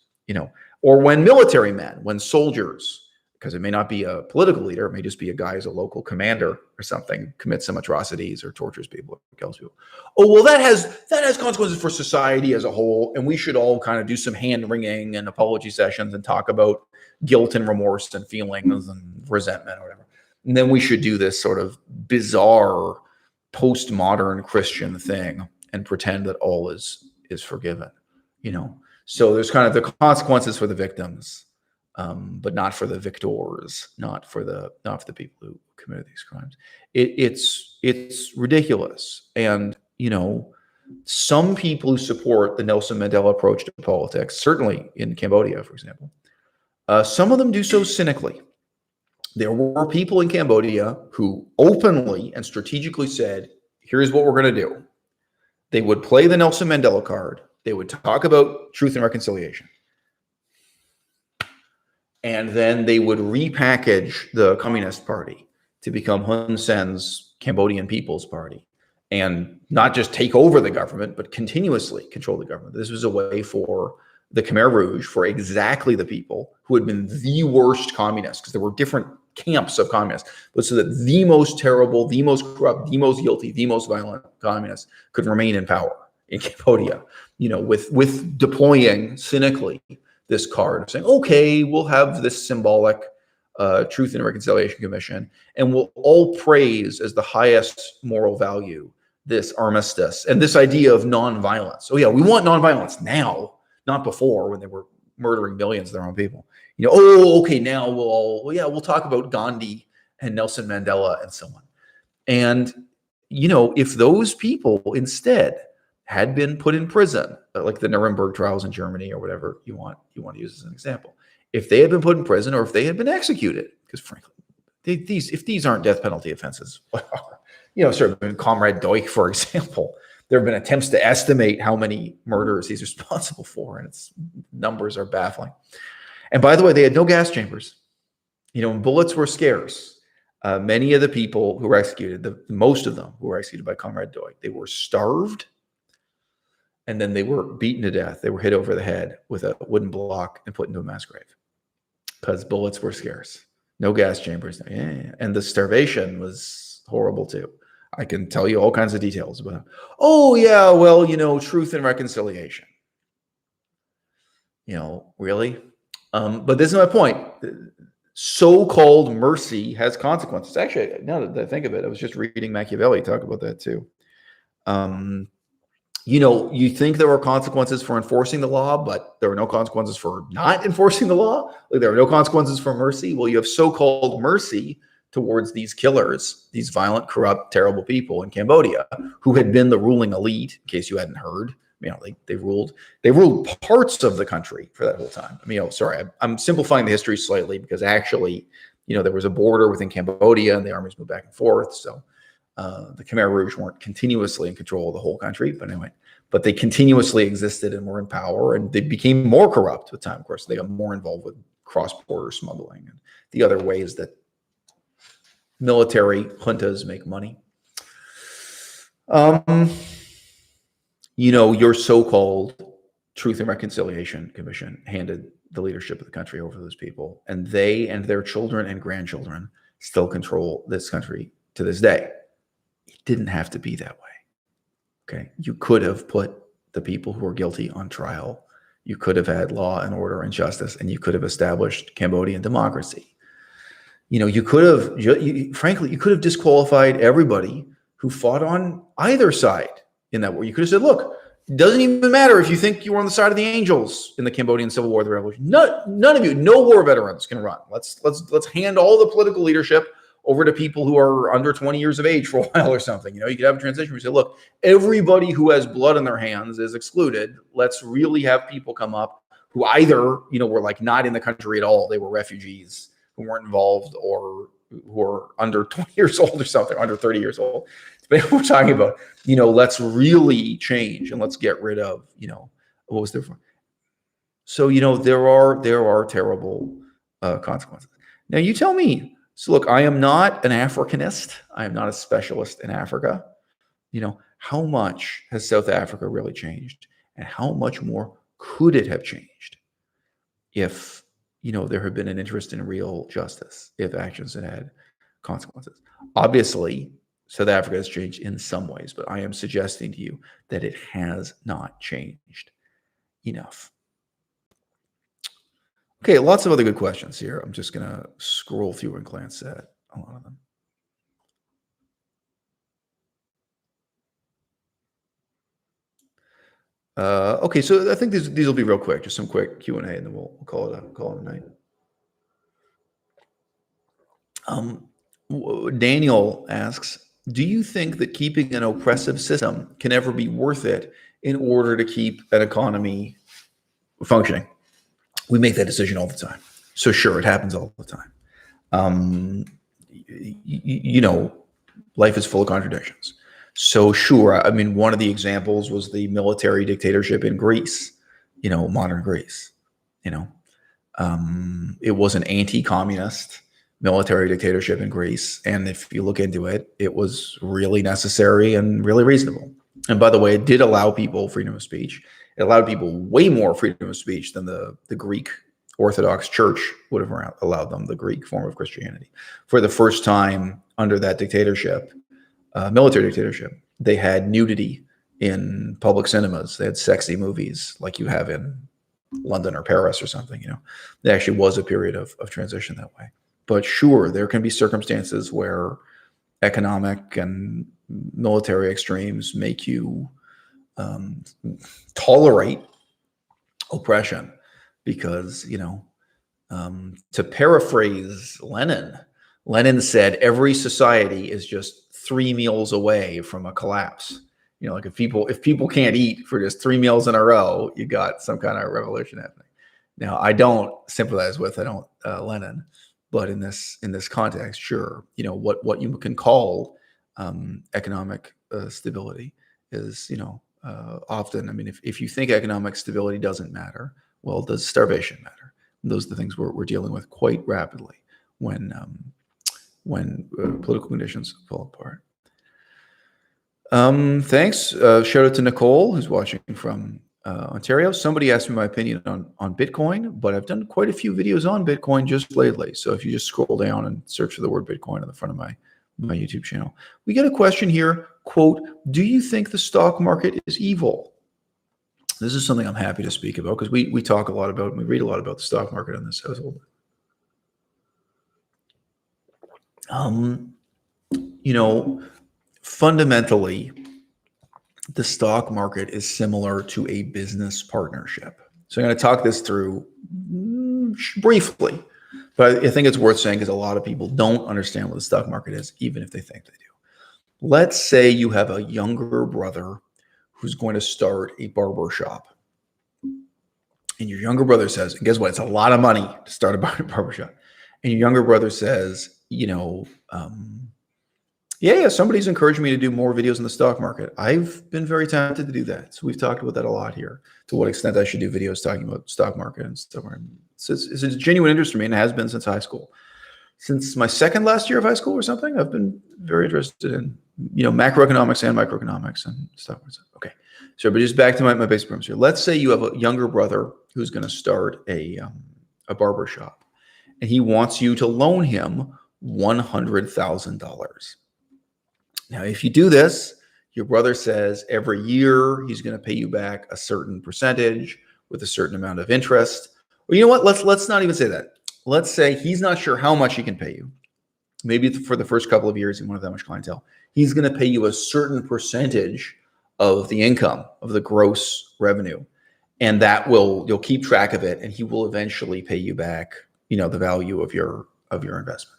Speaker 1: Or when military men, when soldiers, because it may not be a political leader, it may just be a guy who's a local commander or something, commits some atrocities or tortures people or kills people. Oh, well, that has consequences for society as a whole, and we should all kind of do some hand-wringing and apology sessions and talk about guilt and remorse and feelings and resentment or whatever. And then we should do this sort of bizarre postmodern Christian thing and pretend that all is forgiven, So there's kind of the consequences for the victims, but not for the victors, not for the people who committed these crimes. It's ridiculous. And, some people who support the Nelson Mandela approach to politics, certainly in Cambodia, for example, some of them do so cynically. There were people in Cambodia who openly and strategically said, here's what we're going to do. They would play the Nelson Mandela card. They would talk about truth and reconciliation. And then they would repackage the Communist Party to become Hun Sen's Cambodian People's Party and not just take over the government, but continuously control the government. This was a way for the Khmer Rouge, for exactly the people who had been the worst communists, because there were different camps of communists, but so that the most terrible, the most corrupt, the most guilty, the most violent communists could remain in power in Cambodia, with deploying cynically this card, saying, okay, we'll have this symbolic Truth and Reconciliation Commission, and we'll all praise as the highest moral value this armistice and this idea of nonviolence. Oh yeah, we want nonviolence now, not before when they were murdering millions of their own people. Okay, now we'll talk about Gandhi and Nelson Mandela and so on. And, if those people instead had been put in prison, like the Nuremberg trials in Germany or whatever you want to use as an example, if they had been put in prison or if they had been executed, because frankly, if these aren't death penalty offenses, sort of Comrade Doik, for example, there have been attempts to estimate how many murders he's responsible for, and its numbers are baffling. And by the way, they had no gas chambers. Bullets were scarce. Many of the people who were executed, most of them who were executed by Comrade Doik, they were starved, and then they were beaten to death. They were hit over the head with a wooden block and put into a mass grave because bullets were scarce. No gas chambers. Yeah. And the starvation was horrible too. I can tell you all kinds of details about it. Oh, yeah, well, truth and reconciliation. Really? But this is my point. So-called mercy has consequences. Actually, now that I think of it, I was just reading Machiavelli talk about that too. You think there are consequences for enforcing the law, but there are no consequences for not enforcing the law. Like, there are no consequences for mercy. Well, you have so-called mercy towards these killers, these violent, corrupt, terrible people in Cambodia who had been the ruling elite, in case you hadn't heard, they ruled parts of the country for that whole time. Sorry, I'm simplifying the history slightly, because actually, there was a border within Cambodia and the armies moved back and forth. So the Khmer Rouge weren't continuously in control of the whole country, but anyway, but they continuously existed and were in power, and they became more corrupt with time. Of course, they got more involved with cross-border smuggling and the other ways that military juntas make money. Your so-called Truth and Reconciliation Commission handed the leadership of the country over to those people, and they and their children and grandchildren still control this country to this day. It didn't have to be that way. Okay. You could have put the people who were guilty on trial. You could have had law and order and justice, and you could have established Cambodian democracy. You could have, frankly, you could have disqualified everybody who fought on either side in that war. You could have said, look, it doesn't even matter if you think you were on the side of the angels in the Cambodian Civil War, the revolution. None of you, no war veterans can run. Let's hand all the political leadership over to people who are under 20 years of age for a while or something. You could have a transition where you say, look, everybody who has blood in their hands is excluded. Let's really have people come up who either, were like not in the country at all. They were refugees who weren't involved, or who are under 20 years old or something, under 30 years old. But we're talking about, let's really change and let's get rid of, what was there for? So, there are terrible consequences. Now you tell me. So look, I am not an Africanist. I am not a specialist in Africa. How much has South Africa really changed? And how much more could it have changed if, there had been an interest in real justice, if actions had consequences? Obviously, South Africa has changed in some ways, but I am suggesting to you that it has not changed enough. Okay, lots of other good questions here. I'm just going to scroll through and glance at a lot of them. Okay, so I think these will be real quick, just some quick Q&A, and then we'll call it a night. Daniel asks, do you think that keeping an oppressive system can ever be worth it in order to keep an economy functioning? We make that decision all the time. So sure, it happens all the time. Life is full of contradictions. So sure, one of the examples was the military dictatorship in Greece, modern Greece. It was an anti-communist military dictatorship in Greece. And if you look into it, it was really necessary and really reasonable. And by the way, it did allow people freedom of speech. It allowed people way more freedom of speech than the Greek Orthodox Church would have allowed them, the Greek form of Christianity. For the first time under that dictatorship, military dictatorship, they had nudity in public cinemas. They had sexy movies like you have in London or Paris or something. There actually was a period of transition that way. But sure, there can be circumstances where economic and military extremes make you tolerate oppression, because to paraphrase Lenin said every society is just 3 meals away from a collapse. Like if people can't eat for just 3 meals in a row, you got some kind of revolution happening. Now I don't sympathize with Lenin, but in this context, sure, what you can call economic stability is often, if you think economic stability doesn't matter, well, does starvation matter? And those are the things we're dealing with quite rapidly when political conditions fall apart. Thanks. Shout out to Nicole, who's watching from Ontario. Somebody asked me my opinion on Bitcoin, but I've done quite a few videos on Bitcoin just lately. So if you just scroll down and search for the word Bitcoin on the front of my YouTube channel. We get a question here, quote, do you think the stock market is evil? This is something I'm happy to speak about, because we talk a lot about, and we read a lot about the stock market in this household. Fundamentally, the stock market is similar to a business partnership. So I'm going to talk this through briefly, but I think it's worth saying because a lot of people don't understand what the stock market is, even if they think they do. Let's say you have a younger brother who's going to start a barber shop. And your younger brother says, and guess what? It's a lot of money to start a barber shop. And your younger brother says, yeah, somebody's encouraging me to do more videos in the stock market. I've been very tempted to do that. So we've talked about that a lot here, to what extent I should do videos talking about stock market and stuff. It's a genuine interest for me, and it has been since high school. Since my second last year of high school or something, I've been very interested in, macroeconomics and microeconomics and stuff. Okay. So, but just back to my basic premise here. Let's say you have a younger brother who's going to start a barber shop, and he wants you to loan him $100,000. Now, if you do this, your brother says every year he's going to pay you back a certain percentage with a certain amount of interest. Well, you know what? Let's not even say that. Let's say he's not sure how much he can pay you. Maybe for the first couple of years, he won't have that much clientele. He's going to pay you a certain percentage of the income, of the gross revenue. And you'll keep track of it, and he will eventually pay you back, the value of your investment.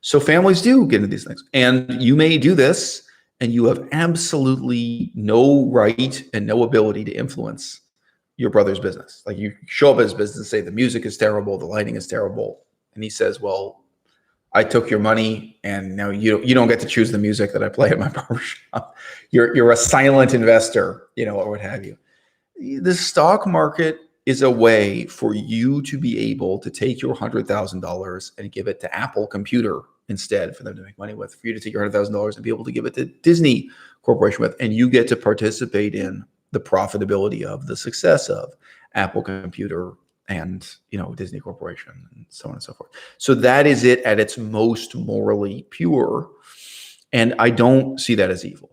Speaker 1: So families do get into these things, and you may do this, and you have absolutely no right and no ability to influence your brother's business. Like, you show up at his business and say the music is terrible, the lighting is terrible, and he says, "Well, I took your money, and now you don't get to choose the music that I play at my barbershop. You're a silent investor, or what have you." The stock market is a way for you to be able to take your $100,000 and give it to Apple Computer instead, for them to make money with, for you to take your $100,000 and be able to give it to Disney Corporation with, and you get to participate in the profitability of the success of Apple Computer and Disney Corporation, and so on and so forth. So that is it at its most morally pure, and I don't see that as evil.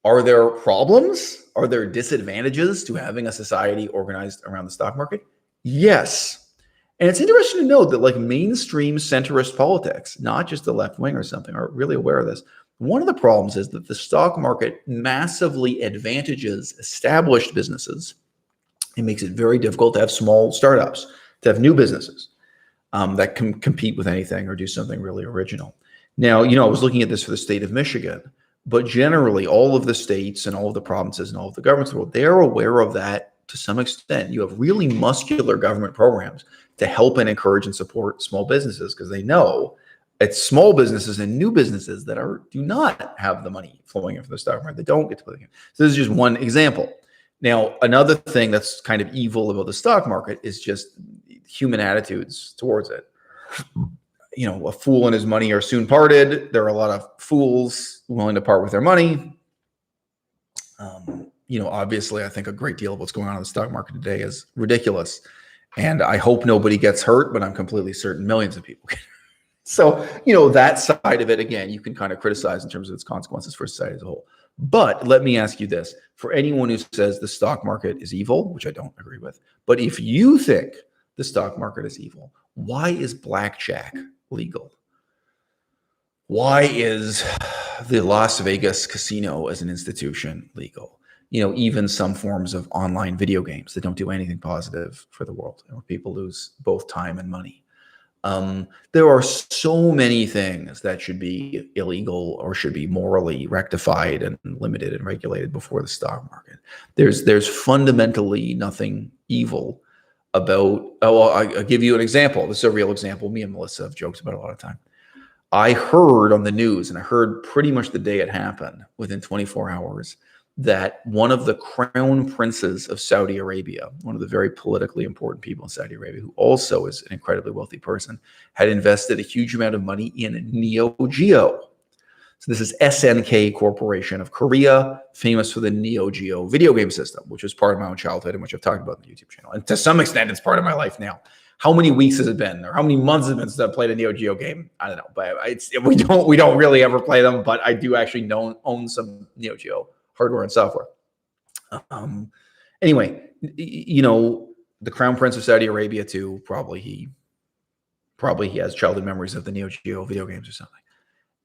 Speaker 1: Are there problems? Are there disadvantages to having a society organized around the stock market? Yes. And it's interesting to note that, like, mainstream centrist politics, not just the left wing or something, are really aware of this. One of the problems is that the stock market massively advantages established businesses. It makes it very difficult to have small startups, to have new businesses that can compete with anything or do something really original. Now, I was looking at this for the state of Michigan, but generally all of the states and all of the provinces and all of the governments in the world, they're aware of that to some extent. You have really muscular government programs to help and encourage and support small businesses, because they know it's small businesses and new businesses that do not have the money flowing in from the stock market. They don't get to play the game. So this is just one example. Now, another thing that's kind of evil about the stock market is just human attitudes towards it. A fool and his money are soon parted. There are a lot of fools willing to part with their money. Obviously, I think a great deal of what's going on in the stock market today is ridiculous. And I hope nobody gets hurt, but I'm completely certain millions of people get hurt. So, that side of it, again, you can kind of criticize in terms of its consequences for society as a whole. But let me ask you this. For anyone who says the stock market is evil, which I don't agree with, but if you think the stock market is evil, why is blackjack legal? Why is the Las Vegas casino as an institution legal? Even some forms of online video games that don't do anything positive for the world, where people lose both time and money. There are so many things that should be illegal or should be morally rectified and limited and regulated before the stock market. There's fundamentally nothing evil about. I'll give you an example. This is a real example. Me and Melissa have joked about it a lot of time. I heard on the news, and I heard pretty much the day it happened, within 24 hours, that one of the crown princes of Saudi Arabia, one of the very politically important people in Saudi Arabia, who also is an incredibly wealthy person, had invested a huge amount of money in Neo Geo. So this is SNK Corporation of Korea, famous for the Neo Geo video game system, which was part of my own childhood and which I've talked about on the YouTube channel. And to some extent, it's part of my life now. How many weeks has it been, or how many months has it been since I played a Neo Geo game? I don't know, but we don't really ever play them. But I do actually own some Neo Geo hardware and software. Anyway, the Crown Prince of Saudi Arabia too. Probably he has childhood memories of the Neo Geo video games or something.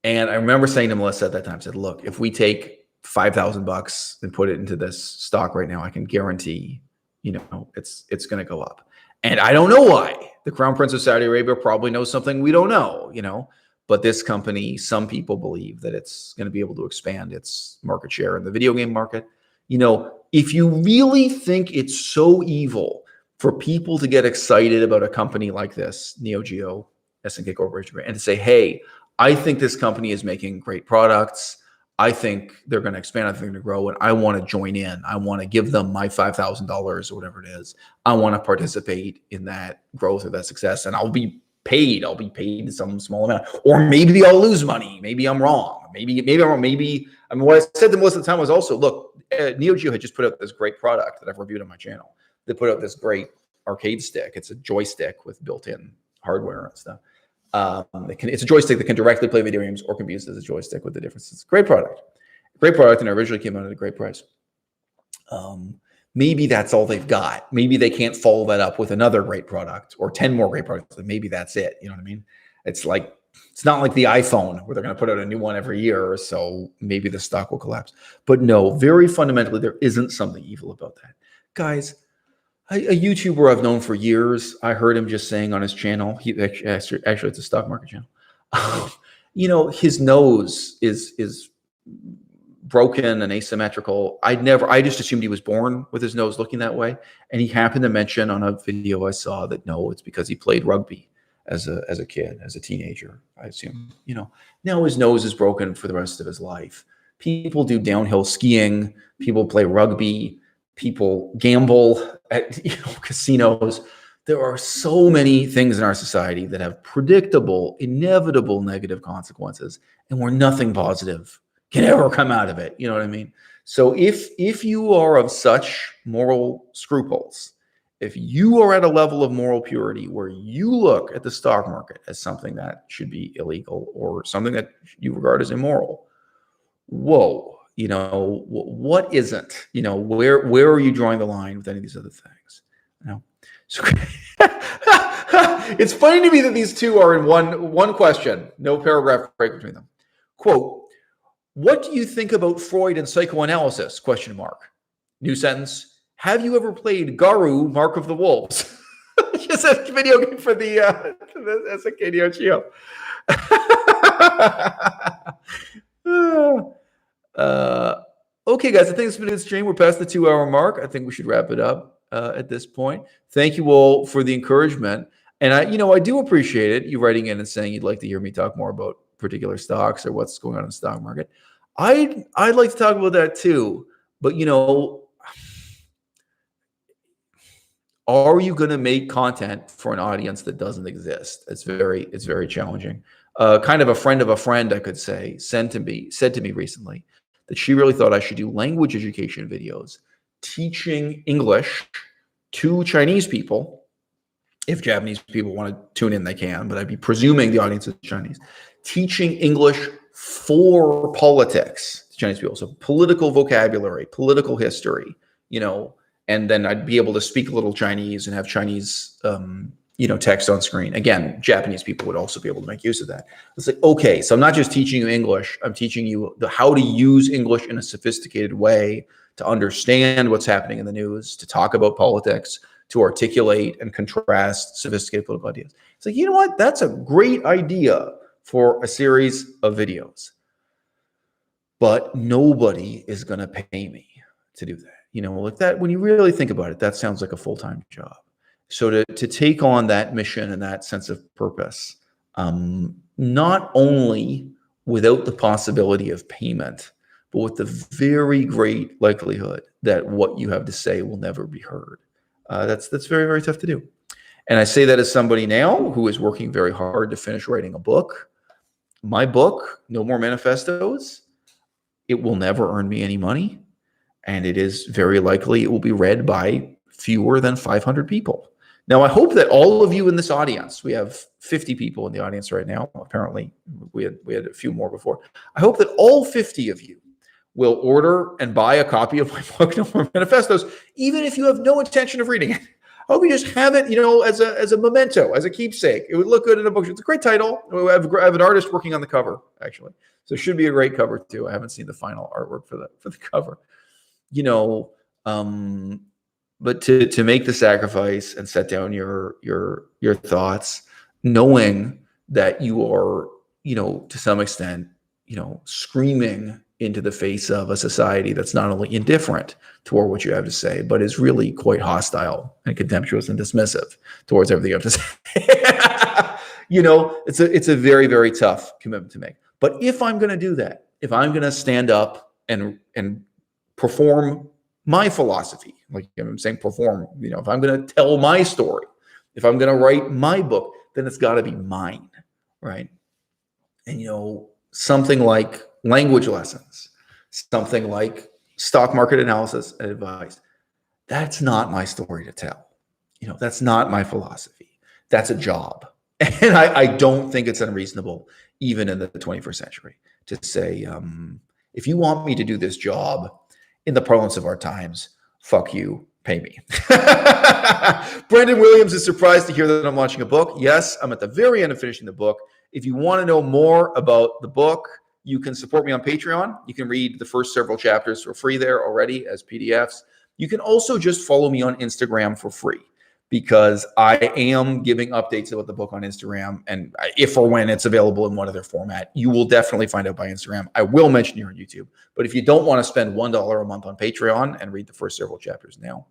Speaker 1: And I remember saying to Melissa at that time, said, "Look, if we take $5,000 and put it into this stock right now, I can guarantee, it's going to go up." And I don't know why. The Crown Prince of Saudi Arabia probably knows something we don't know, But this company, some people believe that it's going to be able to expand its market share in the video game market. if you really think it's so evil for people to get excited about a company like this, Neo Geo, SNK Corporation, and to say, hey, I think this company is making great products. I think they're going to expand. I think they're going to grow, and I want to join in. I want to give them my $5,000 or whatever it is. I want to participate in that growth or that success, and I'll be paid. I'll be paid some small amount, or maybe I'll lose money. Maybe I'm wrong. Maybe I'm wrong. Maybe, I mean, what I said to most of the time was also, look, Neo Geo had just put out this great product that I've reviewed on my channel. They put out this great arcade stick. It's a joystick with built-in hardware and stuff. It's a joystick that can directly play video games or can be used as a joystick with the difference. It's a great product, and it originally came out at a great price. Maybe that's all they've got. Maybe they can't follow that up with another great product or 10 more great products. And maybe that's it. You know what I mean? It's not like the iPhone where they're going to put out a new one every year or so. Maybe the stock will collapse. But no, very fundamentally, there isn't something evil about that. Guys, a YouTuber I've known for years, I heard him just saying on his channel, actually it's a stock market channel, his nose is broken and asymmetrical. I just assumed he was born with his nose looking that way. And he happened to mention on a video I saw that, no, it's because he played rugby as a kid, as a teenager, I assume. Now his nose is broken for the rest of his life. People do downhill skiing, people play rugby, people gamble at casinos. There are so many things in our society that have predictable, inevitable negative consequences, and where nothing positive can ever come out of it. You know what I mean? So if you are of such moral scruples, if you are at a level of moral purity where you look at the stock market as something that should be illegal or something that you regard as immoral, whoa, what isn't? Where are you drawing the line with any of these other things? So it's funny to me that these two are in one question, no paragraph break between them. Quote, what do you think about Freud and psychoanalysis? ? New sentence. Have you ever played Garu, Mark of the Wolves? Just a video game for the SNK Neo Geo. Okay, guys, I think it's been a good stream. We're past the 2-hour mark. I think we should wrap it up at this point. Thank you all for the encouragement. And I do appreciate it, you writing in and saying you'd like to hear me talk more about particular stocks or what's going on in the stock market. I'd like to talk about that too. But, are you going to make content for an audience that doesn't exist? It's very challenging. Kind of a friend of a friend, I could say, said to me recently that she really thought I should do language education videos teaching English to Chinese people. If Japanese people want to tune in, they can, but I'd be presuming the audience is Chinese. Teaching English for politics to Chinese people. So political vocabulary, political history, and then I'd be able to speak a little Chinese and have Chinese, text on screen. Again, Japanese people would also be able to make use of that. It's like, okay, so I'm not just teaching you English, I'm teaching you how to use English in a sophisticated way to understand what's happening in the news, to talk about politics, to articulate and contrast sophisticated political ideas. It's like, you know what? That's a great idea for a series of videos. But nobody is going to pay me to do that. Like that, when you really think about it, that sounds like a full-time job. So to take on that mission and that sense of purpose, not only without the possibility of payment, but with the very great likelihood that what you have to say will never be heard. That's very, very tough to do. And I say that as somebody now who is working very hard to finish writing a book. My book, No More Manifestos, it will never earn me any money. And it is very likely it will be read by fewer than 500 people. Now, I hope that all of you in this audience, we have 50 people in the audience right now. Apparently, we had a few more before. I hope that all 50 of you will order and buy a copy of my book, No More Manifestos, even if you have no intention of reading it. I hope you just have it, as a memento, as a keepsake. It would look good in a book. It's a great title. I have an artist working on the cover, actually. So it should be a great cover, too. I haven't seen the final artwork for the cover. But to make the sacrifice and set down your thoughts, knowing that you are, to some extent, screaming into the face of a society that's not only indifferent toward what you have to say, but is really quite hostile and contemptuous and dismissive towards everything you have to say. You know, it's a very, very tough commitment to make. But if I'm going to do that, if I'm going to stand up and perform my philosophy, like I'm saying, perform, you know, if I'm going to tell my story, if I'm going to write my book, then it's got to be mine, right? And, you know, something like language lessons, something like stock market analysis and advice, that's not my story to tell. You know, that's not my philosophy. That's a job. And I don't think it's unreasonable, even in the 21st century, to say, if you want me to do this job in the parlance of our times, fuck you, pay me. Brendan Williams is surprised to hear that I'm launching a book. Yes, I'm at the very end of finishing the book. If you want to know more about the book, you can support me on Patreon. You can read the first several chapters for free there already as PDFs. You can also just follow me on Instagram for free, because I am giving updates about the book on Instagram. And if or when it's available in one other format, you will definitely find out by Instagram. I will mention here on YouTube. But if you don't want to spend $1 a month on Patreon and read the first several chapters now,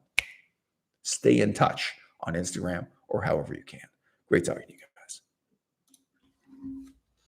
Speaker 1: stay in touch on Instagram or however you can. Great talking to you guys.